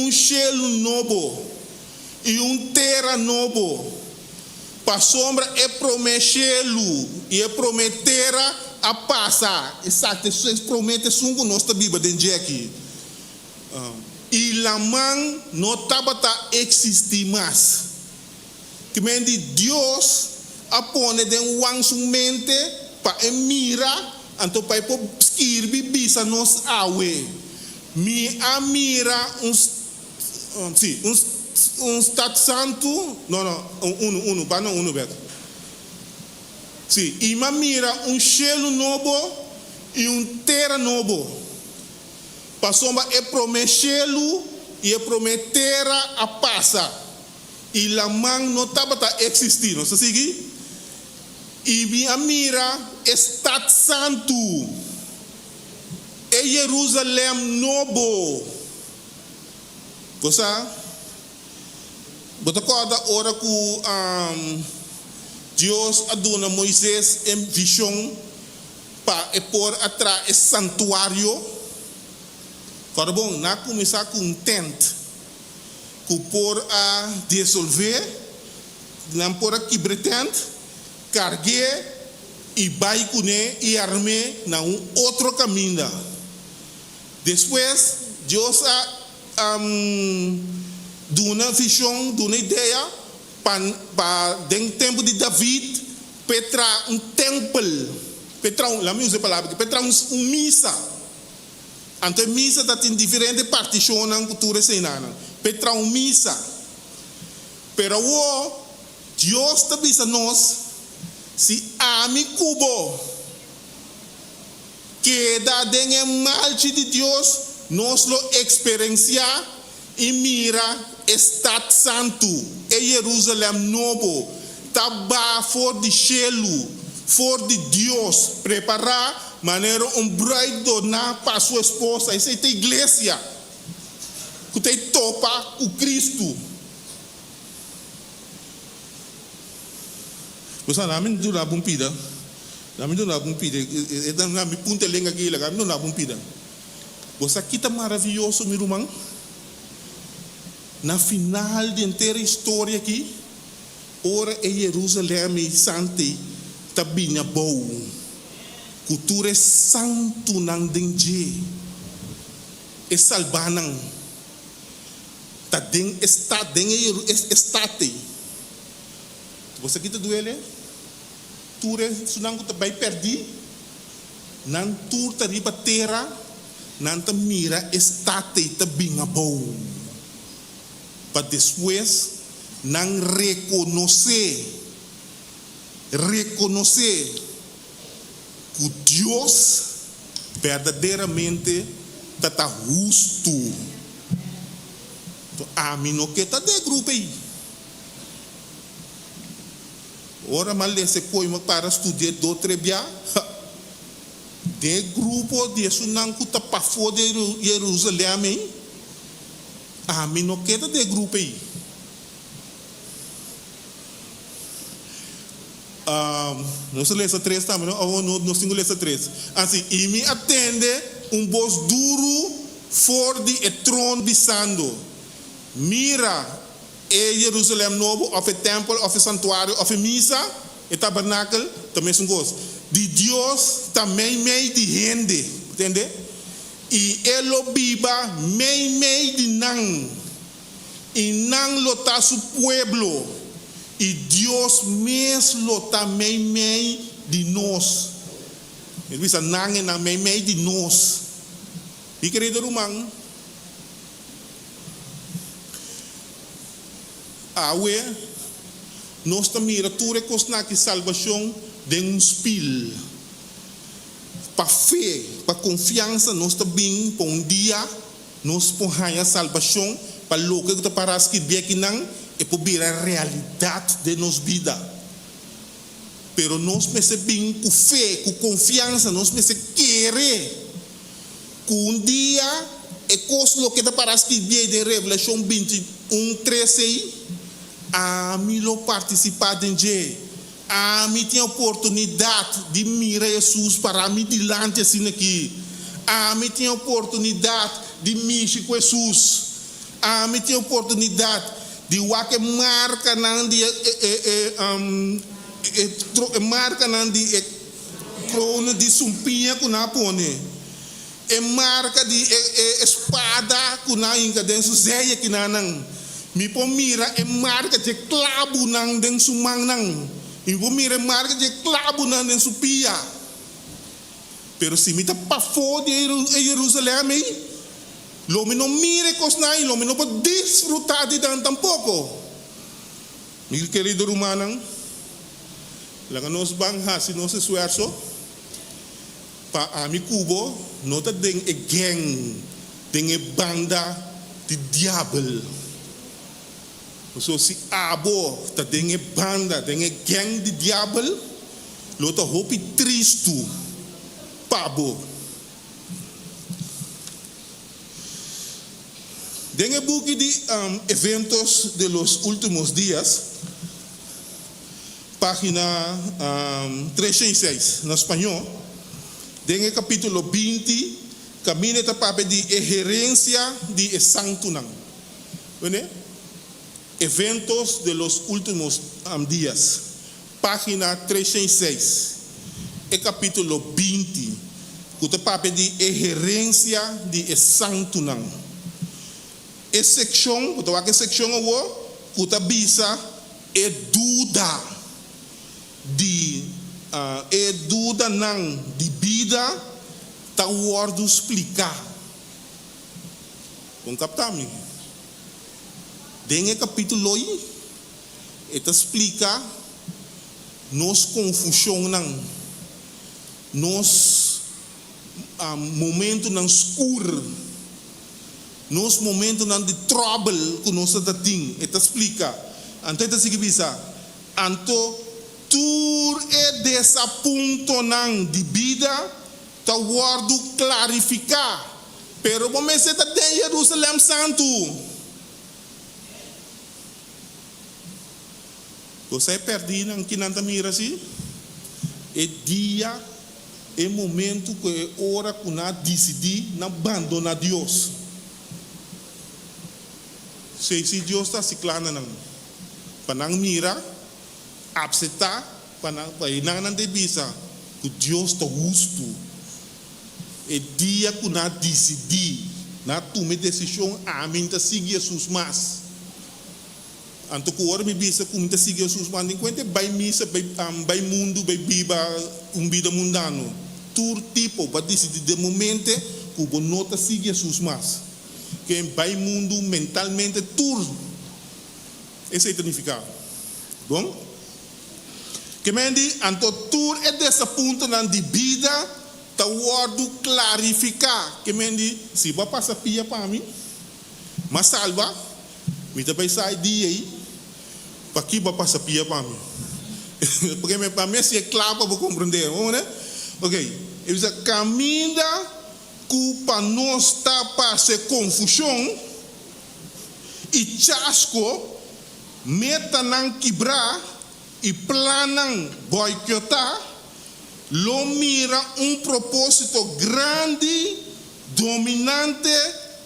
cielo novo e terra novo. Pa sombra é prometido e é prometera a passar. Exato, isso promete sungo nossa Bíblia dentro aqui. E la man não tabata existir mais. Que mendi Deus apone den wang sung mente pa mira anto pa po skirbi bisa nos awe mi amira un stat santo uno bana uno bet sì ima mira cielo novo e terra novo pa somba e prometido e prometera a passa. E la man não estava a existir, não se sigue? E minha mira está santo, é Jerusalém novo. Você Bota corda ora que Deus aduna Moisés em visão para pôr atrás esse santuário. Corda bom, na começar com um tent, que pôr a dissolver, não pôr a quebrar tent, carregar e vai com ele e armar na outro caminho. Depois, Deus deu uma visão, deu uma ideia para dentro do tempo de David, petra templo, petra a palavra, petra missa. Então missa tem diferentes partições na cultura senana. Petra missa. Pero Deus está dizendo nós, se ami cubo que da dengue malchi de Deus, nós lo experienciar e mira Estado Santo e Jerusalém novo, taba for de cielo, for de Deus, preparar maneira bride na para sua esposa, essa é a igreja que tem topa com Cristo. Você não me dá bom pida, não me dá bom pida, não me punta lenga aqui, não me dá bom pida. Você aqui tá maravilhoso, meu irmão. Na final de inteira história aqui, ora é Jerusalém Santo, tá bem bom. Cultura santo nang dengue, é salbanang, tá deng está deng estate. Você aqui tá doele? Ture sunang tá vai perdi, nan tur tá riba terra, nan tá mira estate tá bem bom. Para depois não reconhecer que Deus verdadeiramente está justo. Então, a mim não quer estar de grupo aí. Ora, mas se põe para estudar do trebia, de grupo de sunang que está para fora de Jerusalém. A mim não queda de grupo aí. Nós lemos 3 também, não? Nós temos lemos 3. Assim, e me atende voz duro fora de trono bisando. Mira e Jerusalém novo, of templo, of santuário, of missa, e tabernáculo, também são coisas. De Deus também meio de gente, entende? E ele biba mei de nang, e nang lota su pueblo, e Deus mesmo lota mei de nós. Ele diz nang e nang mei de nós. E querido irmão, nós também mira cosna que salvação de spil. Para fé, para confiança, nós também, para dia, nós podemos a salvação, para o que está para escrever aqui, e para ver a realidade de nossa vida. Pero nós percebemos com fé, com confiança, nós percebemos querer, que dia, é coisa que está para escrever de Revelação 21:13, a mim lo participar de a mim tem a oportunidade de mirar Jesus para mim dilante assim aqui. A mim tem a oportunidade de mexer com Jesus. A mim tem a oportunidade de que marca nandi marca nandi crona de sumpinha que na pone. E marca de espada que na inga dentro zeia que na nang. Mi po mira e marca de clavo nang dentro sumang nang. E vou mirar marca de clavo na supia. Pero se me está para fora de Jerusalém, lo me não mire cosnai, lo me não pode desfrutar de dan tampouco. Meu querido irmão, lá nós vamos se nosso esforço para a mi cubo, não tá den e gang, den e banda de diabo. So si abo ta dengue banda dengue gang de diabo lo ta hopi tristo pabo En el book de eventos de los últimos días, página 306, en español, en el capítulo 20, camina esta parte de gerencia de Santunang. Eventos de los últimos días, página 306, el capítulo 20, esta parte de gerencia de Santunang. Essa secção, que secção que bisa é dúvida não de vida tá word explicar. Com captami. Dentro capítulo aí, eta explica nos confusão não, nos momento não escuro. Nos momentos de trouble que nós temos, это explica. Então, это significa, então, tur desse ponto de vida, tá word clarificar. Pero como você está em Jerusalém Santo, você perdido em que não está mira assim? É dia, é momento que é hora que nós decidimos não abandonar Deus. Se Deus está ciclando não, para não mirar, absetar, para não devisa, que Deus está justo. É dia que nós decidimos, nós tomamos decisão, a mim está seguir Jesus mais. Então, que hora me bisa, como está seguir Jesus mais, enquanto vai missa, vai mundo, vai viva, vida mundano, todo tipo, para decidir de momento, que o não está seguir Jesus mais. Que vai mundo mentalmente tudo. Esse é o significado. Bom? Que me diz, então tudo é dessa ponta de vida, tá word clarificar. Que me diz, se vai passar pia para mim, mas salva, me também sai dia aí, para que vai passar pia para mim. Porque para mim se é claro para compreender, vamos né? Ok, ele diz, caminha culpa não está para ser confusão e chasco meta não quebrar e planam boicotar lo mira propósito grande dominante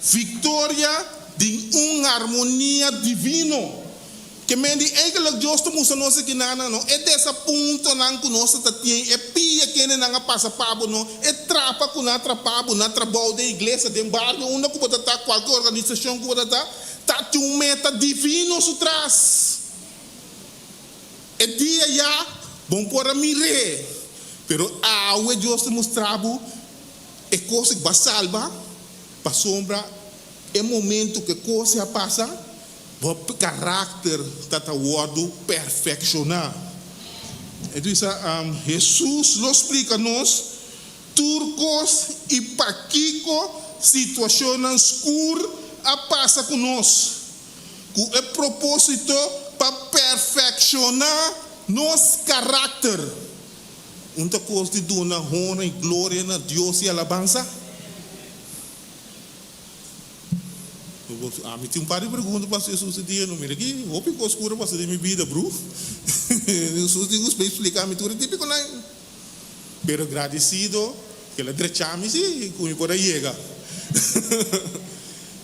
vitória de harmonia divino que me diz é que o Deus está mostrando nós que não é dessa ponto não que nós está tem é pia que não passa para não é trapa que não atrapado não trabalho da igreja de barrio onde que pode estar qualquer organização que pode estar tá tem meta divino atrás é dia já bom para mirar pero o Deus está mostrando é coisa que vai salvar para sombra é momento que coisa passa o caráter está perfeccionar. Então, Jesus nos explica nos turcos e paquico situação escura a passa conosco. Com o propósito para perfeccionar nosso caráter. Uma coisa de dar honra e glória a Deus e alabança. Me tinha par de perguntas para Jesus esse dia, não mira aqui, o que coisa escura passa da minha vida, bro. Jesus diz para explicar me tudo típico não. Pero agradecido que ela drechame se como por aí chega.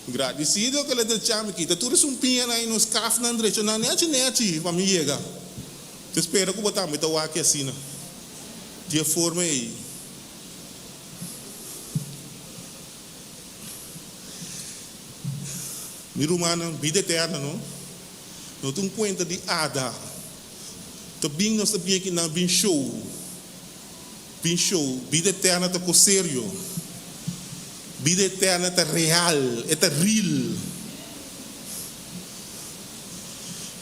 Agradecido que ela drechame que tudo é pinha aí nos caf na drecha na nete para mim chega. Te espero que botar me tá aqui assim, de forma aí. Mirumana, vida eterna, não? Não tem conta de Ada. Também nós sabíamos que não bem show. Vida eterna está com sério. Vida eterna está real, está real.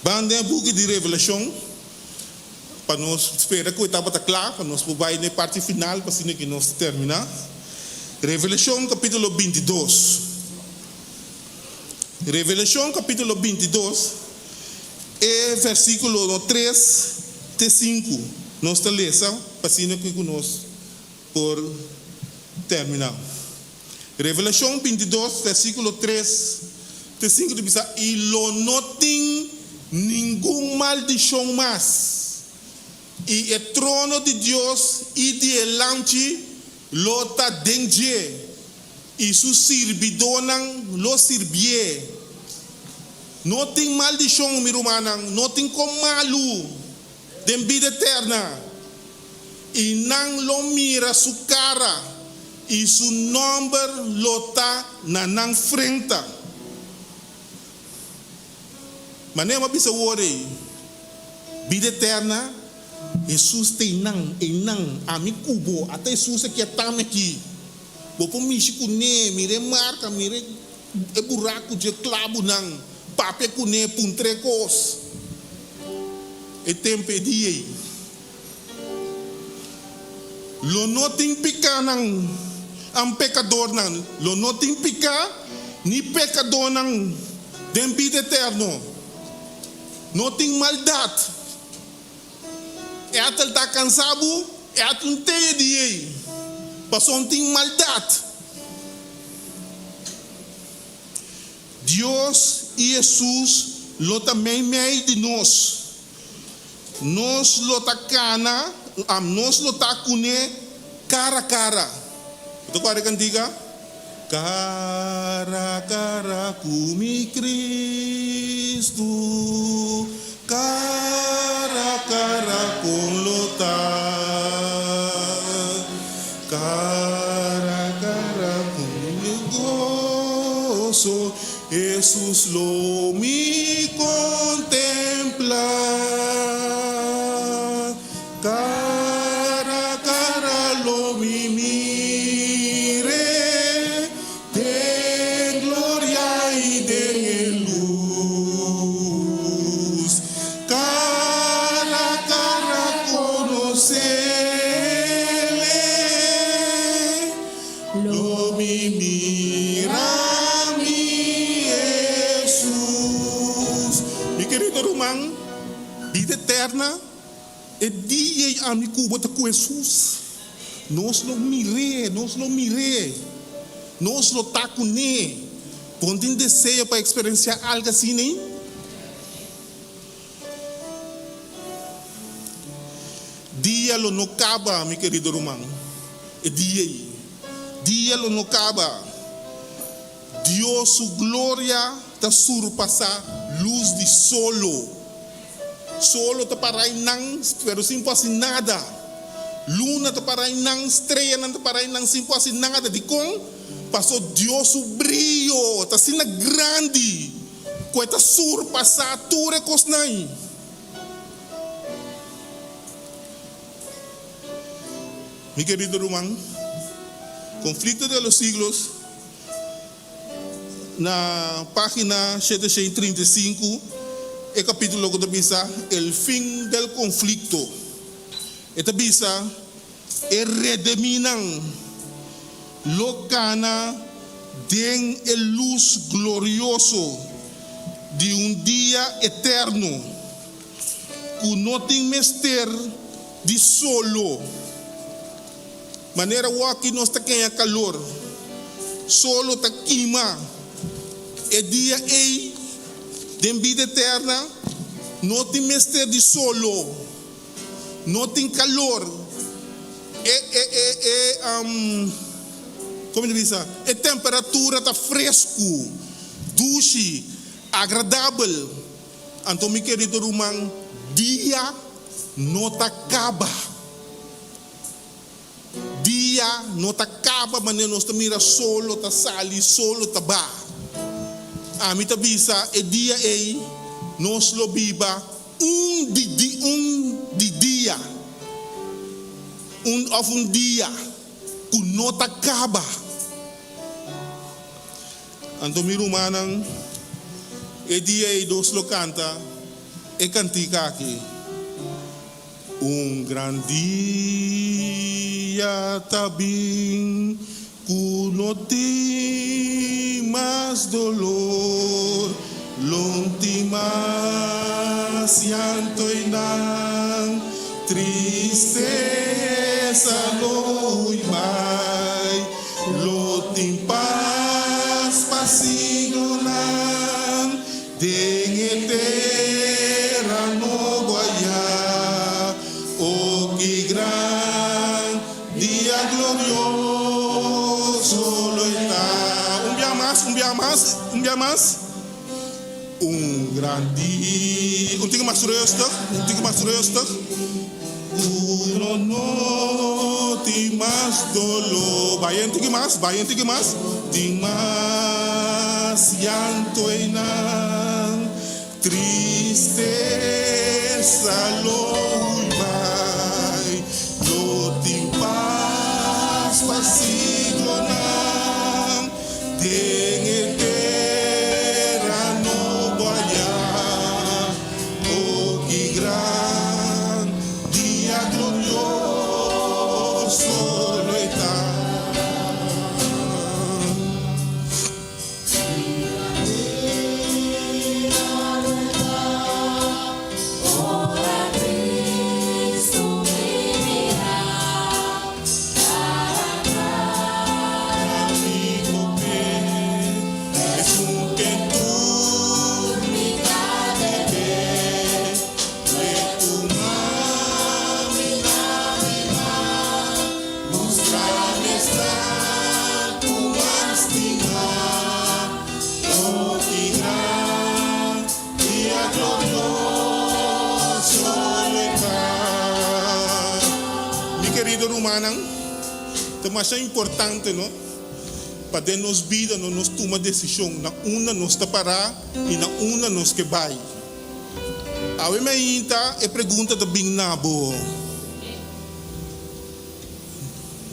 Banda book de revelação. Para nós esperar que o etapa está claro, para nós vai na parte final, para assim que nós terminar. Revelação capítulo 22. Revelação capítulo 22 é versículo 3 até 5. Nós estamos lendo, para que nós por terminar. Revelação 22, versículo 3 te 5 de bisa, y lo no tem ningún maldición más. Y el trono de Dios y delante lo ta denje. Y su sirvidonan lo sirvie. No tem maldición, mi romanan, no tem com malu de vida eterna. Y nan lo mira su cara y su nombre lo ta na nan frente. Manema bisa wore vida eterna. Jesus tem nan ami kubo até Jesus que está aqui. Bopo mishi kune mire marca mire e buraco de clavo nan pape kune puntrecos. E tempo die. Lo no tem pica nan am pecador nan. Lo no tem pica ni pecador nan dem vida eterno. No tem maldade. É até tá cansado, é até um teia. Passou não tem maldade. Deus e Jesus lo também meio de nós. Nós lo tá cana, nós lo tá cune cara a cara. Então qual é a cantiga? Cara a cara com Cristo. Cara a cara com lotar, cara a cara com gozo, Jesus lo me contempla. Cara a cara lo me mire, de gloria y de luz. Cara a cara conocerle, lo me mira mi Jesús. Mi querido Román, vida eterna, e dia amigo bota com Jesus. Nós lo mire, nós lo tacune. Ponte desejo para experienciar algo assim, né? Dia lo no acaba, mi querido Román. E dia lo no acaba. Dios su gloria te surpassa luz de solo. Solo te parai nang, pero sin pasi nada. Luna te parai nang, estrella não te parai nang, sin pasi nada. De com passou Dios su brilho, te sina grande. Que te surpassa tudo cosnai. Mi querido Román, conflicto de los siglos, na página 735, el capítulo que dice el fin del conflicto. Esta dice, rediminan lo cana den el luz glorioso de un día eterno, que no tiene mister de solo. Maneira que nós está quem calor, solo está queima. É dia ei, de vida eterna, não tem mestre de solo, não tem calor. Como diz? É temperatura tá fresco, doce, agradável. Então, meu querido Román, dia não tá acaba. Dia não te acaba, mas nós te mira solo, te sali, solo te ba. A mim te bisa, e dia ei, nós lo biba de dia. Um dia, que não te acaba. Então, mi Romanang, e dia ei, nós lo canta, e cantica aqui. Gran dia também, que não tem mais dolor, não tem mais llanto e não tristeza, não mais, não tem paz, passivo, não. solo está. Un día más, un día más, un día más. Un gran día. Un tigre más rustig, un tigre más rustig. Uno no ti más dolor. Vaya un tigre más, vaya un tigre más. Ti más llanto y nan. Tristeza lo vai. Lo ti paz pasiglo nan. Den terra no boia. Oh que gran dia glorioso lo está. Manang, mas é importante, não? Para nos vida, não nos toma decisão, na uma nos tapará e na uma nos que vai. A minha inta é pergunta da bem nabo.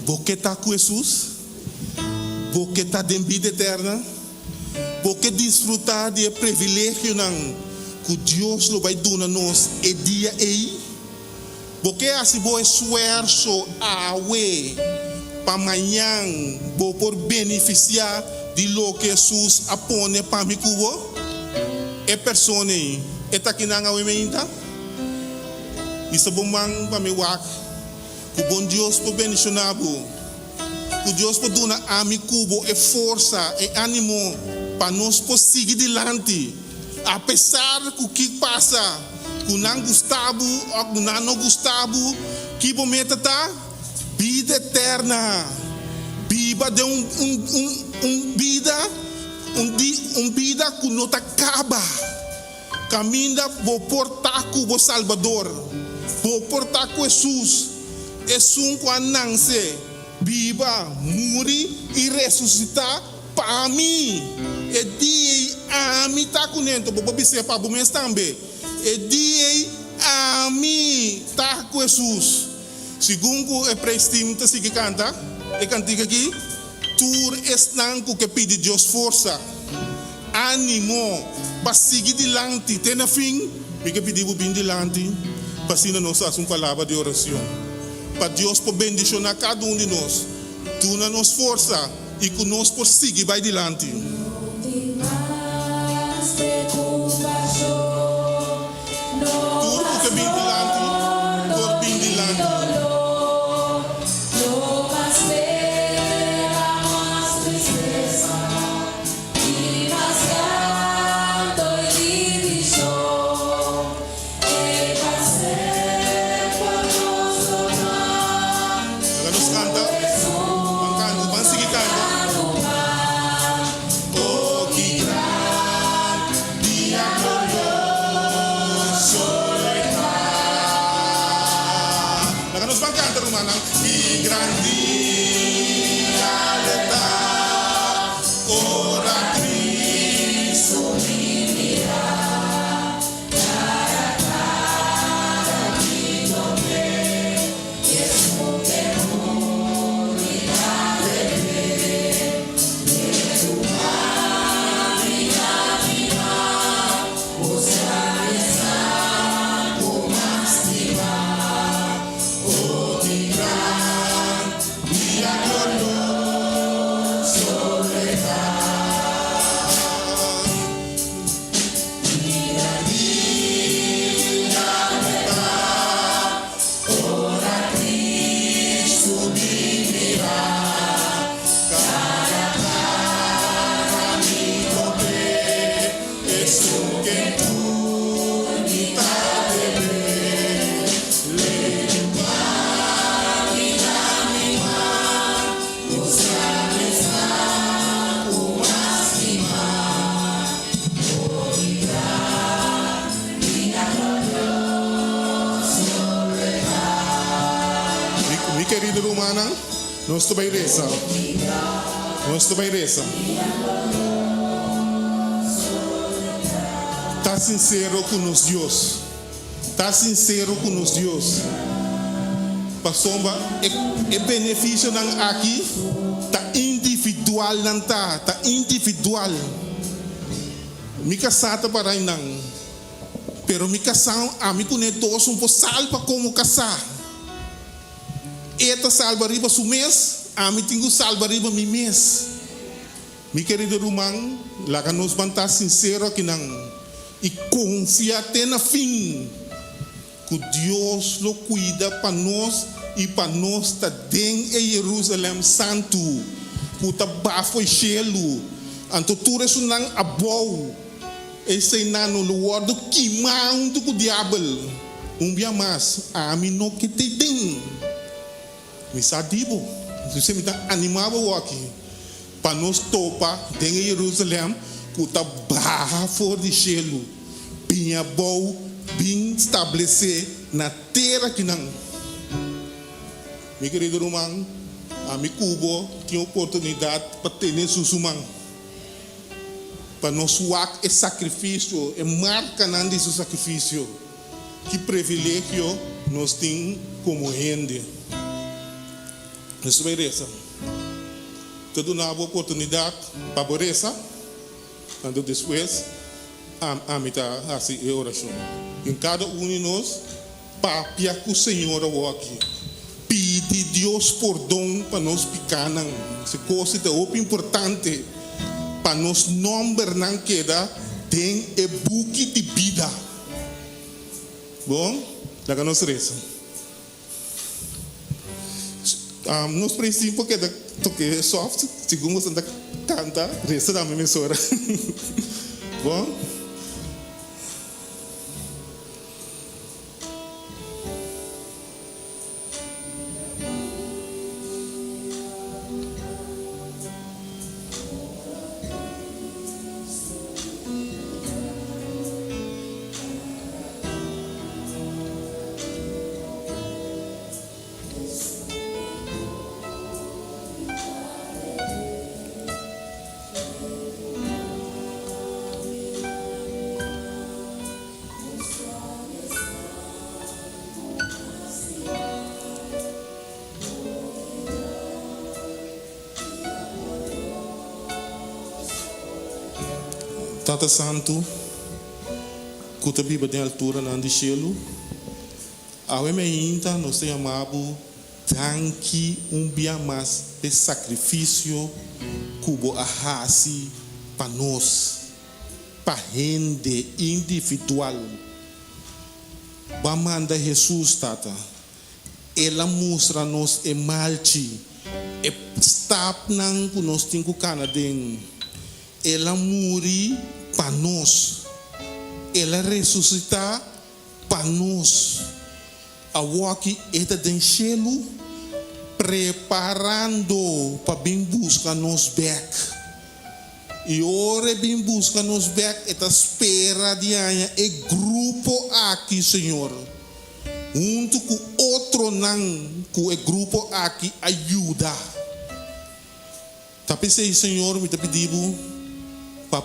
Você está com Jesus? Você está em vida eterna? Você desfrutar de privilégio que Deus lo vai dar a nós e dia aí? Porque assim vou esforço a para amanhã vou por beneficiar de lo que Jesus apone para mim cubo é pessoa é tá que não é ainda isso bom man para me wak que bom Deus por bendicionar que Deus por dar a mim cubo é força é ânimo para nós por seguir adiante apesar do que passa que não gostavo ou que não gostavo que momento tá vida eterna viva de vida vida que não acaba caminha vou portar com o Salvador vou portar com Jesus Jesus quando nasce viva morrer e ressuscitar para mim e dia a mim tá com dentro vou observar para o também e dia a mim tá com Jesus segundo é prestígio se que canta e cantiga aqui tur estanco que pede Deus força ânimo para seguir adiante tem na fim que pedir o bem adiante para se nós fazer uma palavra de oração para Deus por bendicionar cada um de nós tu nos força e que nós por seguir vai adiante. Tudo que vem adiante por bem adiante. Oh Nós também reza. Nós também reza. Tá sincero com nos Deus. Tá sincero com nos Deus. Pasomba, é benefício não aqui. Tá individual não tá. Tá individual. Me casata para não. Pero me casar, a mim conectou um salva como casar. Eta salva riba su mês, a mim tenho salva riba mi mês. Mi querido irmão, lá que nós vamos estar sinceros aqui não. E confia até na fim. Que Deus lo cuida para nós e para nós está dentro de Jerusalém Santo. Que está bafo e chelo. Então tudo isso não é bom. Esse nano lo guardo queimando com o diabo. Dia mais, a mim não que te tem. Me sadibo. Você me está animado aqui. Para nós topa dentro de Jerusalém. Que está bafo de chelo. Bem bom, bem estabelecer na terra que não. Meu querido irmão, a mim Cuba tinha oportunidade para ter esse sumão. Para nós suar esse sacrifício, é marca desse sacrifício. Que privilégio nós temos como gente. Nós obedecemos. Toda uma oportunidade para obedecer. E depois, a mitad assim é oração. Em cada um de nós, papia com o Senhor aqui. Pede Deus perdão para nós picanan. Essa coisa é importante. Para nós não queda tem o buque de vida. Bom, lá que nós reza. Nos princípios que toque soft, segundo você canta, reza da minha emissora. Bom. Tata Santo, que a Bíblia tem altura na cielo, ao ainda nós chamamos tanque dia mais de sacrifício que o arrasi para nós, para gente individual. Vamos mandar Jesus, Tata. Ela mostra-nos e malte, e stap nang que nós temos que canadem. Ela morre para nós. Ela ressuscita para nós. A walk está dentro do cielo, preparando para vir buscar nos back. E ora vir buscar nos back, está espera de anha e grupo aqui, Senhor. Junto com outro não, com o grupo aqui ajuda. Tá pensei, Senhor, me tá pedindo para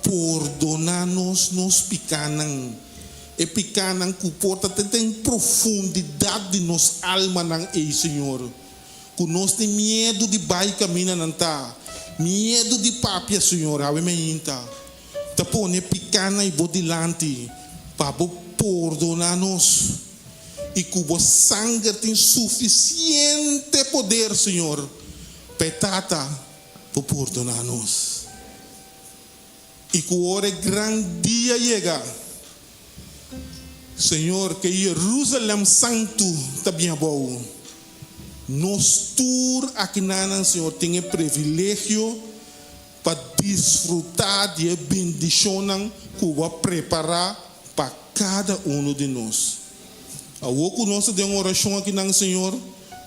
perdonar-nos nos picanan. E picanan que porta tem profundidade de nos alma não é, Senhor. Que nós tem medo de baixo caminho não tá. Medo de papia, Senhor, ave me inta. Tá pone picana e bodilante para perdonar-nos. E que o sangue tem suficiente poder, Senhor, petata para perdonar-nos. E que o hora grande dia chega, Senhor, que Jerusalém Santo está bem bom. Nós tour aqui na Senhor tem o privilégio para desfrutar de bendição que vai preparar para cada um de nós. A que nós temos oração aqui na Senhor,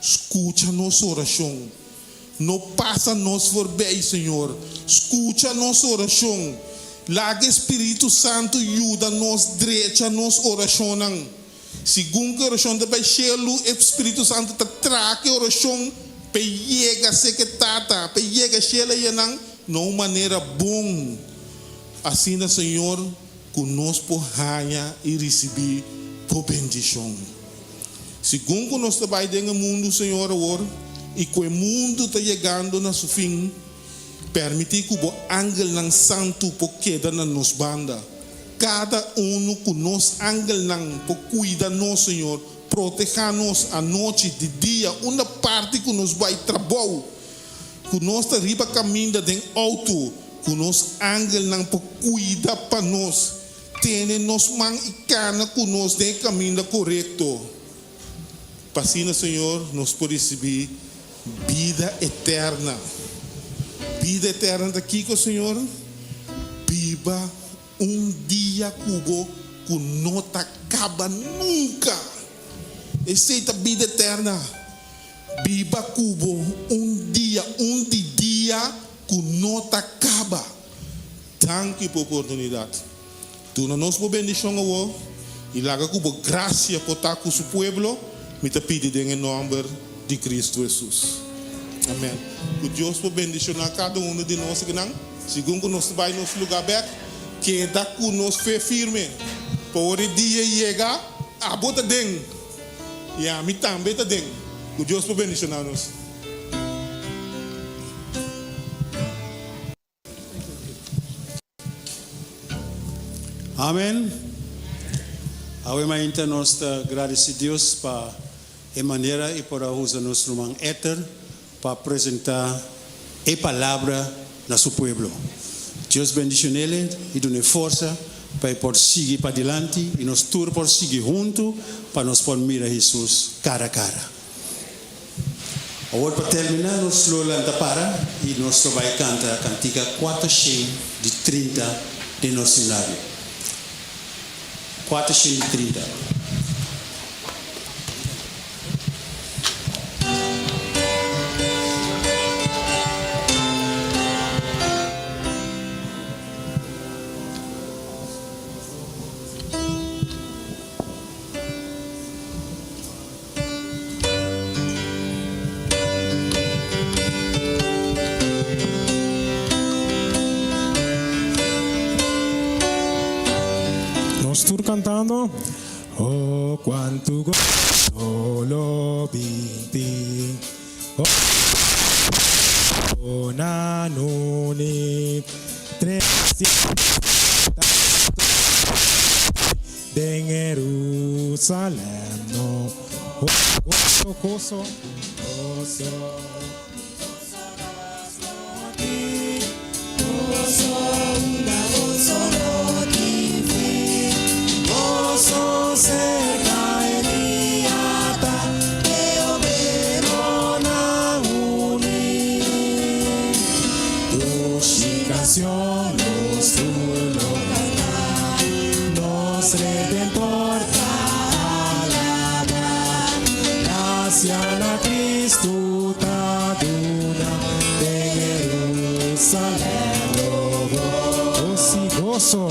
escuta nossa oração. Não passa nos por bem, Senhor. Escuta nossa oração. Lá que o Espírito Santo ajuda-nos, direita nossa oração. Segundo a oração do Baixelo, o Espírito Santo traz a oração pe llega secretata, pe llega shela yanang, no maneira bom. Assim, Senhor, conosco hanya e receber por bendição. Segundo nós trabalhamos no mundo, Senhor, agora, e que o mundo está chegando na seu fim, permitir que o ángel não santo por queda na nos banda. Cada que nos ángel não por cuida nos, Senhor, proteja-nos a noite, de dia, uma parte que nos vai trabalhar, que nós está riba caminho de auto, que nos ángel não por cuida para nós, tem nos man e cana que nos de caminho correto. Passina, Senhor, nós podemos receber vida eterna. Vida eterna daqui com o Senhor. Viva dia cubo que não acaba nunca. Essa vida eterna. Viva cubo dia que não acaba. Thank you por oportunidade. Tu não nos bendição agora e laga cubo graça por estar com o seu povo. Me te pido em nome de Cristo Jesus. Amém. Que Deus por bendicionar cada de nós que não, segundo nós vai no nosso lugar aberto, que dá com nós fé firme. Por o dia chegar, a bota dentro. E a mim também está dentro. Que Deus por bendicionar nós. Amém. Agora nós agradecemos a Deus para a maneira e para usar nosso irmão Éter para apresentar a palavra na seu povo. Deus bendicione ele e dê força para poder seguir para adiante e nós todos por seguir junto para nós poder mirar Jesus cara a cara. Agora para terminar nós lolanta para e nós vai cantar a cantiga 430 de nosso cenário. 430. Cantando, oh quanto gozo lo vinti, oh nanuni tresi de Jerusalem, no gozo. Gozo cerca eliata e overona uni. Tu canción nos tu lo cantar, nos redentor alabar. Gracias a Cristo taduna de Jerusalén. Oh sí, gozo.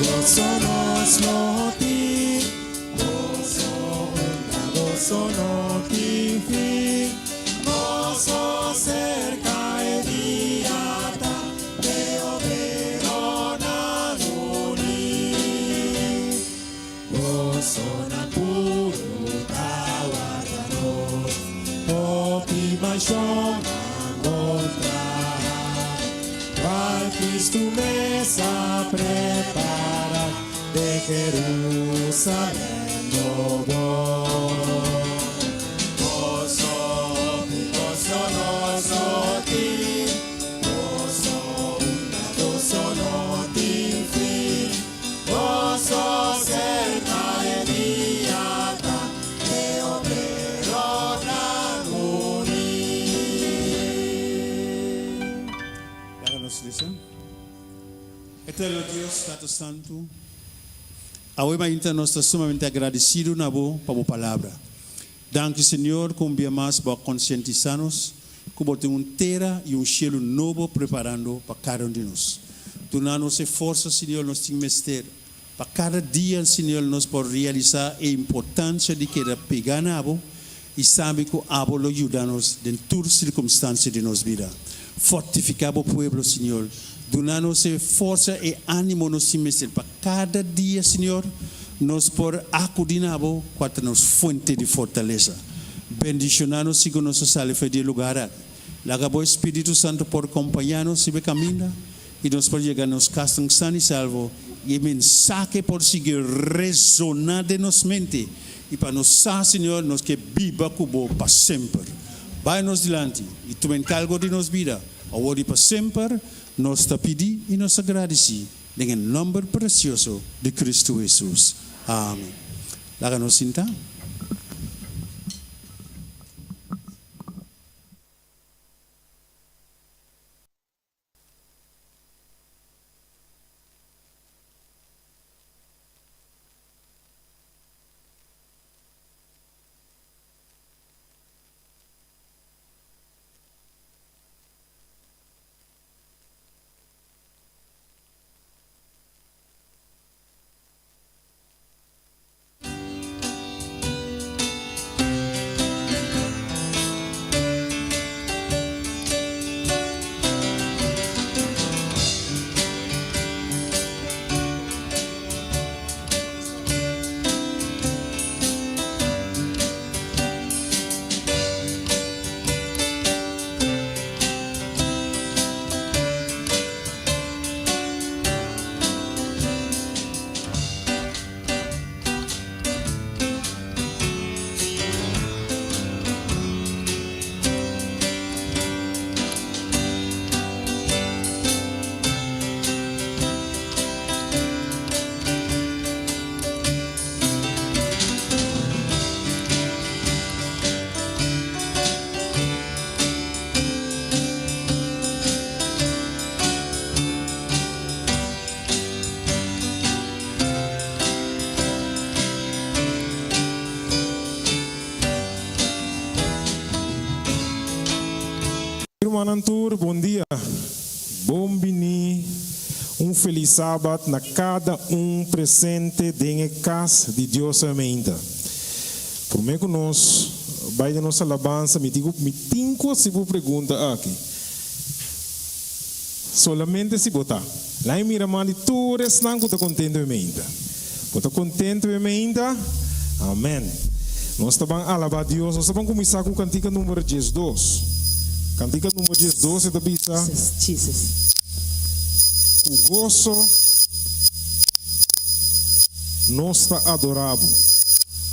Gozo nos noti, gozo noti fin, gozo cerca ediata, Deo verona nuni, gozo na puruta guardanos, optima contra, al Cristo mesa prepara de Jerusalén no gozo nos noti, gozo noti fin, gozo cerca ediata, Deo verona nuni. Háganos listen. Eterno Deus, Tato Santo, hoje nós estamos sumamente agradecidos na boa para a palavra. Danke, Senhor, com bem mais para conscientizar-nos, que você tem terra e cielo novo preparando para cada de nós. Dando-nos força, Senhor, nós temos mestre. Para cada dia, Senhor, nós podemos realizar a importância de que pegar na boa e sabe que abo lo ayudanos en todas circunstancias de nos vida. Fortificamos o pueblo, Senhor. Donanos força e ânimo nos semestre para cada dia, Senhor, nos por acudinabo quanto nos fuente de fortaleza. Bendicionanos sigo nosso sale de lugar. Lagabo Espírito Santo por acompanhar-nos se caminha e nos por chegar nos castam sano e salvo e mensaje por seguir resonar de nos mente e para nos Senhor, nos que viva cubo para sempre. Vai-nos dilante e tu encargo de nos vida. Agora para sempre, nos te pedi e nos agradeci. Em nome precioso de Cristo Jesus. Amém. Laga-nos sentar. Manantur, bom dia. Bom bini. Feliz sábado na cada presente dentro da casa de Deus amém. Por meio que nós, vai de nossa alabança, me tinco se você pergunta aqui. Solamente se botar. Lá em Miramar, tu não está contente amém. Está contente amém? Amém. Nós estamos alabar a Deus. Nós estamos começar com o cantiga número 12. Cantiga número 12 da Bíblia. O gozo nós está adorado.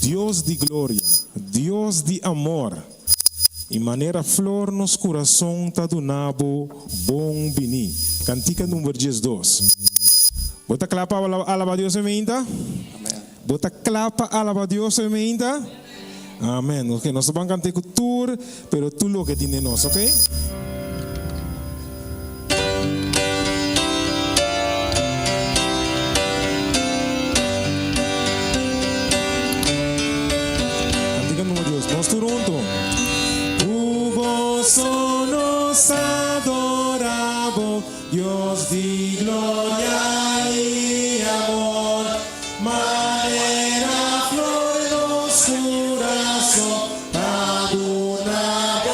Deus de glória, Deus de amor. E maneira flor nos coração está donado bom bini. Cantiga número 12. Bota clapa alaba Deus ainda? Bota clapa alaba Deus ainda? Amém. Ok, nós vamos cantar com tour, pero tu lo que tiene nós, ok? Cantiga número 2. Nós todos juntos. O gozo nos adoramos, Deus de glória e amor. Maneira flor nos coração, adorado,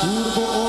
Urbo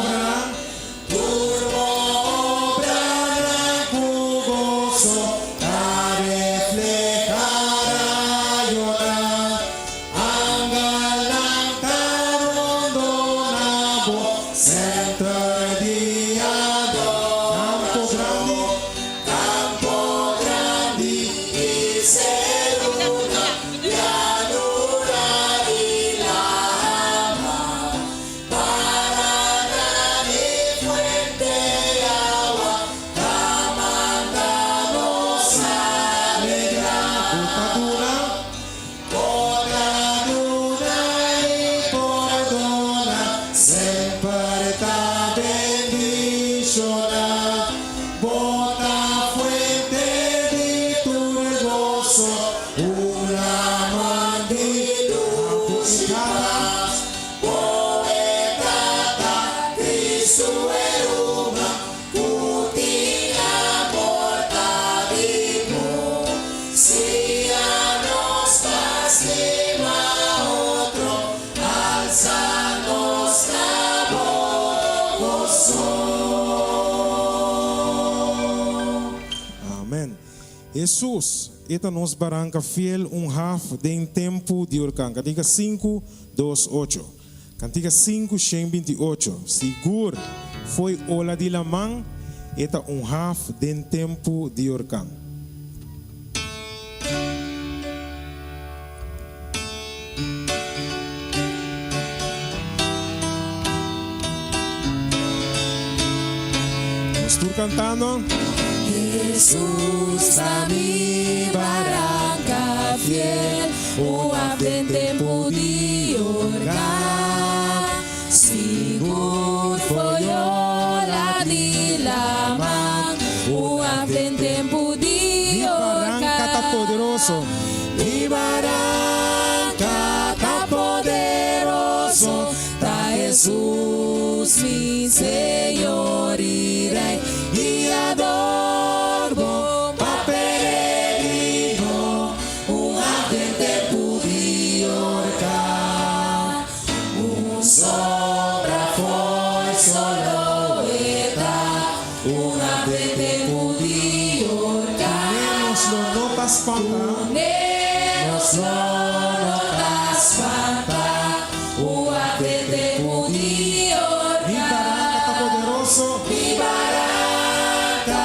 Jesus, esta nos barranca fiel half de tempo de orcan. Cantiga 5, 2, 8. Cantiga 5, 28. Seguro foi ola de la man, eta half de tempo de orcan. Estou cantando. Jesús a mi barranca fiel, o de tempo de orgar. Sigur foi ola de la man, o de tempo de orgar. Mi barranca tá poderoso. Mi barranca tá poderoso, tá Jesus, mi Senhor e Rei, e adoro pa peregrino, ardente de orcar. Sombra foi solo eta, ardente de orcar. Menos lo notas panta. Menos lo notas panta, ardente de orcar. Mi barranca tá poderoso. Mi barranca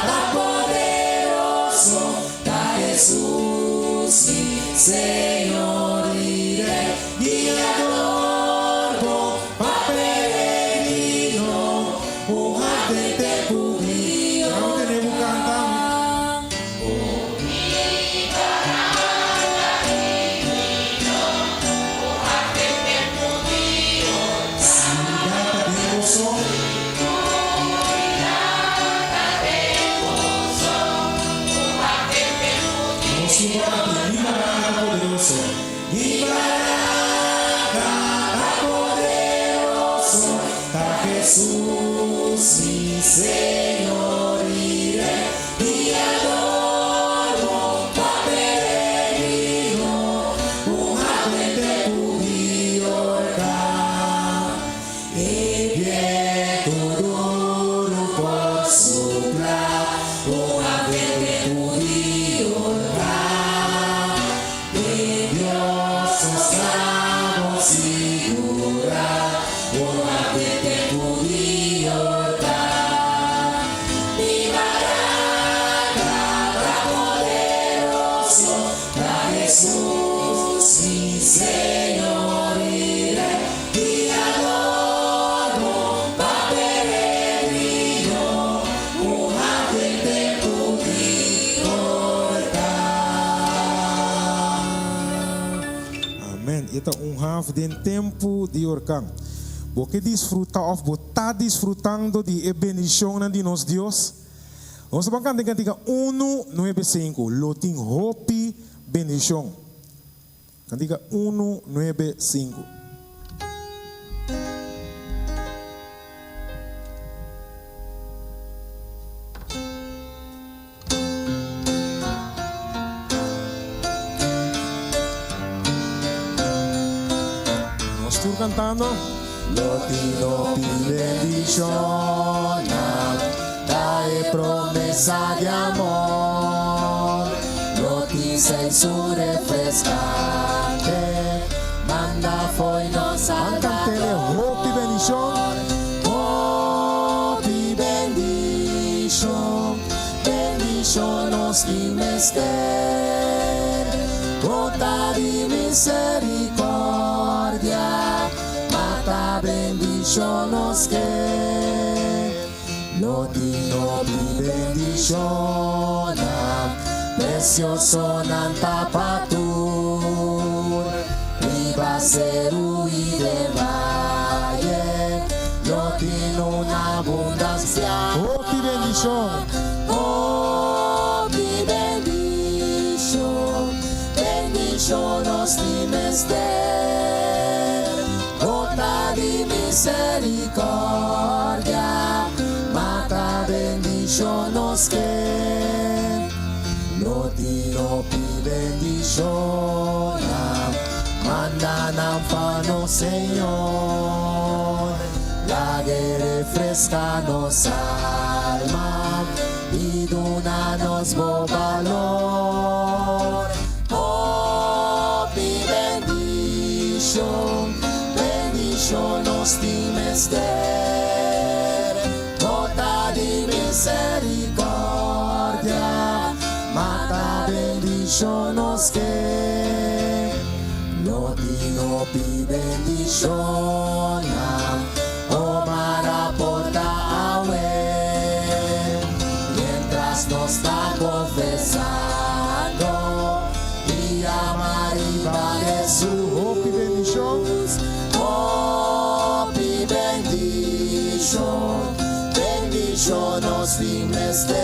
tá poderoso, tá Jesus, mi Senhor e Rei, e adoro pa peregrino, ardente de orcar. Mi barranca tá poderoso, tá Jesus, mi Senhor e Rei, E adoro pa peregrino, ardente de orcar. E viento duro por soprar, ardente de orcar. E Dios nos vamos segurar, ardente de orcar. Mi barranca tá poderoso, tá Jesus, mi Senhor e Rei, e adoro pa peregrino, ardente de orcar. Amen. Ita half de tempo de orcan. Porque disfrutar of botar desfrutando de bendição de nosso Deus. Vamos bancar de cantiga 195. Lotin hopi bendição. Cantiga 195. Nós estamos cantando. Lotino bendizione, dai promessa di amor. Loti sei su refrescante, manda foi nos Salvatore. Hopi bendición. Hopi bendición, bendición nos dimester, gota di misericordia, mata bendición nos que, lotino bendición, precioso nanta patur, riba seru y de valle, lotino una abundancia. Hopi bendición. Hopi bendición, bendición nos dimester, gota di misericordia, mata bendición nos que, lotino pi bendición, manda nampano Señor, la que refresca nos alma y dona nos Dios bo valor. Hope y bendición, bendición nos dimester, gota di misericordia, mata bendición nos que, no pi bendición, o mara porta awe, mientras nos está confesando y amar y va Jesús. Hope y bendición. Hope y bendición, bendición nos dimester,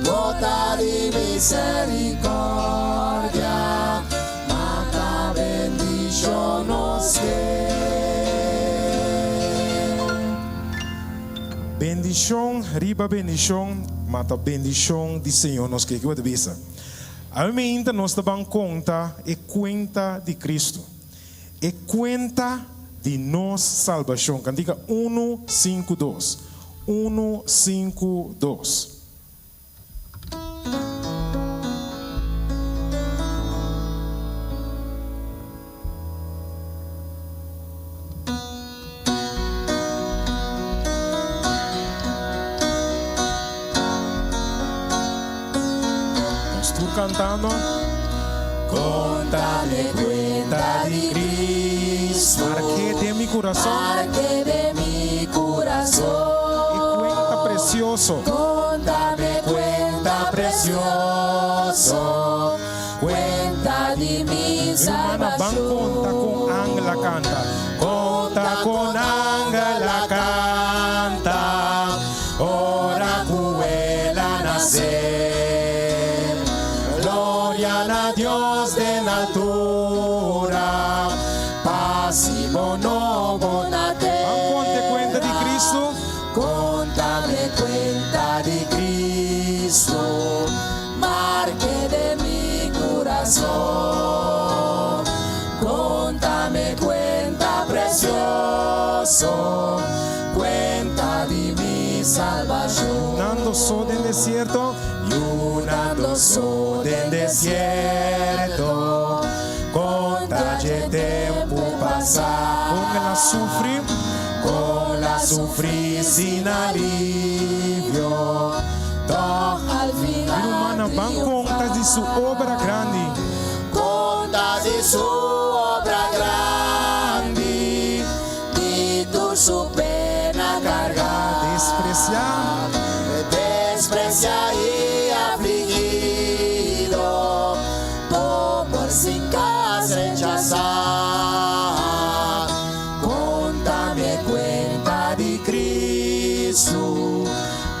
gota di misericordia, mata bendición nos que. Bendición, riba bendición, mata bendición di Senhor nos que eu visa. A mente nós damos conta e conta de Cristo. E conta de nossa salvação. Cantiga 152. 152. Cantando. Conta de cuenta de Cristo, Marque de mi corazón. marque de mi corazón. Y cuenta precioso. Contame cuenta precioso, cuenta de mi Hermana, van conta con Ángela canta. Conta con Ángela canta. Ora cuela nacer. Gloria a Dios de la altura. Paz y bono bonate. Conte cuenta de Cristo. Contame cuenta de Cristo, marque de mi corazón. Contame cuenta precioso, cuenta de mi salvación. Ando so del desierto. Ando so del desierto, conta de tempo passar. Con la sufrir sin alivio, doch al final Hermana, van conta de su obra grande. conta de su obra grande, de tu su pena cargada, desprecia y afligido, por sin casa rechazar. Contame cuenta de Cristo,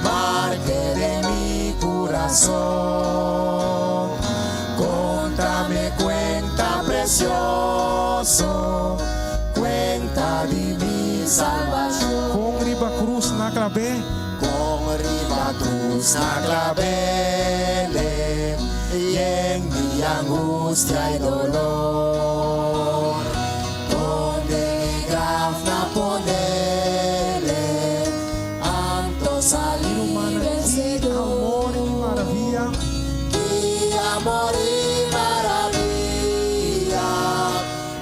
marque de mi corazón. Contame cuenta precioso, cuenta de mi salvación. Con riba cruz na clave. Con riba cruz na clavele, y en mi angustia y dolor, donde mi grafna ponele, anto salí vencedor. Amor y maravilla. Y amor y maravilla,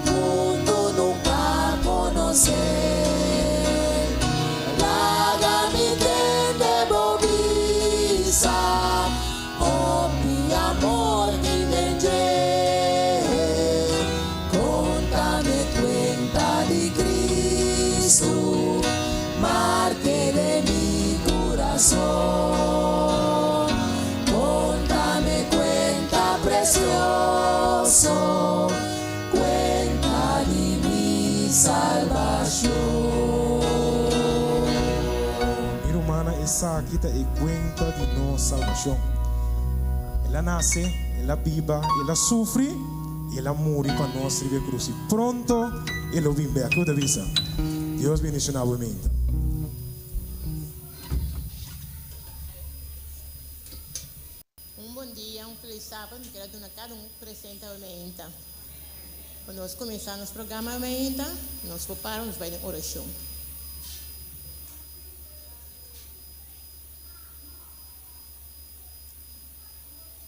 mundo nunca conocer. Laga mi tende bobisa, oh mi amor mi denje. Contame cuenta de Cristo, marque de mi corazón. Contame cuenta precioso, cuenta de mi salvación. Hermana, esa quita y cuenta de nuestra salvación. Ella nace, ella viva, ella sufre y ella muere para nos ribe cruz. Y pronto ella vive aquí de visa. Dios bendiga nuevamente. Bom dia, feliz sábado. Quero dar a cada presente ao Meinta. Quando nós começamos o programa Meinta, nós preparamos, nos vai em oração.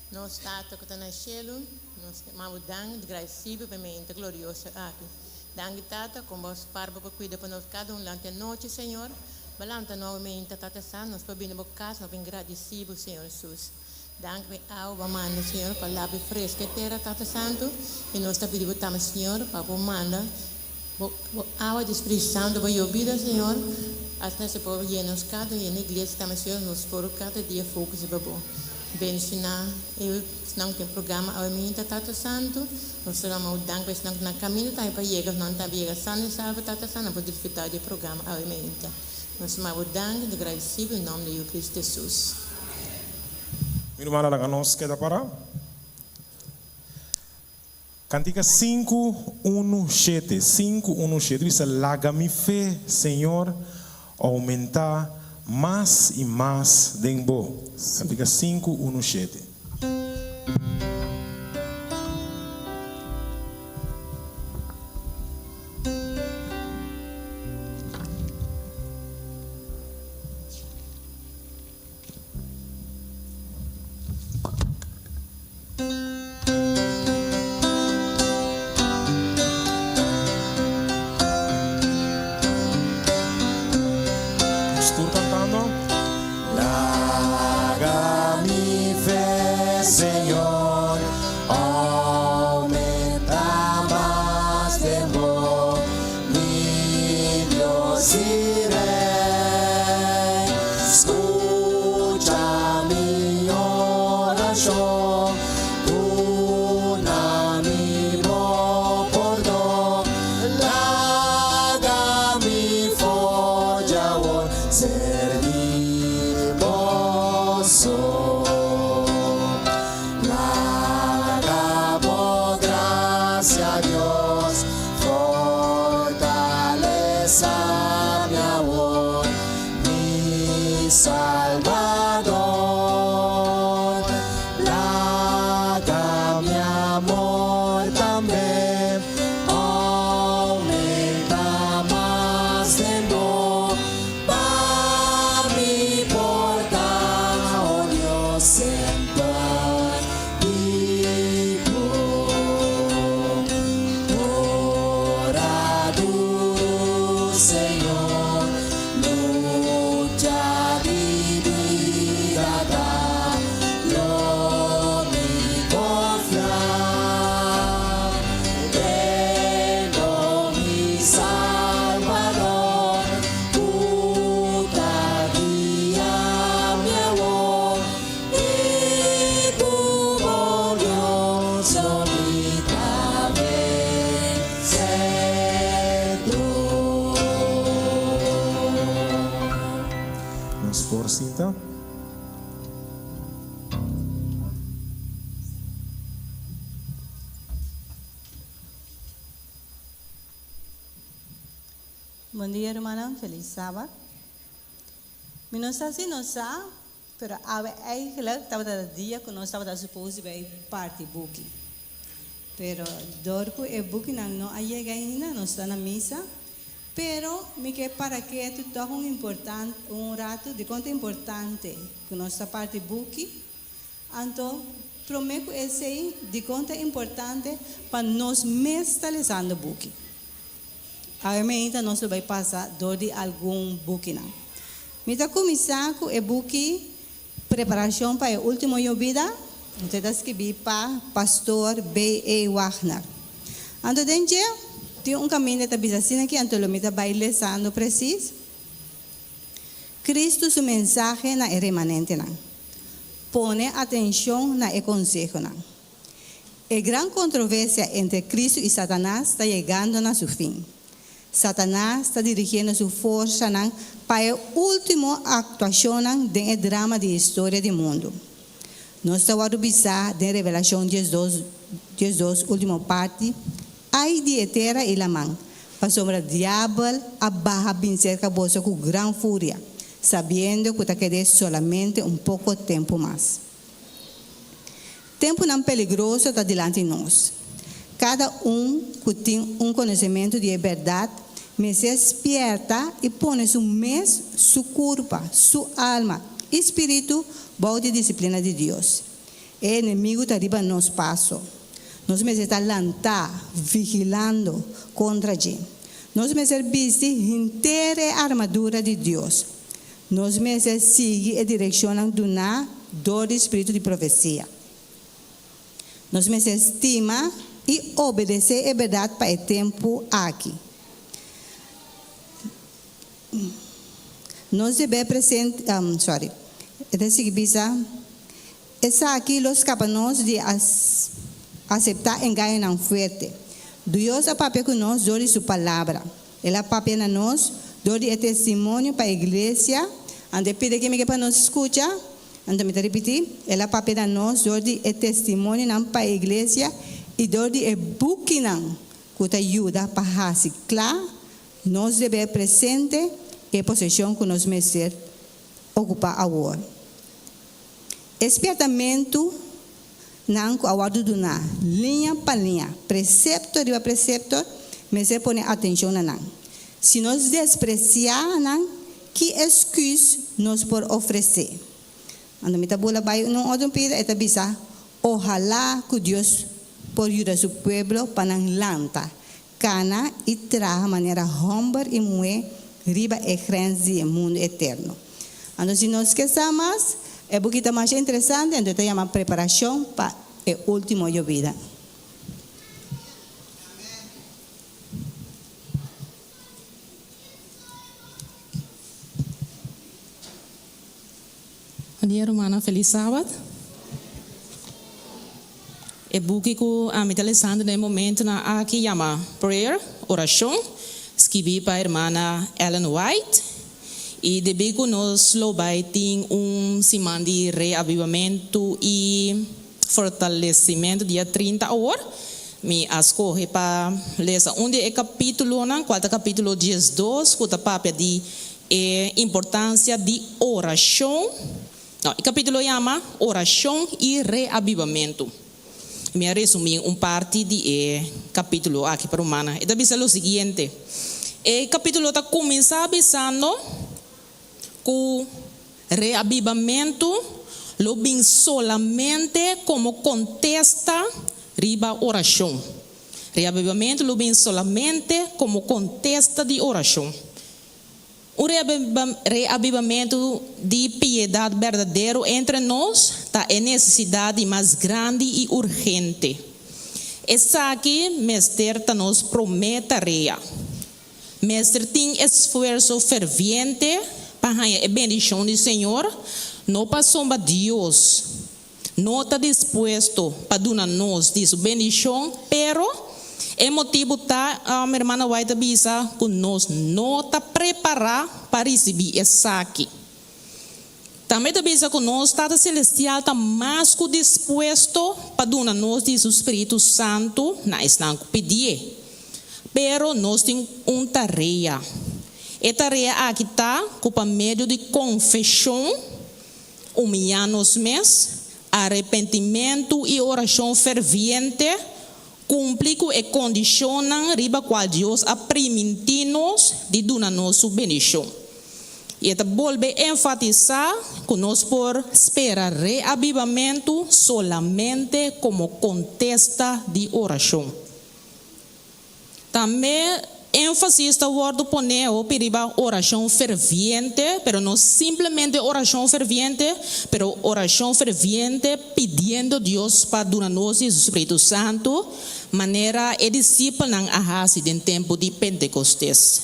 Nós stato que está no cielo, nós mamos dank, de graça para mim, gloriosa aqui. Dank tata, com vos parba para cuidar para nós cada lá na noite, Senhor. Balanta novamente, tata san, nós para vir na casa, nós bem agradecidos, Senhor Jesus. Dank we ao manda, Senhor, palavra fresca terra, tata santo, e nós está pedindo também, Senhor, para o manda, água de Espírito Santo, para a vida, Senhor, as nessa povo llenos cada e na igreja também, Senhor, nos por cada dia focus e babo. Bençina, eu não tem programa ao minha tata santo, nós estamos dando para não na caminho tá para chegar não tá chega sano salva tata santo para desfrutar do programa ao minha. Nós estamos dando de graça em nome de Cristo Jesus. Meu irmão, lá nós queda para Cantiga 5:1:7, 5:1:7 diz: Laga mi fé, Senhor, aumentar mais e mais dembo. Cantiga 5:1:7. Estou cantando. Laga mi fe, Señor, aumenta más de vos, mi Dios y Rey. Escucha mi oración, una mi voz por dos. Laga mi folla, servimoso. Laga por gracia a Dios, fortaleza mi amor, mi Salvador. Laga mi amor también, aumenta más de vos. Cinta. Bom dia, hermana. Feliz sábado. Eu não sei se não sabe, mas eigenlijk estava o dia que nós estávamos suposto a party book. Pero dorco e book não chega ainda, não está na missa. Pero me que para que tu toca um rato de conta importante que nossa parte book, então prometo esse de conta importante para nós mestalizando book. Obviamente nós vai passar dor de algum book não. Me tá começar com o book preparação para o último vida. Então tá escrevi para pastor B.E. Wagner. Então dentro tem caminho de tabisacina que antolomita baile sando preciso. Cristo su mensaje na é remanente não. Pone atenção na é consejo não. A grande controvérsia entre Cristo e Satanás está chegando na seu fim. Satanás está dirigindo sua força não para a última atuação do drama de história do mundo. Nós estamos a visar da revelação de Jesus, última parte. Ai de terra e la mão, para sobre o diabo a barra vencer caboça com gran fúria, sabendo que está querendo solamente pouco tempo mais. Tempo não peligroso está diante de nós. Cada que tem conhecimento de verdade, me se despierta e põe seu mês, sua corpo, sua alma, espírito, boa de disciplina de Deus. O inimigo está arriba nos passo. Nós me está lantar, vigilando contra ele. Nós me viste inteira armadura de Deus. Nós me seguir a direção do espírito de profecia. Nós me estima e obedecer a verdade para o tempo aqui. Nós devemos presente, essa aqui os capanos de aceitar engano não forte. Deus é papel com nós, dou sua palavra. Ele é papel na nós, dou testemunho para a igreja. Ande pede que me para nós escuta. Ande me repetir. Ele é papel na nós, dou testemunho para a igreja e dou book não que ajuda para reciclar. Nós devemos presente e possessão que nós merecer ocupar agora. Espertamento não aguardo do na linha para linha, precepto de precepto, mas se põe atenção na não. Se nós despreciar não, que excuse nos por oferecer? Ando me tabula vai no outro pira eta bisa. Ojalá que Deus por ajudar seu pueblo para não lanta, cana e traga maneira humble e mue riba e grande mundo eterno. Ando se nós esquecemos é porque está mais interessante, então tem uma preparação para o último de vida. Bom dia, irmã. Feliz sábado. É porque a minha lição no momento aqui chama prayer, oração, escrevi para a irmã Ellen White. E depois que nós tem semana de reavivamento e fortalecimento dia 30 horas, me escolhi para ler onde capítulo, quarto capítulo 12, que está papel de importância de oração. Não, o capítulo chama oração e reavivamento. Me resumir parte de capítulo aqui para humana. E também é o seguinte: o capítulo está começando com reavivamento, lo bem solamente como contesta riba oração. Reavivamento lo bem solamente como contesta de oração. Reavivamento de piedade verdadeiro entre nós está em necessidade mais grande e urgente. Essa aqui, mestre, nos promete tarefa. Mestre tem esforço ferviente para a bendição do Senhor, não para sombra Deus, não está disposto para dar-nos essa bendição, pero o motivo está, a minha irmã vai dizer que nós não está preparados para receber essa aqui. Também está dizendo que nós está celestial está mais que disposto para dar-nos o Espírito Santo, não está pedir, pero nós temos uma tarefa. E tarefa aqui está com meio de confissão, humilhar-nos mesmos, arrependimento e oração ferviente, cumprir com a condição riba qual Deus a permitir-nos de dar-nos sua bendição. E está volve enfatizar que nós por esperar reavivamento solamente como contesta de oração. Também ênfase está word poner o periba oração ferviente, pero não simplesmente oração ferviente, pero oração ferviente pedindo Deus para dar-nos o Espírito Santo, maneira e discípulo não ahasi em tempo de Pentecostes.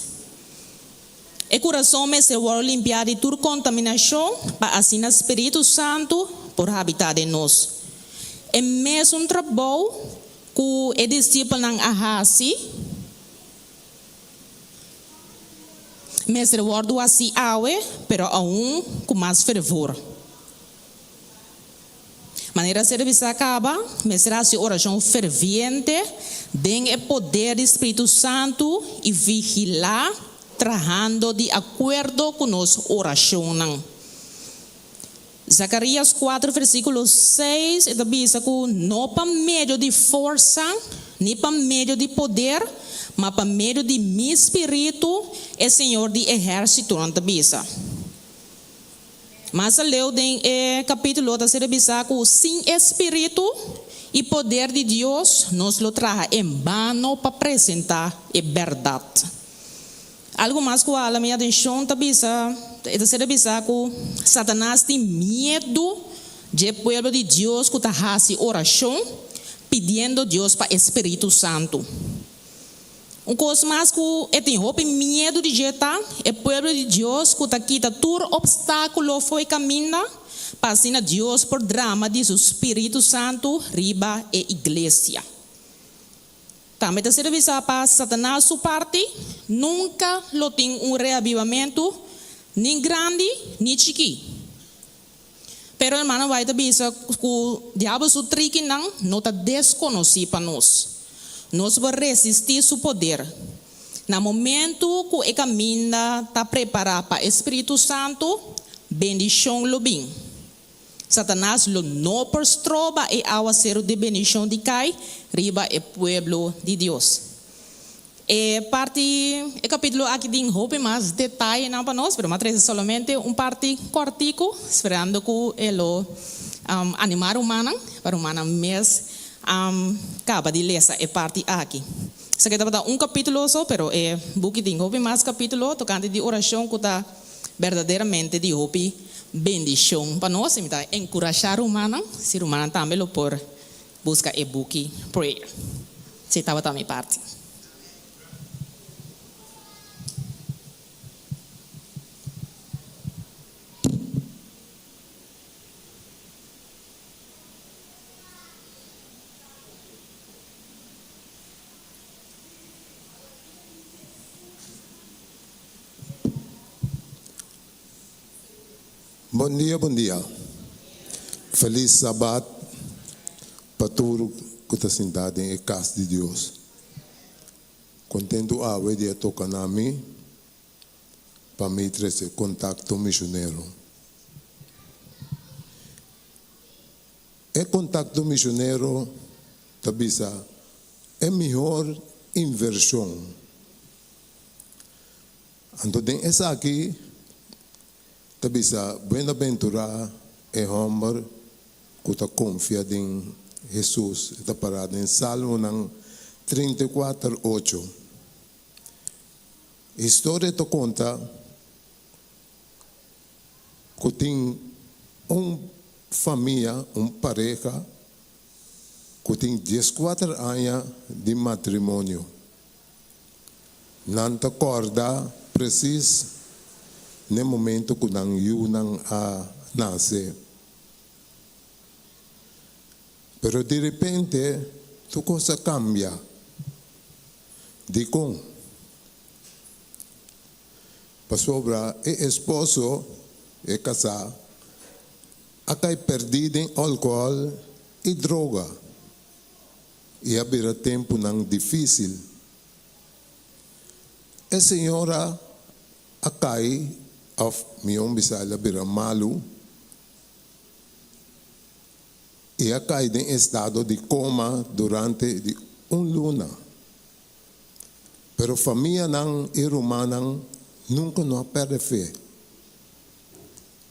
O coração me se vai limpar de toda contaminação para assim o Espírito Santo por habitar em nós. É mesmo trabalho que o discípulo não ahasi. Mestre guardo assim awe, pero aún com mais fervor. Maneira serviço acaba, mestre assim oração ferviente, tem o poder do Espírito Santo e vigilar, trabalhando de acordo com nossa oração. Zacarias 4, versículo 6, está dizendo que não para meio de força, nem para meio de poder, mas para meio de meu espírito, é Senhor de exército, não está bisa. Mas leu em capítulo da série bisaco, sem espírito e poder de Deus, nos lo traga em vano para apresentar a verdade. Algo mais que a minha atenção da série bisaco, Satanás tem medo do povo de Deus que está fazendo oração, pedindo a Deus para o Espírito Santo. Coisa mais que tem medo de jetar, o povo de Deus que está quita todo obstáculo foi caminhar, passando a Deus por drama de seu Espírito Santo riba a igreja. Também a serviço para Satanás sua parte, nunca lo tem reavivamento, nem grande, nem chiquito. Pero hermano, vai te bisa que o diabo su trique não está desconhecido para nós. Nós vamos resistir seu poder. No momento que o caminho está preparado para o Espírito Santo, bendição lo bem. Satanás lo não prostroba e ao ser de bendição de cai, riba o pueblo de Deus. O capítulo aqui tem mais detalhes para nós, mas somente parte cortico, esperando que ele animar humana, para humana mesmo, acaba de ler essa parte aqui. Isso aqui está capítulo só, pero book tem mais capítulo, tocante de oração que está verdadeiramente de bendição para nós, então encorajar humana, se humana também lo por buscar e book prayer. Se estava também parte. Bom dia. Feliz Sabat para tudo que está sentado em casa de Deus. Contento a de tocar na mim para me trazer contato missionário. Contato missionário tabisa é melhor inversão. Então, essa aqui tabisa buenaventura é homem que está confia em Jesus. Está parado em Salmo 34:8. A história te conta que tem família, pareja, que tem 14 anos de matrimônio. Não te acorda preciso no momento que não nasce. Pero de repente, tu coisa cambia. Dico, para sobra, esposo, casado, acai perdido em álcool e droga. E havia tempo não difícil. A senhora acai of miyong bisala bira malu e acai em estado de coma durante luna. Pero família ng irumana nunca no perde fé.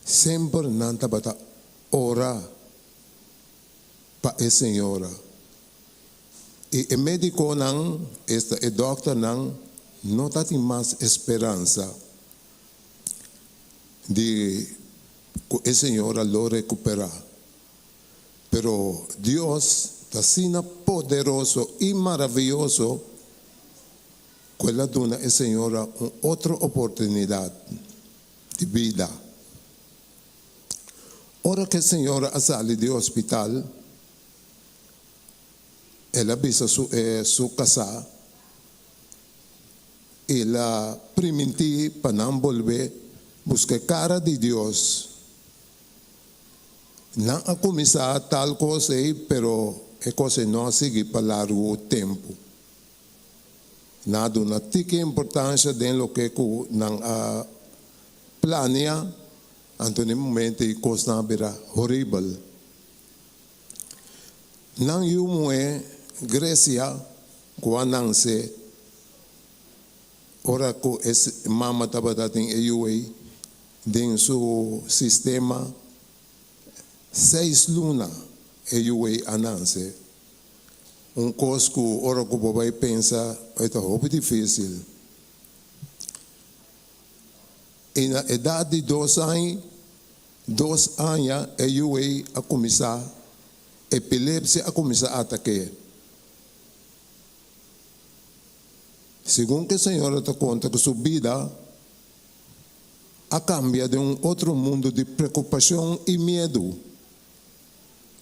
Sempre nanta bata ora pa e senhora. E médico nang e doctor nang não tem mais esperança de que a senhora lo recuperar. Pero Deus está sendo poderoso e maravilhoso que ela dona a senhora outra oportunidade de vida. Ora que a senhora sale do hospital, ela visa sua casa, ela permite para não volver buscar cara de Deus. Não a começar tal coisa aí, pero é coisa não sigue para largo tempo. Nada na tica importância de lo que não planeia, anto no momento e coisa não virá horrível. Não eu é Grécia, quando não se ora ko es mama tabata ting ayuay en su sistema 6 lunas e ananse. Coisa que ora que o vai pensa é muito difícil. E na idade de 2 anos, eu a começar, epilepsia a começar a atacar. Segundo que a senhora está conta que sua vida a cambia de outro mundo de preocupação e medo.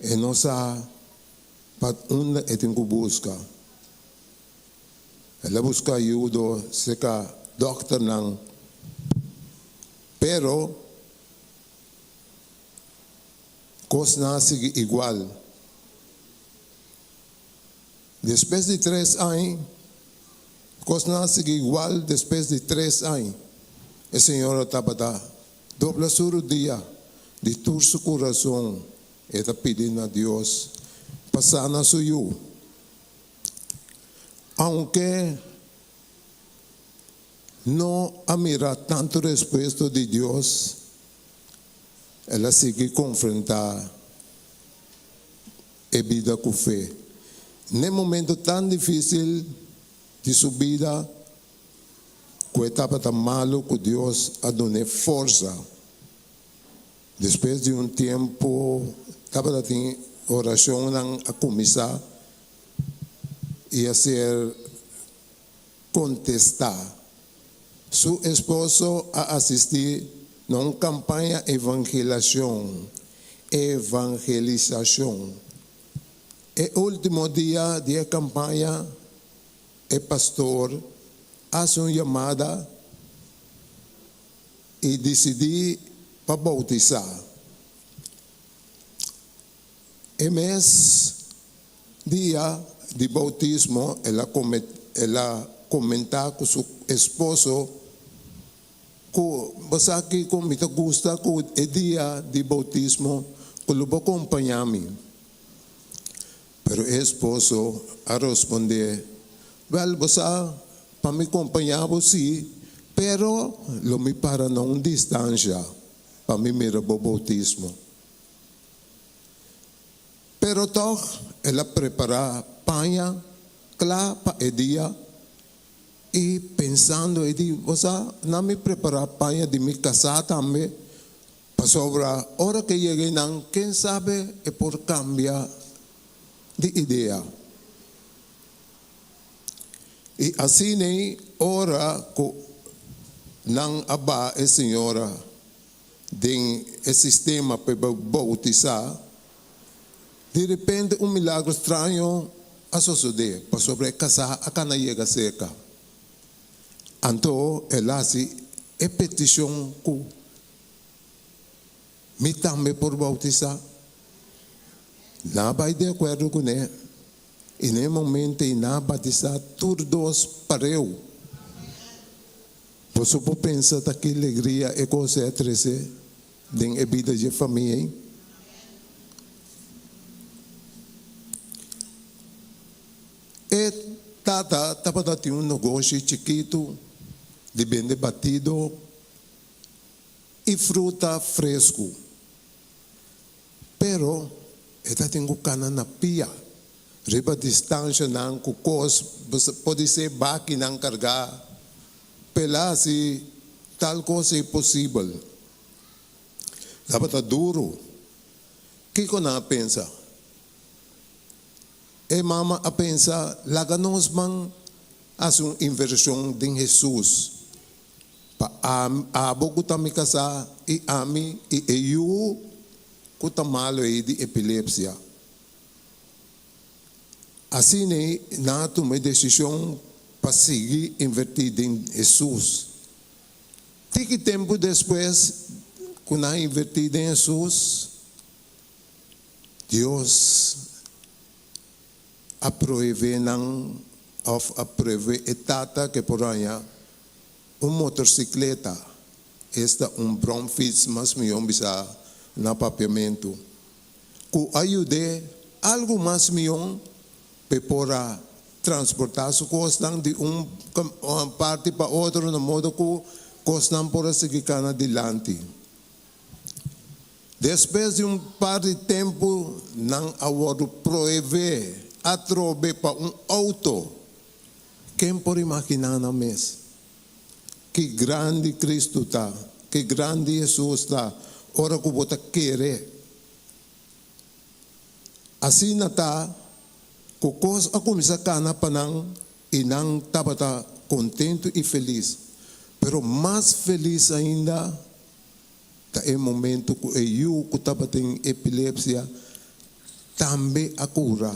E não sabe para onde é que busca. Ela busca ajuda, se que doctor não. Pero, coisa não sigue igual. Depois de 3 anos, coisa não sigue igual depois de 3 anos. A senhora estava da dobla sur dia de todo seu coração, está pedindo a Deus passar na sua. Aunque não admira tanto respeito de Deus, ela segue confrontar a vida com fé. Num momento tão difícil de sua vida, que estava tão malo que Deus a deu força. Depois de tempo, estava a ter oração a começar e a ser contestar. Seu esposo a assistir a uma campanha de evangelização. E último dia da campanha, o pastor faz uma chamada e decidi para bautizar. E mês dia de bautismo, ela comenta com seu esposo que você aqui me gusta que o dia de bautismo que ele vai acompanhar-me. Pero o esposo a responder, well, você para me acompanhar você, pero lo me para não distância para me mirar o bautismo. Pero toch, ela prepara panha, clá para o dia, e pensando, você não me prepara panha de me casar também, para sobra, hora que cheguei não, quem sabe é por cambiar de ideia. E assim nem ora que não aba a senhora tem o sistema para bautizar, de repente milagre estranho a suceder, para sobre casar a cana chega seca. Então, ela se é petição que me também por bautizar. Não vai de acordo com ele. E no momento na batizar, todos pareu. Você pode pensar que alegria é coisa a trazer na vida de família. E tata estava tendo um negócio chiquito de vender batido e fruta fresco. Pero ela tem cana na pia. Riba distância não com coisa pode ser baki não carregar. Pela se tal coisa é possível. Estava duro. Que que não pensa? E mama a pensa, laganos man as uma inversão de Jesus. Pa abo ko tami kasa e ami e eu ko tamalo e de epilepsia. Assim na tomei decisão para seguir invertido em Jesus. Tiki tempo depois, quando eu invertido em Jesus, Deus aprove etata que por aí motocicleta esta Bromfits mas milhão bisa na papiamento que ajude algo mais milhão para transportar su costa de uma parte para outra no modo que cosnan por seguir adelante. Depois de par de tempo, não agora proíbe a trobe para auto. Quem pode imaginar na mesa? Que grande Cristo está, que grande Jesus está, ora que você quer. Assim está, que coisa a começar a cana para não, e não estava contente e feliz. Pero mais feliz ainda, é o momento que eu que estava tendo epilepsia, também a cura.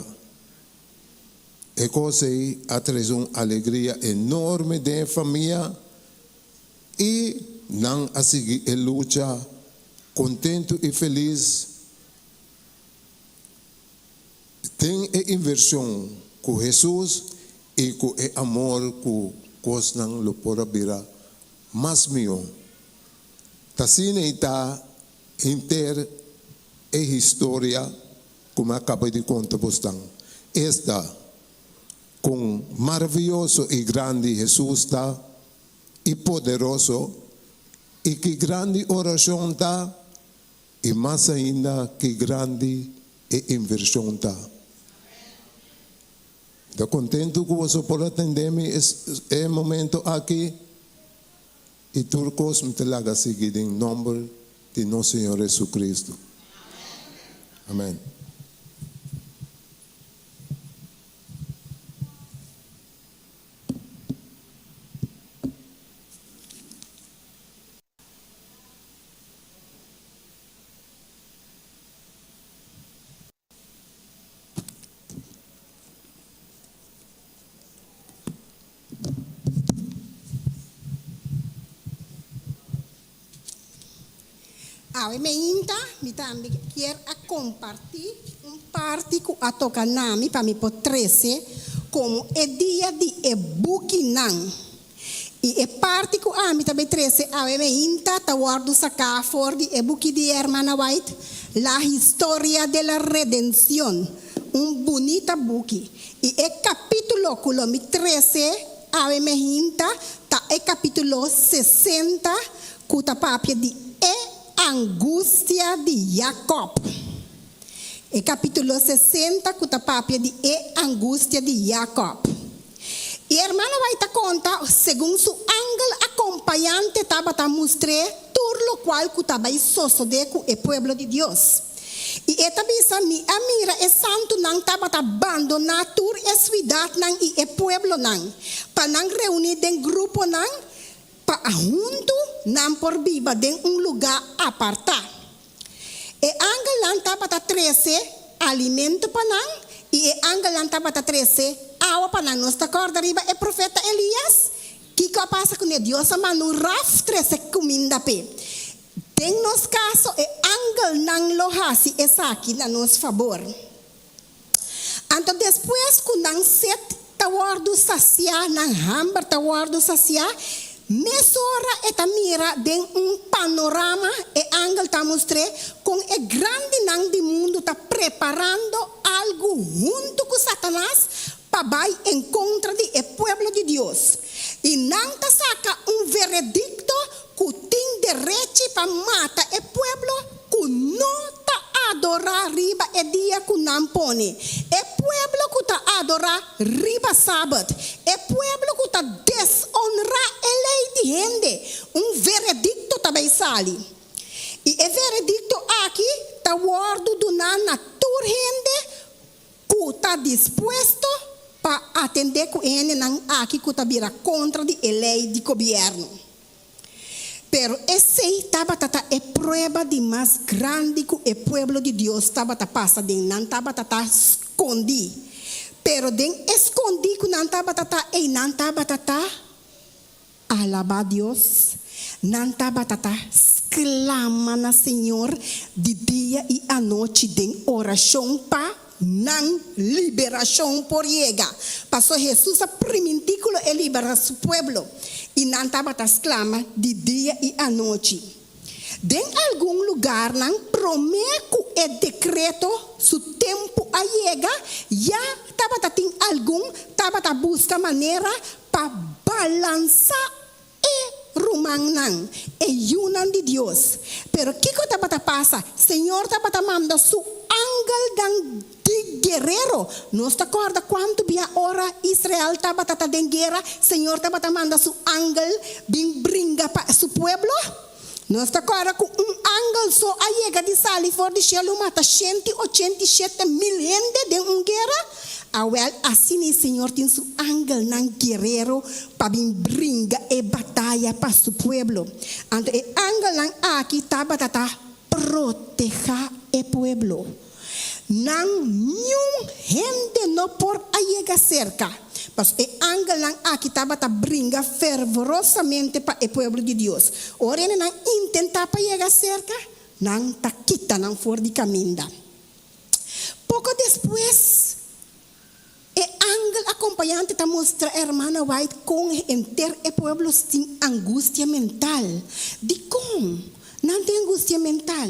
E cosa a traz uma alegria enorme da família e não a seguir a luta, contente e feliz. Tem a inversão com Jesus e com o amor que coisa não lo pode virar mais meu. Assim está inteira a história como acabei de contar você. Esta com maravilhoso e grande Jesus está e poderoso e que grande oração está e mais ainda que grande e inversão está. Estou contente que você pode atender-me esse momento aqui e turcos me telaga seguir em nome de nosso Senhor Jesus Cristo. Amém. Eu me também quero compartilhar parte que a tocar nami para me poder como é dia de Bukinan. E é parte que a me também trece a me inta tawar do saca for de Buki de Hermana White, la historia de la redención, bonita buki. E é capítulo que me trece a me inta ta é capítulo 60 que ta papia de angústia de Jacob. E capítulo 60, que está papia de angústia de Jacob. E a irmã vai te contar, segundo o ángel acompanhante estava a mostrar tudo o qual que estava sucedendo com o povo de Deus. E esta bisa mi amira é santo não estava a abandonar toda a cidade não e o povo não. Para não reunir em grupo não, para junto não por viva em lugar apartado. E angel não estava a trazer alimento para não e angel não estava a trazer água para não. Nós acorda riba é profeta Elias que passa com Deus a manu raf trazer comida pe. Tem nos caso e angel não lo hasi essa aqui na nosso favor. Então depois quando não set tawar do sacia não hambar tawar do sacia mesora eta mira den panorama e angel ta mostre com e grande nang di mundo ta preparando algo junto com Satanás para vai em contra de o pueblo de Deus e não ta saca veredicto que tem direito para matar o pueblo que não ta adorar riba e dia que não pone o pueblo que ta adorar riba sábado o pueblo que ta desonrar a lei de gente veredicto também sale e o veredicto aqui ta guardo do na gente que ta disposto para atender com ele aqui que ta vira contra a lei de governo. Pero esse estava é prova de mais grande que o povo de Deus estava passa de não estava escondi. Pero de escondi que não estava e não estava alabar Deus, não estava clama na Senhor de dia e à noite de oração para não liberação por llegar. Passou Jesus a primitículo e liberar seu povo. E não estava exclama de dia e à noite. De algum lugar, não promete e decreto, seu tempo a chega, já estava tem algum, estava busca maneira para balançar rumang nang e yunan de Dios. Pero kiko tabata pasa, Senhor tabata manda su angel dang de guerrero. Nos ta acorda quanto bia ora Israel tabata ta den guerra, Senhor tabata manda su angel bing bringa pa su pueblo. Nos ta acorda com angel so ayega di sali for di cielo mata 187 mil gente de guerra. Awel assim o Senhor tem su angel nang guerrero para bringa e batalha para su pueblo. Ante e angel nang aqui tabata proteja e pueblo. Nang nenhum gente no por ayega cerca. Mas e angel nang aqui tabata bringa fervorosamente para o pueblo de Deus. Ora nang intenta para llegar cerca, nang taquita nang for de caminda. Pouco depois e angel acompanhante ta mostra a hermana White com enter e pueblo tem angústia mental. De como? Não tem angústia mental.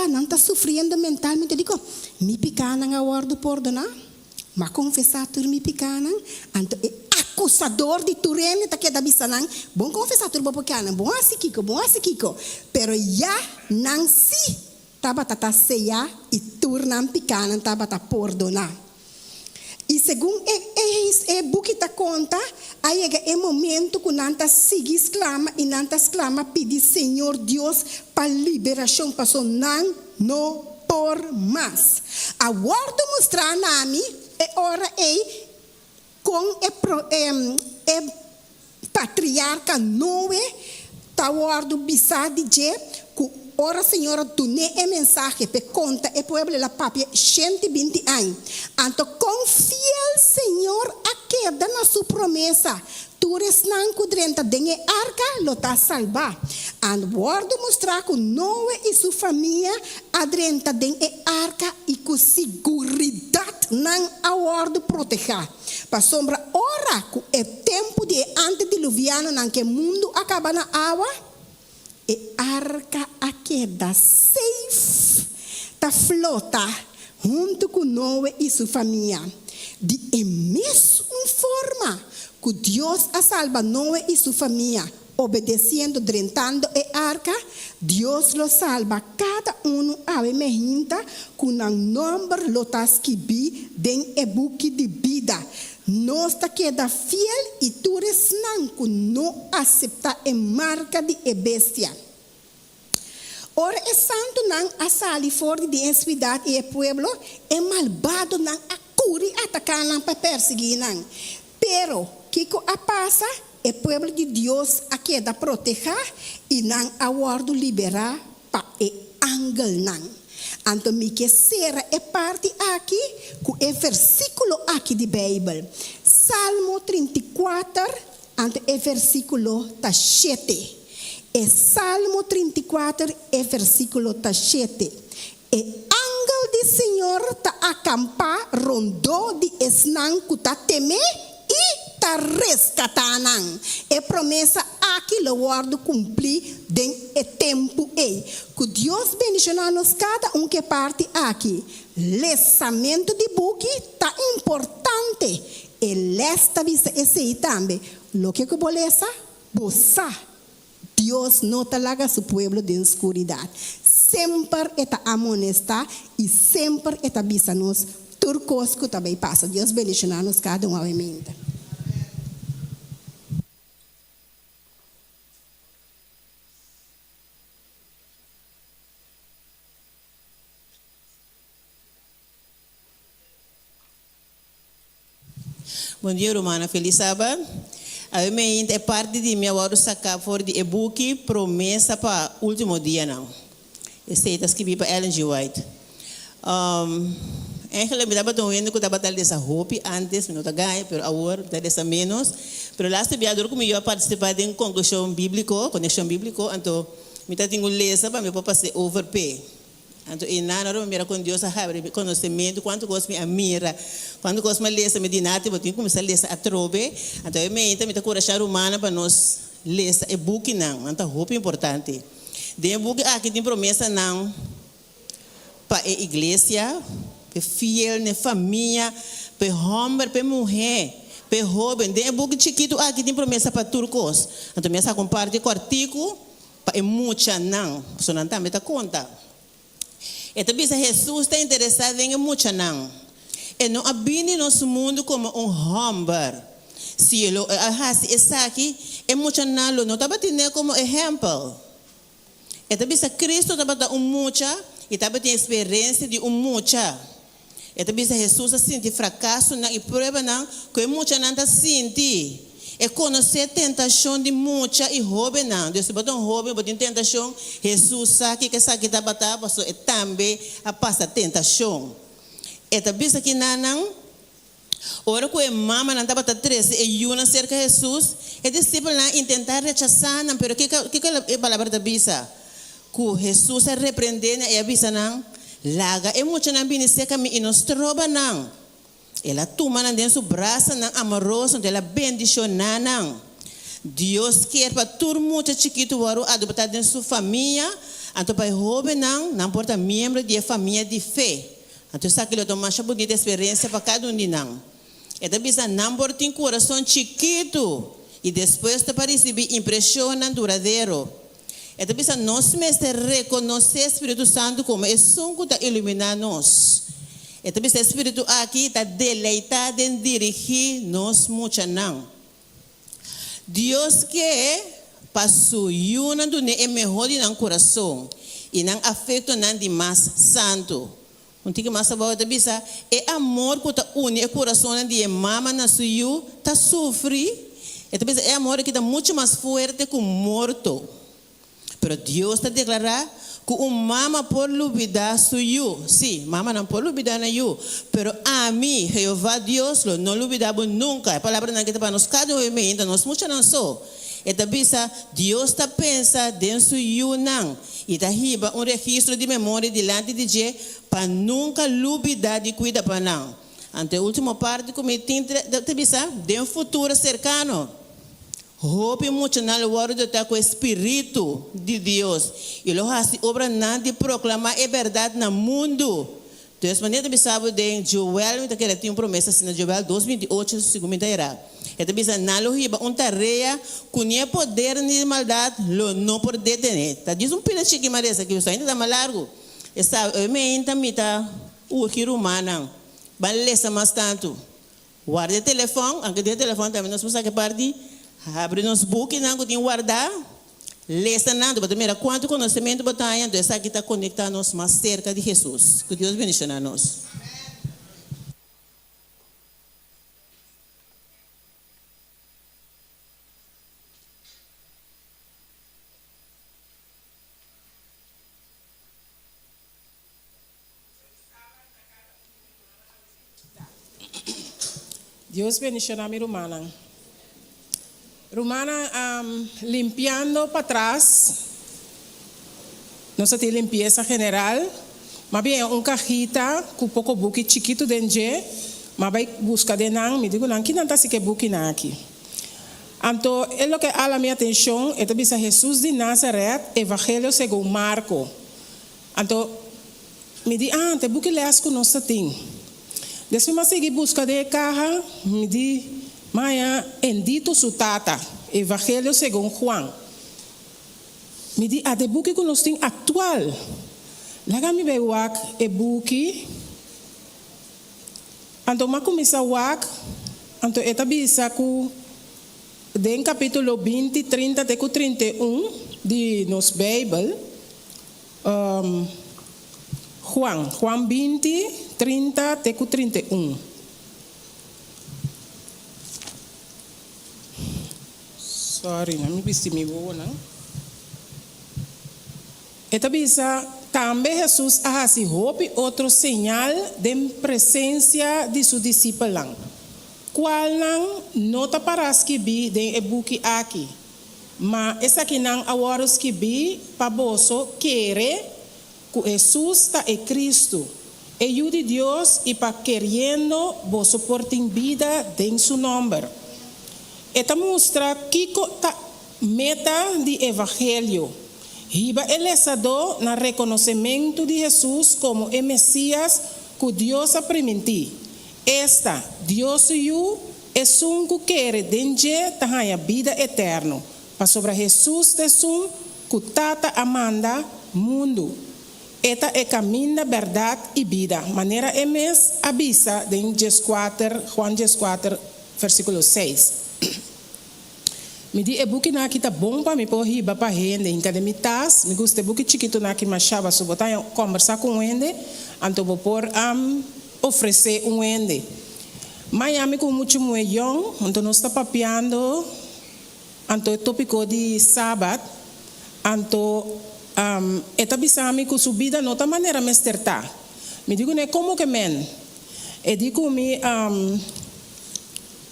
Não está sofrendo mentalmente. Digo, me picana a guardo por donar. Ma confessar tur me picana. Anto e acusador de turene ta queda bisanang. Bom confessar tur bopocana. Bom assim kiko. Pero ya não si tabata ceia e tur não picana tabata por donar. E segundo o book ta conta, aí é momento que nanta sigue exclama e nanta exclama pedir Senhor Deus para liberação, para não por mais. Agora mostrar na mim é hora com o patriarca Noé tá guardo bisa de ora Senhora tu ne e mensagem pe conta e pueblo la papia 120 anos. Anto com fiel Senhor a queda na sua promessa. Tu resnan kudrenta dengue arca lo ta salva. And guardo mostrar que Noé e sua família adrenta dengue arca e com seguridade não aguardo proteger. Pa sombra ora que é tempo de antediluviano nan que mundo acaba na água. E arca a queda safe ta flota junto com Noé e sua família. De mesma forma que Deus a salva Noé e sua família, obedecendo, drentando a arca, Deus lo salva cada a emergência com um número lotas que bi den e buque de vida. Nós ta queda fiel e tu resnan que não aceita a marca de bestia. Ora é santo não a sali fora de ensuidade e o pueblo é malvado não a curi atacar não para perseguir não. Pero que a passa é pueblo de Deus a queda proteger e não aguardo liberar para o angel não. Então, me que será é parte aqui, com o versículo aqui de Bíblia. Salmo 34, ante o versículo 7. É Salmo 34, e versículo 7. E angel do Senhor ta acampar rondou de esnan que ta teme e ta rescatanang. É promessa aqui lo guardo cumprir den e tempo que Deus bendicionar-nos cada que parte aqui. Lesamento de buque tá importante. E lesta visa esse também. Lo que bolesa, bossa. Deus não te larga seu povo de escuridade. Sempre está amonestar e sempre está visa-nos turcos que também passa. Deus bendicionar-nos cada amém. Bom dia, Romana. Feliz sábado. A minha é parte de minha hora sacar fora de e-book promessa para o último dia não. Esse está escrito para Ellen G. White. Eigenlijk me dava tão vendo que eu estava tal dessa roupa antes, não estava ganhando, mas agora está dessa menos. Mas lá se viador como eu participar de conexão bíblica, então me está tendo lesa para me passar overpay. Então, e nada, eu me com Deus a abrir conhecimento, quanto gosto me admira, quanto gosto me lesa, me dinate, eu tenho que começar a lesa a trobe. Então, eu me encorajar humana para nós lesa e book não, então roupa importante. De book aqui tem promessa não para a igreja, para fiel na família, para homem, para mulher, pe joven, de book chiquito aqui tem promessa para turcos. Então me essa comparte com artigo para mucha não, só não também tá conta. Então bisa Jesus está interessado em mucha não. E não abine nosso mundo como hamburger. Se ele hasi essa aqui é mucha não, não tá batendo como exemplo. Então bisa Cristo está batendo mucha e tá batendo experiência de mucha. Então bisa Jesus sente fracasso na e prova não que mucha não tá sente. É conhecer tentação de mucha e roubo não. Deus botou roubo, botou tentação. Jesus sabe que essa que tá batendo, e também a passa tentação. Eta bisa que não, ora que mama não estava 13 e uma cerca de Jesus, e discípulo não intentar rechazar não, pero que a palavra da bisa, que Jesus é repreendendo e a bisa não, laga é muito não bine seca me inostroba não, ela toma não dentro do braço não amoroso, ela bendicionar não, Deus quer para todo mundo chiquito waru adotar dentro sua família, então para jovem não importa membro de família de fé. Então, sabe que eu estou mais bonita experiência para cada um de nós. Então, bisa não tem coração chiquito e depois para receber impressão duradouro. Então, bisa nós mesmos reconhecer o Espírito Santo como é som que está iluminando nós. Então, bisa o Espírito aqui está deleitado em dirigir nós muito não. Deus quer para sua união é melhor de nosso coração e não afeto não de mais santo. Um tique mais sabor da bisa é amor que está une o coração de mama na sua tá sofre. Então bisa é amor que está muito mais forte que o morto. Pero Deus está declarar que o mama por olvidar sua. Sim, mama não por olvidar na you. Pero a mim, Jeová Deus, não olvidamos nunca. A palavra não que está para nós cada um ainda nós muito não só. Então bisa Deus está pensando dentro you não. E está riba registro de memória diante de Deus para nunca olvidar de cuidar para não. Ante a última parte como bisa de um futuro cercano. Hope muito na hora de estar com o Espírito de Deus. E lo hace obra não de proclamar a verdade no mundo. Então, maneira de saber de Joel, então que tem uma promessa assim na Joel 2:28, segundo irá. Então, bisa na lohiba tarefa com poder de maldade, lo não pode detener. Tá diz pina chique maresa que você ainda dá mais largo. Está me intamita o que romana. Balesa mais tanto. Guarda o telefone, anche o telefone também nós vamos que parte. Abre nos book não que tem guardar. Lesta nada, para primeiro quanto conhecimento botaia, então essa aqui está conectando-nos mais cerca de Jesus. Que Deus bendiga a nós. Deus bendiga a minha irmã. Romana, limpiando para trás, no se tiene limpieza general, más bien una cajita con poco buque chiquito dentro, más bien busca de nan, me digo nan, ¿quién anda así que buque nan aquí? Entonces, es lo que a la mi atención, esto dice Jesús de Nazaret, Evangelio según Marco. Entonces, me di, te buque leas con nuestra ting. Después me seguí busca de caja, me di, Maya, endito su tata, Evangelio según Juan. Me di, a de buki con los ting actual. Laga mi be wak e buki. Anto ma kumisa wak, anto eta bisa ku den capítulo 20, 30 teku 31 de nos Bible. Juan 20, 30 teku 31. Sorry, não me viste me boa, não? Esta bisa também Jesus hace hope outro sinal de presença de seu discípulo. Qual não tá para que bi de ebuki aqui, mas essa aqui não agora que bi para boso querer que Jesus está é Cristo, é o de Deus e para querendo boso portem vida em seu nome. Esta mostra que a meta do Evangelho. Riba ele estado no reconhecimento de Jesus como o Messias que Deus ha prometido. Esta, Deus e eu, Es un que quer denje tahaya vida eterno. Para sobre Jesus tesum kutata amanda mundo. Eta é caminho, verdade e vida. Maneira é mes avisa em Juan 4, versículo 6. Me di e buki na kita bom para me pôr riba para rende em cada mitas. Me gusta buki chiquito na que machava so botar conversar com rende, anto vou pôr oferecer rende. Miami com muito moedão, anto nós está papiando, anto é tópico de sábado, anto eta bisami ku subida nota maneira mesterta. Me digo né como que men. E digo me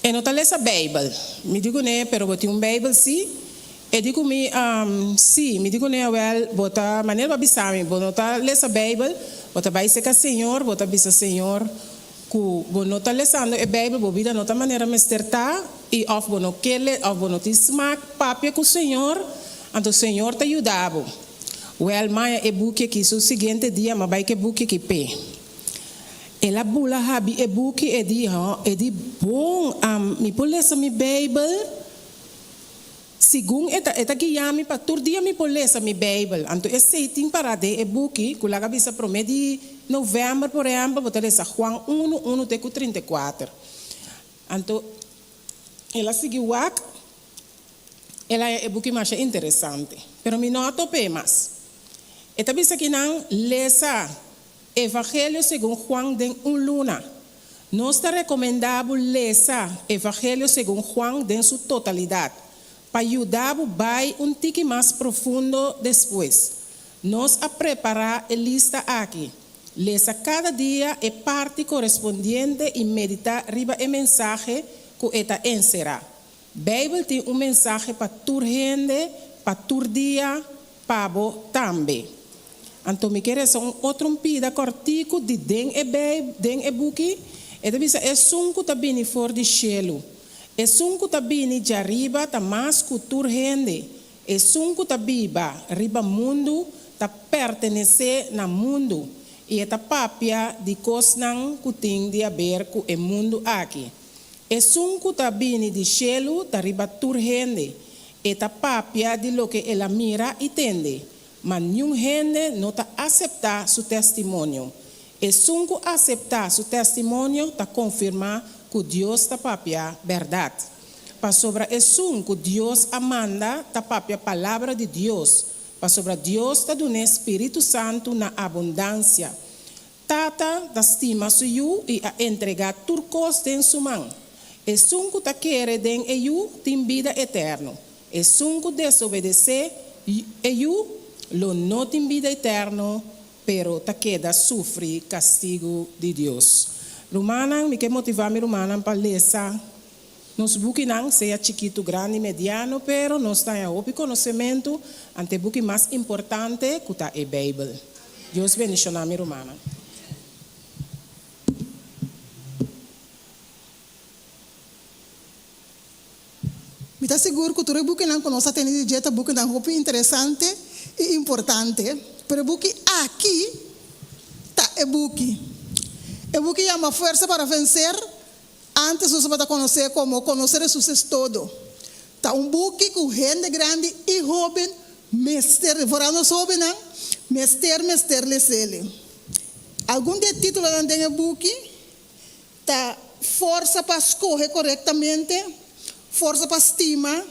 e nota lesa Bible. Me digo né pero boti Bible sim. E digo me sim, me digo né well bota maneira bisami, bota lesa Bible, bota vai ser que Senhor, bota bisa Senhor ku bonota lesando e Bible bobida nota maneira mesterta e of bono kele of bono tismak papia ku Senhor, anto Senhor te ajudava. Well, Maya e buki que o seguinte dia, mas vai que buki que pé. Ela bula habi e buki e di bom, me polesa mi Bible. Segundo eta que yami para tur dia me polesa mi Bible. Anto é setting para de e buki, kulaga bisa promedi novembro por exemplo, botar essa Juan 1:34. Anto ela seguiu wak, ela é buki mais interessante. Pero me noto pe mais. Eta bisa que não lesa Evangelho segundo Juan den luna. Não está recomendável lesa Evangelho segundo Juan den sua totalidade. Para ajudar vai tique mais profundo depois. Nós a preparar a lista aqui. Lesa cada dia a parte correspondente e meditar riba a mensagem que eta encerrar. Bíblia tem mensagem para tur gente, para tur dia, pabo também. Então me quer só outro pida cortico de den e buki, e deve ser é sunco tabini for de cielo. É sunco tabini de arriba ta mais cultura gente. É sunco tabiba riba mundo ta pertenece na mundo. E é ta papia de cosnan kuting de haber ku e mundo aqui. É sunco tabini de cielo ta riba tur gente. É ta papia de lo que ela mira e tende. Mas nenhum gente não está aceitar seu testemunho. E sunco aceitar seu testemunho está confirmar que Deus está papia verdade. Para sobre e sunco Deus amanda está papia palavra de Deus. Para sobre Deus está dando Espírito Santo na abundância. Tata da estima suyu e a entregar turcos den sua mão. E sunco está querer den e you tem vida eterna. E sunco desobedecer e you lo não tem vida eterna, pero ta queda sofre castigo de Deus. Romana, me quer motivar me romana para ler essa. Nos buki não seja chiquito, grande, mediano, pero nós temos o conhecimento ante buki mais importante que tá a Bíblia. Deus bendiga a romana. Me está seguro que tu buki não conosco tem de jeito buki não roupa interessante e importante, pero buki aqui tá e buki é uma força para vencer. Antes você pode conhecer como conhecer Jesus todo. Tá buki com gente grande e jovem, mestre, fora nós jovem não, mestre lesele. Algum de título não tem buki, tá força para escolher corretamente, força para estima,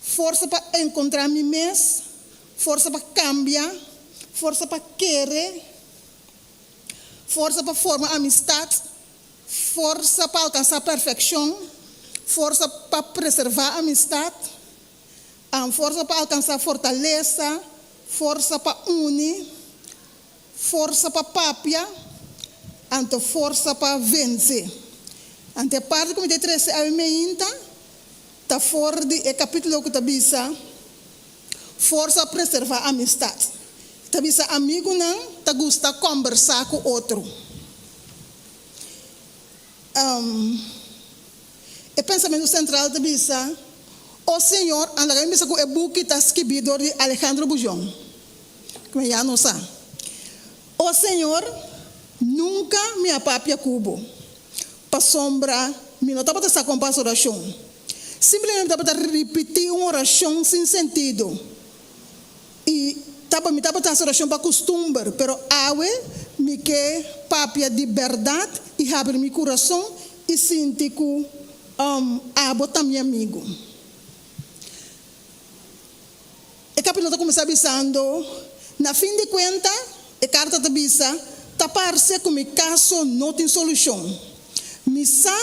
força para encontrar mim mesmo, força para cambiar, força para querer, força para formar amizade, força para alcançar perfeição, força para preservar a amizade, força para alcançar fortaleza, força para unir, força para papia, ante força para vencer. Ante parte como de 13 a meinta, está fora de capítulo que está bisa, força a preservar a amizade. Está bisa amigo não, está gosta conversar com outro. O pensamento central está bisa, o Senhor, anda que bisa com o book está escrito de Alejandro Bujón, que já não sabe. O Senhor nunca me apapia cubo, para sombra não estava a comprar oração. Simplesmente estava a repetir uma oração sem sentido. E me estava a oração para costume, pero awe me que papia de verdade e abre meu coração e sinto que abo também amigo. E capítulo começa avisando, na fim de conta, a carta te avisa, tapar-se com meu caso não tem solução. Missa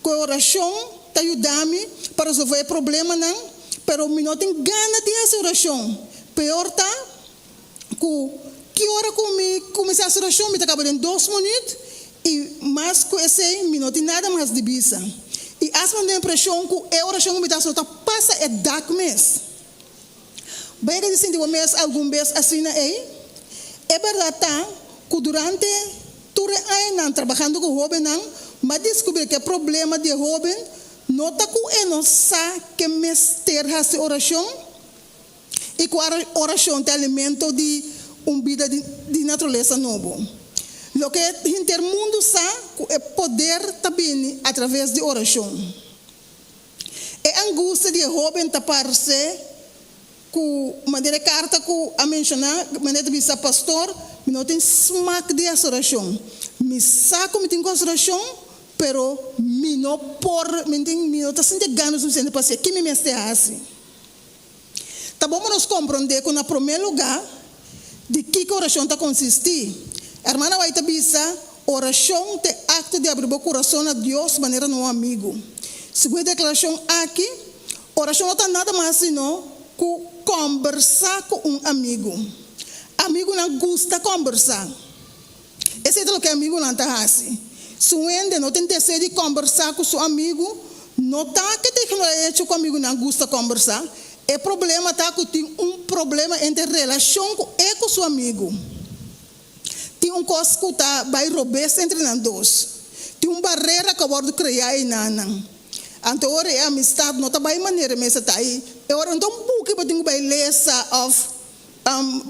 com a oração te ajuda-me para resolver o problema, não, pero eu não tenho gana de essa oração. Pior tá, que hora comecei a oração, me acaba em 2 minutos, e mais que esse, não tem nada mais de visa. E as manhã a impressão que a oração me dá só passa é dark mês. Bem que dizem que o mês algum mês assim aí, é verdade que durante todo o ano trabalhando com jovem não, mas descobri que o problema de jovem não está com ele não sabe que mês ter essa oração e que a oração é alimento de vida de natureza novo. O que o mundo sabe é poder também através de oração. É angústia de jovem tapar-se com maneira carta que a mencionar, maneira de ser pastor, não tem smack de oração. Me saco, me tem oração, pero me não está sentindo ganas de ser pastor. Que me meste assim. Tá bom, nós compreender que, no primeiro lugar, de que a oração está consistir. A irmã vai te dizer, oração é acto de abrir o coração a Deus de maneira não amigo. Segunda declaração aqui, oração não está nada mais senão que conversar com um amigo. Amigo não gosta de conversar. Esse é o que amigo não está assim. Se o ende não tem desejo de conversar com seu amigo, não está que tem que com o amigo não gosta de conversar. O problema está que tem problema entre relação com ele com seu amigo. Tem coisa que está vai roubar entre nós dois. Tem barreira que pode criar em nós. Então, a amistade não está bem maneira, mas está aí. Eu então pouco para ter beleza of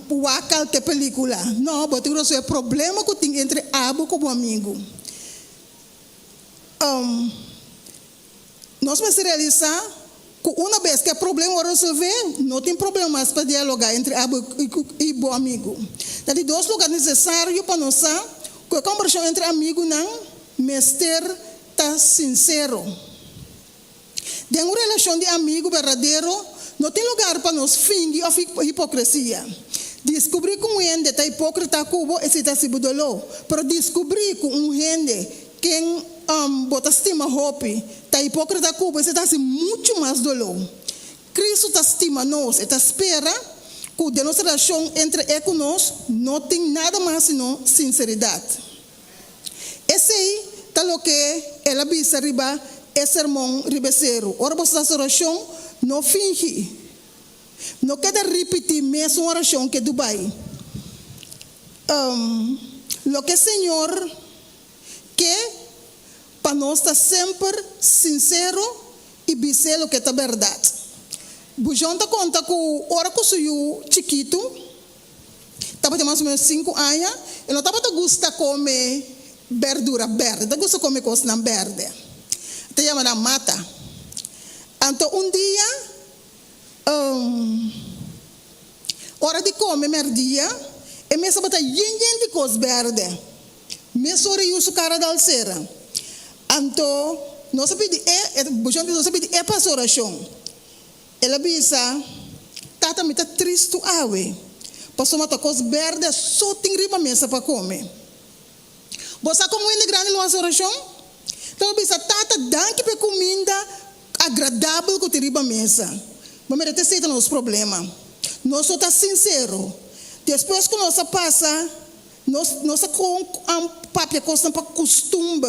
wakal que película. Não, mas tem o problema que tem entre abo com o amigo. Nós vamos realizar que uma vez que o problema resolver, não tem problema mais para dialogar entre abo e bom amigo. Daí 2 lugares necessários para nós que a conversação entre amigos não, mestre está sincero. De uma relação de amigo verdadeiro, não tem lugar para nós fingir ou hipocrisia. Descobrir que um gente está hipócrita cubo e se está se budolou. Para descobrir que um gente que bota estima hope está hipócrita cubo e se está se muito mais dolor. Cristo está estima nós, está espera que de nossa relação entre ele e nós não tem nada mais senão sinceridade. Esse aí está o que ela disse arriba. Esse sermão ribeiro. Ora, você oração não finge. Não quer repetir mesmo a oração que Dubai. O que o Senhor quer para nós estar sempre sincero e dizer o que é a verdade. Bujão está conta que a hora que eu chiquito, estava de mais ou menos 5 anos, eu não estava gostando de comer verdura verde, não gostava de comer coisa não verde. Te llama na mata. Então, dia, hora de comer merdia, e me sabata de coisa verde. Me sorri o cara da alceira. Então, nós pedimos, nós pedimos, para oração. Ela disse, tata me está triste awe. Passou uma coisa verde, só tem riba mesa para comer. Você como é grande a oração? Então, bisa tata danke pe comida agradável que tem riba mesa. Mas merece ser os problemas. Nós só tá sincero. Depois que nós passa, nós com papel costa para costume.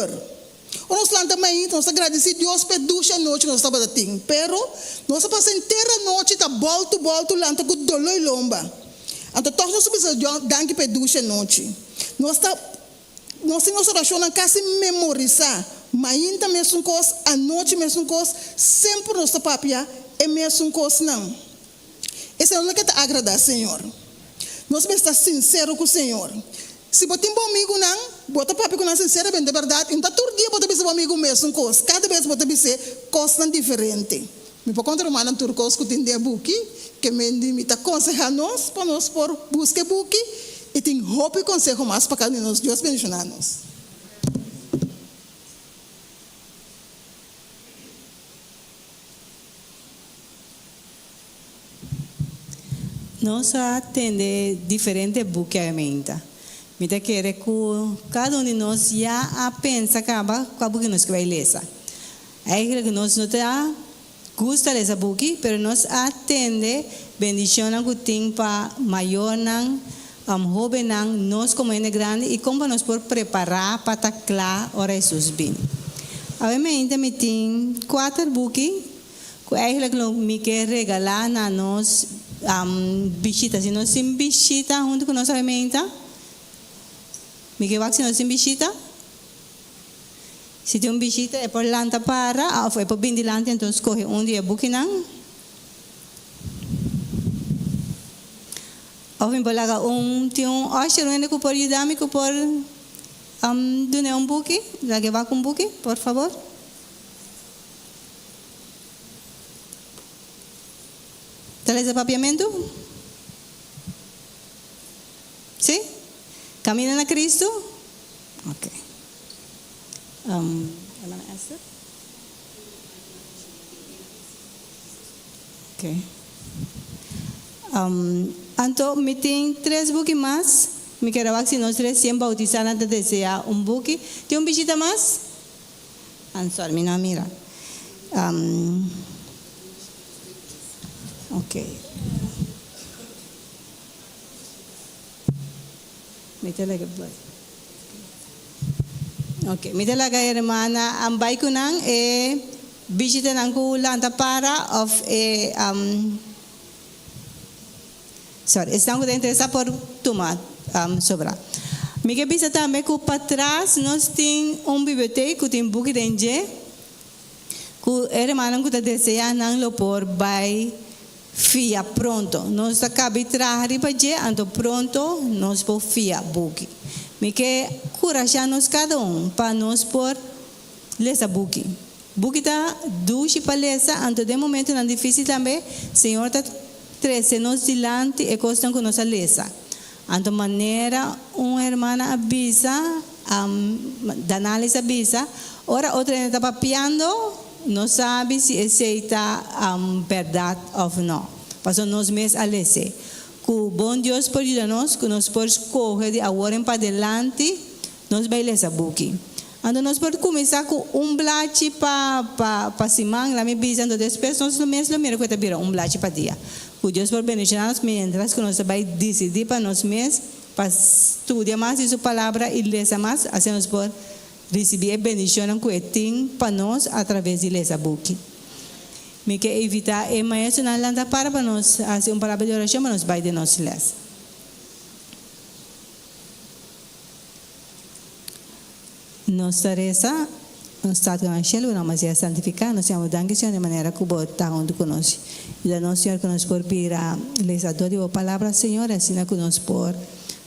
Nós lá também, nós agradecemos Deus por 2 noites que nós estamos tendo. Pero nós passa inteira noite tá volto lá com dolor e lomba. Então todos nós precisamos danke por 2 noites. Nós temos oração na casa memorizar. Mas ainda mesmo coisa, a noite mesmo coisa, sempre nossa papia é mesmo coisa não. Esse é o que está agradar ao Senhor. Nós vamos estar sinceros com o Senhor. Se você tem um bom amigo não, bota papi com a sinceramente verdade, então todo dia bota bisa amigo mesmo coisa, cada vez bota bisa coisa diferente. Me por conta romana turcos que tem de buki, que me limita aconselhar nós para nós por buscar buki e tem roupa e conselho mais para cada nós Deus abençoar nós. Nós atende diferentes buques a menta. Me quer que cada um de nós já pensa acaba com a buque nós que vai ler. É que nós não tá gosta dessa buque, mas nós atende bendição que tem para maior não, jovem não, nós como é grande e como nós por preparar para estar claro ora Jesus bem. A menta me tem 4 buques que é que me quer regalar na nós visita, se nós sim visita junto com nossa menta, me que vai se nós sim visita, se tem visita é por lanta para, ou é por bindi lanta, então escolhe dia bukinang, ou vem por lá tem acho que por ajudar-me que por donar buki, lá que vai com buki, por favor. ¿Traes el papiamento? ¿Sí? ¿Caminan a Cristo? Ok. Hermana Esther? Ok. Anto, me tem 3 buques mais. Me quero ver se nós 3 sempre bautizar antes de desejar buque. Tem visita mais? Sorry, me não mira. Ok. Ok, me talaga hermana, ang bay ko nang bisita nang kulang para of sorry, estão com interesse por tomar sobra. Me que bisa também que para trás nós tem biblioteca, tem book de enje, que hermana que tá deseja nang lo por by fia pronto, nós acabamos de trabalhar para je, então pronto nós por fia buki. Me que corajamos cada para nós por lesa buki. Buki tá duche para lesa, então de momento não difícil também, Senhor tá treze nós dilante e costam com nossa lesa. Então maneira hermana avisa, danales avisa, ora outra está papiando. Não sabe se aceita verdade ou não. Porque nós mesmos alece. Que o bom Deus pode ajudar-nos, que nós podemos escolher de agora para adelante, nós vamos ler essa buque. Então nós podemos começar com blate para cima, lá me bisa, então depois nós mesmos que está blate para dia. Que Deus pode beneficiar-nos, mientras que nós vamos decidir para nós mesmos, para estudar mais sua palavra e ler mais, assim nós podemos receber a bendição que tem para nós através de essa book. Me quer evitar e mais na landa para nós fazer palavra de oração, mas nós vai de nós ler. Nossa tarefa, nós estamos no céu, não mas é santificar, nós estamos dando de maneira que o está onde conosco. E da nosso Senhor que nós por vir a ler a palavra, Senhor, assim que nós por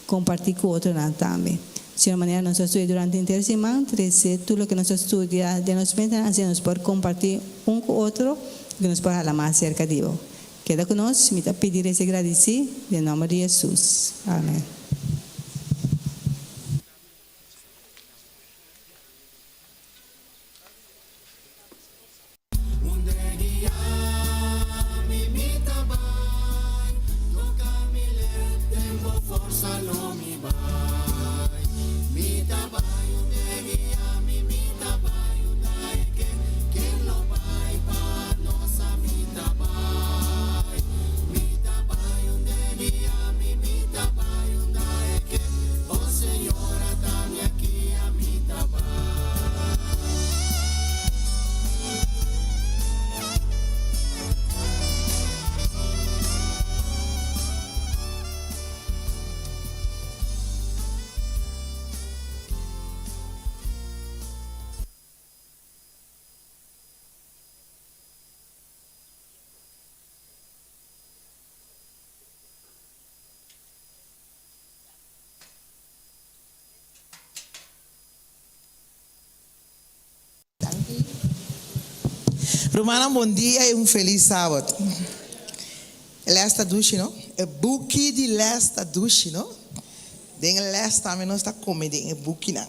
compartilhar com outro também. Senhor, maneira nós estudamos durante a inteira semana, tudo o que nós estudamos de nós mente, assim nós podemos compartilhar com o outro, que nós podemos falar mais acerca de Deus. Queda conosco, me pedir esse agradecer, em nome de Jesus. Amém. Mita bayun Romana, bom dia e feliz sábado. Lesta dushi, no? E buki di lesta dushi, no? Den lesta menos está comendo e buki não.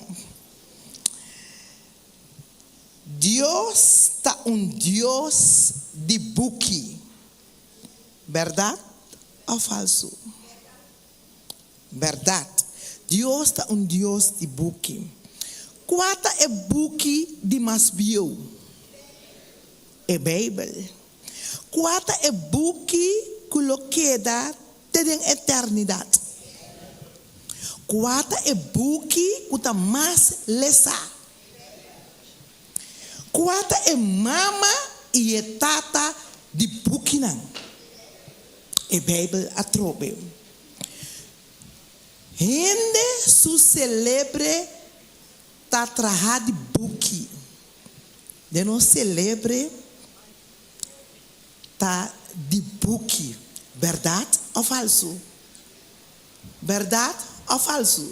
Deus está Deus de buki. Verdade ou falso? Verdade. Deus está Deus de buki. Quata é buki de masbio? É Bíblia. Quata é buki que lo queda tem eternidade. Quata é buki que tá mais lesa. Quata é mama e é tata de buki não. É Bíblia a trobe. Rende su celebre ta traha de buki. De não celebre ta de buki. Verdade ou falso? Verdade ou falso?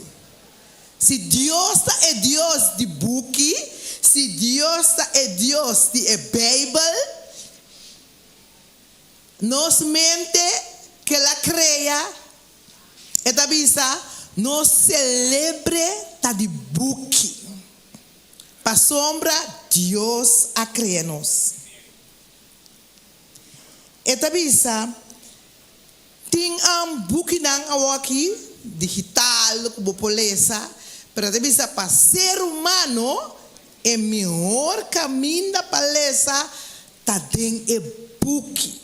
Se Deus é Deus de buki, se Deus é Deus de Bíblia, nos mente que la crea, eta bisa, nos celebre ta de buki. Pa sombra, Deus a crea-nos. Eta bisa, ting buki nang awaki, digital, como poleza, pero eta bisa, pa ser humano, é melhor caminho da palestra, ta den e buki.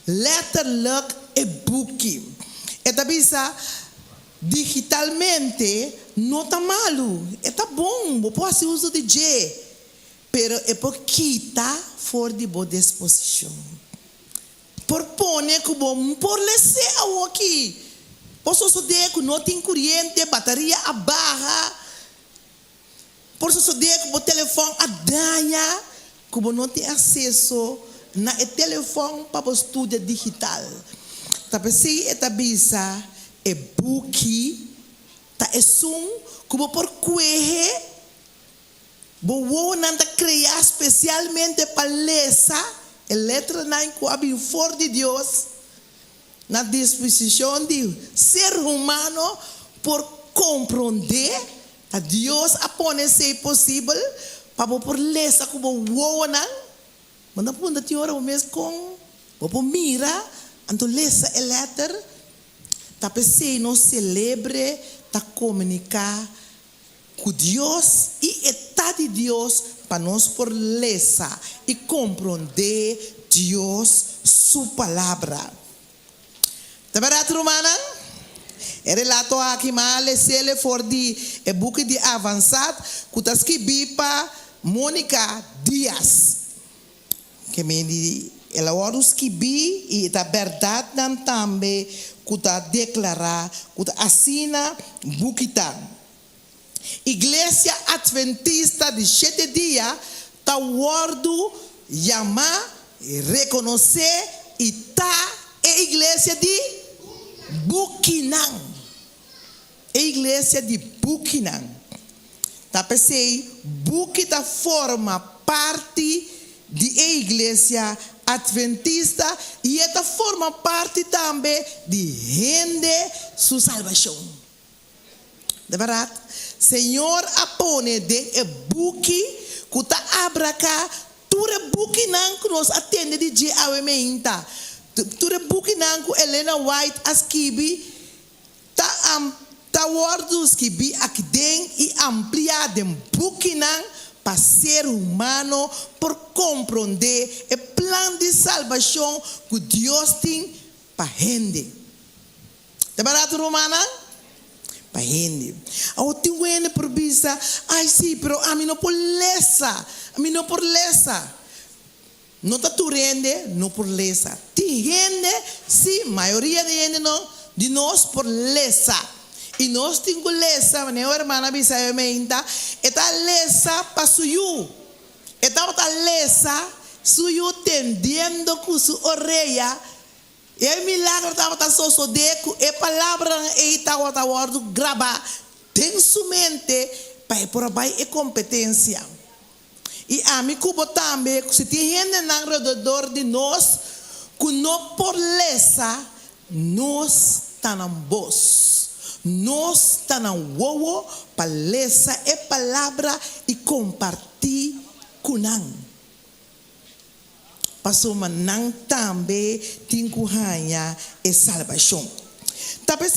Letterlijk e buki. Eta bisa, digitalmente, não tá malo. Tá bom, eu posso usar de J. Pero é pouquita fora de boa disposição. Por pôr como por lecer aqui. Posso usar que não tem corrente, bateria a barra. Posso usar que o telefone a danha, como não tem acesso na telefone para o estudo digital. Tapi se eta bisa e buki ta esum como por cueje bo nanta criar especialmente para lesa a letra na que for de Deus na disposição de ser humano por compreender a Deus a pone se possível para por lesa como wona manda punta ti ora o mes com por mira anto lesa a letra tapi se não celebre ta comunicar com Deus e está de Deus para nós por lesa e compreender Deus sua palavra. Tá barato, Romana? É relato aqui mas se for de e book de avançado que tá escrito para Mônica Dias que me di ela orus que bi e da verdade não também que tá declarar que tá assina bukita Igreja Adventista de 7 dias tá wordo chamar e reconhecer e tá é igreja de Bukinang é igreja de Bukinang tá pensei Bukita forma parte de igreja adventista e esta forma parte também de rende sua salvação. De verdade, Senhor apone de buki kuta abraka ture buki nan que nos atende de dia awementa. Ture buki nan ku Elena White askibi ta wordos que bi akden e ampliar de buki nan para ser humano por compreender o plano de salvação que Deus tem para gente. Tá barato, Romana? Para gente. Eu tenho por vista, ai sim, pero a mim não por lesa, Não está tu rende, não por lesa. Tem gente, sim, maioria de gente não, de nós por lesa. E nós temos lesa, minha irmã bisa menta, eta lesa para suyu. Eta lesa, suyu tendendo com sua orelha. E o milagre estava só deco, e palavra e estava grava tem sua mente para provar a competência. E a mim cubo também, se tem gente ao redor de nós, que não por lesa, nós tanambos. Nós tanamwowo, palesa e palavra e compartir kunang. Passo manang também tinkuhanya e salvação. Tapos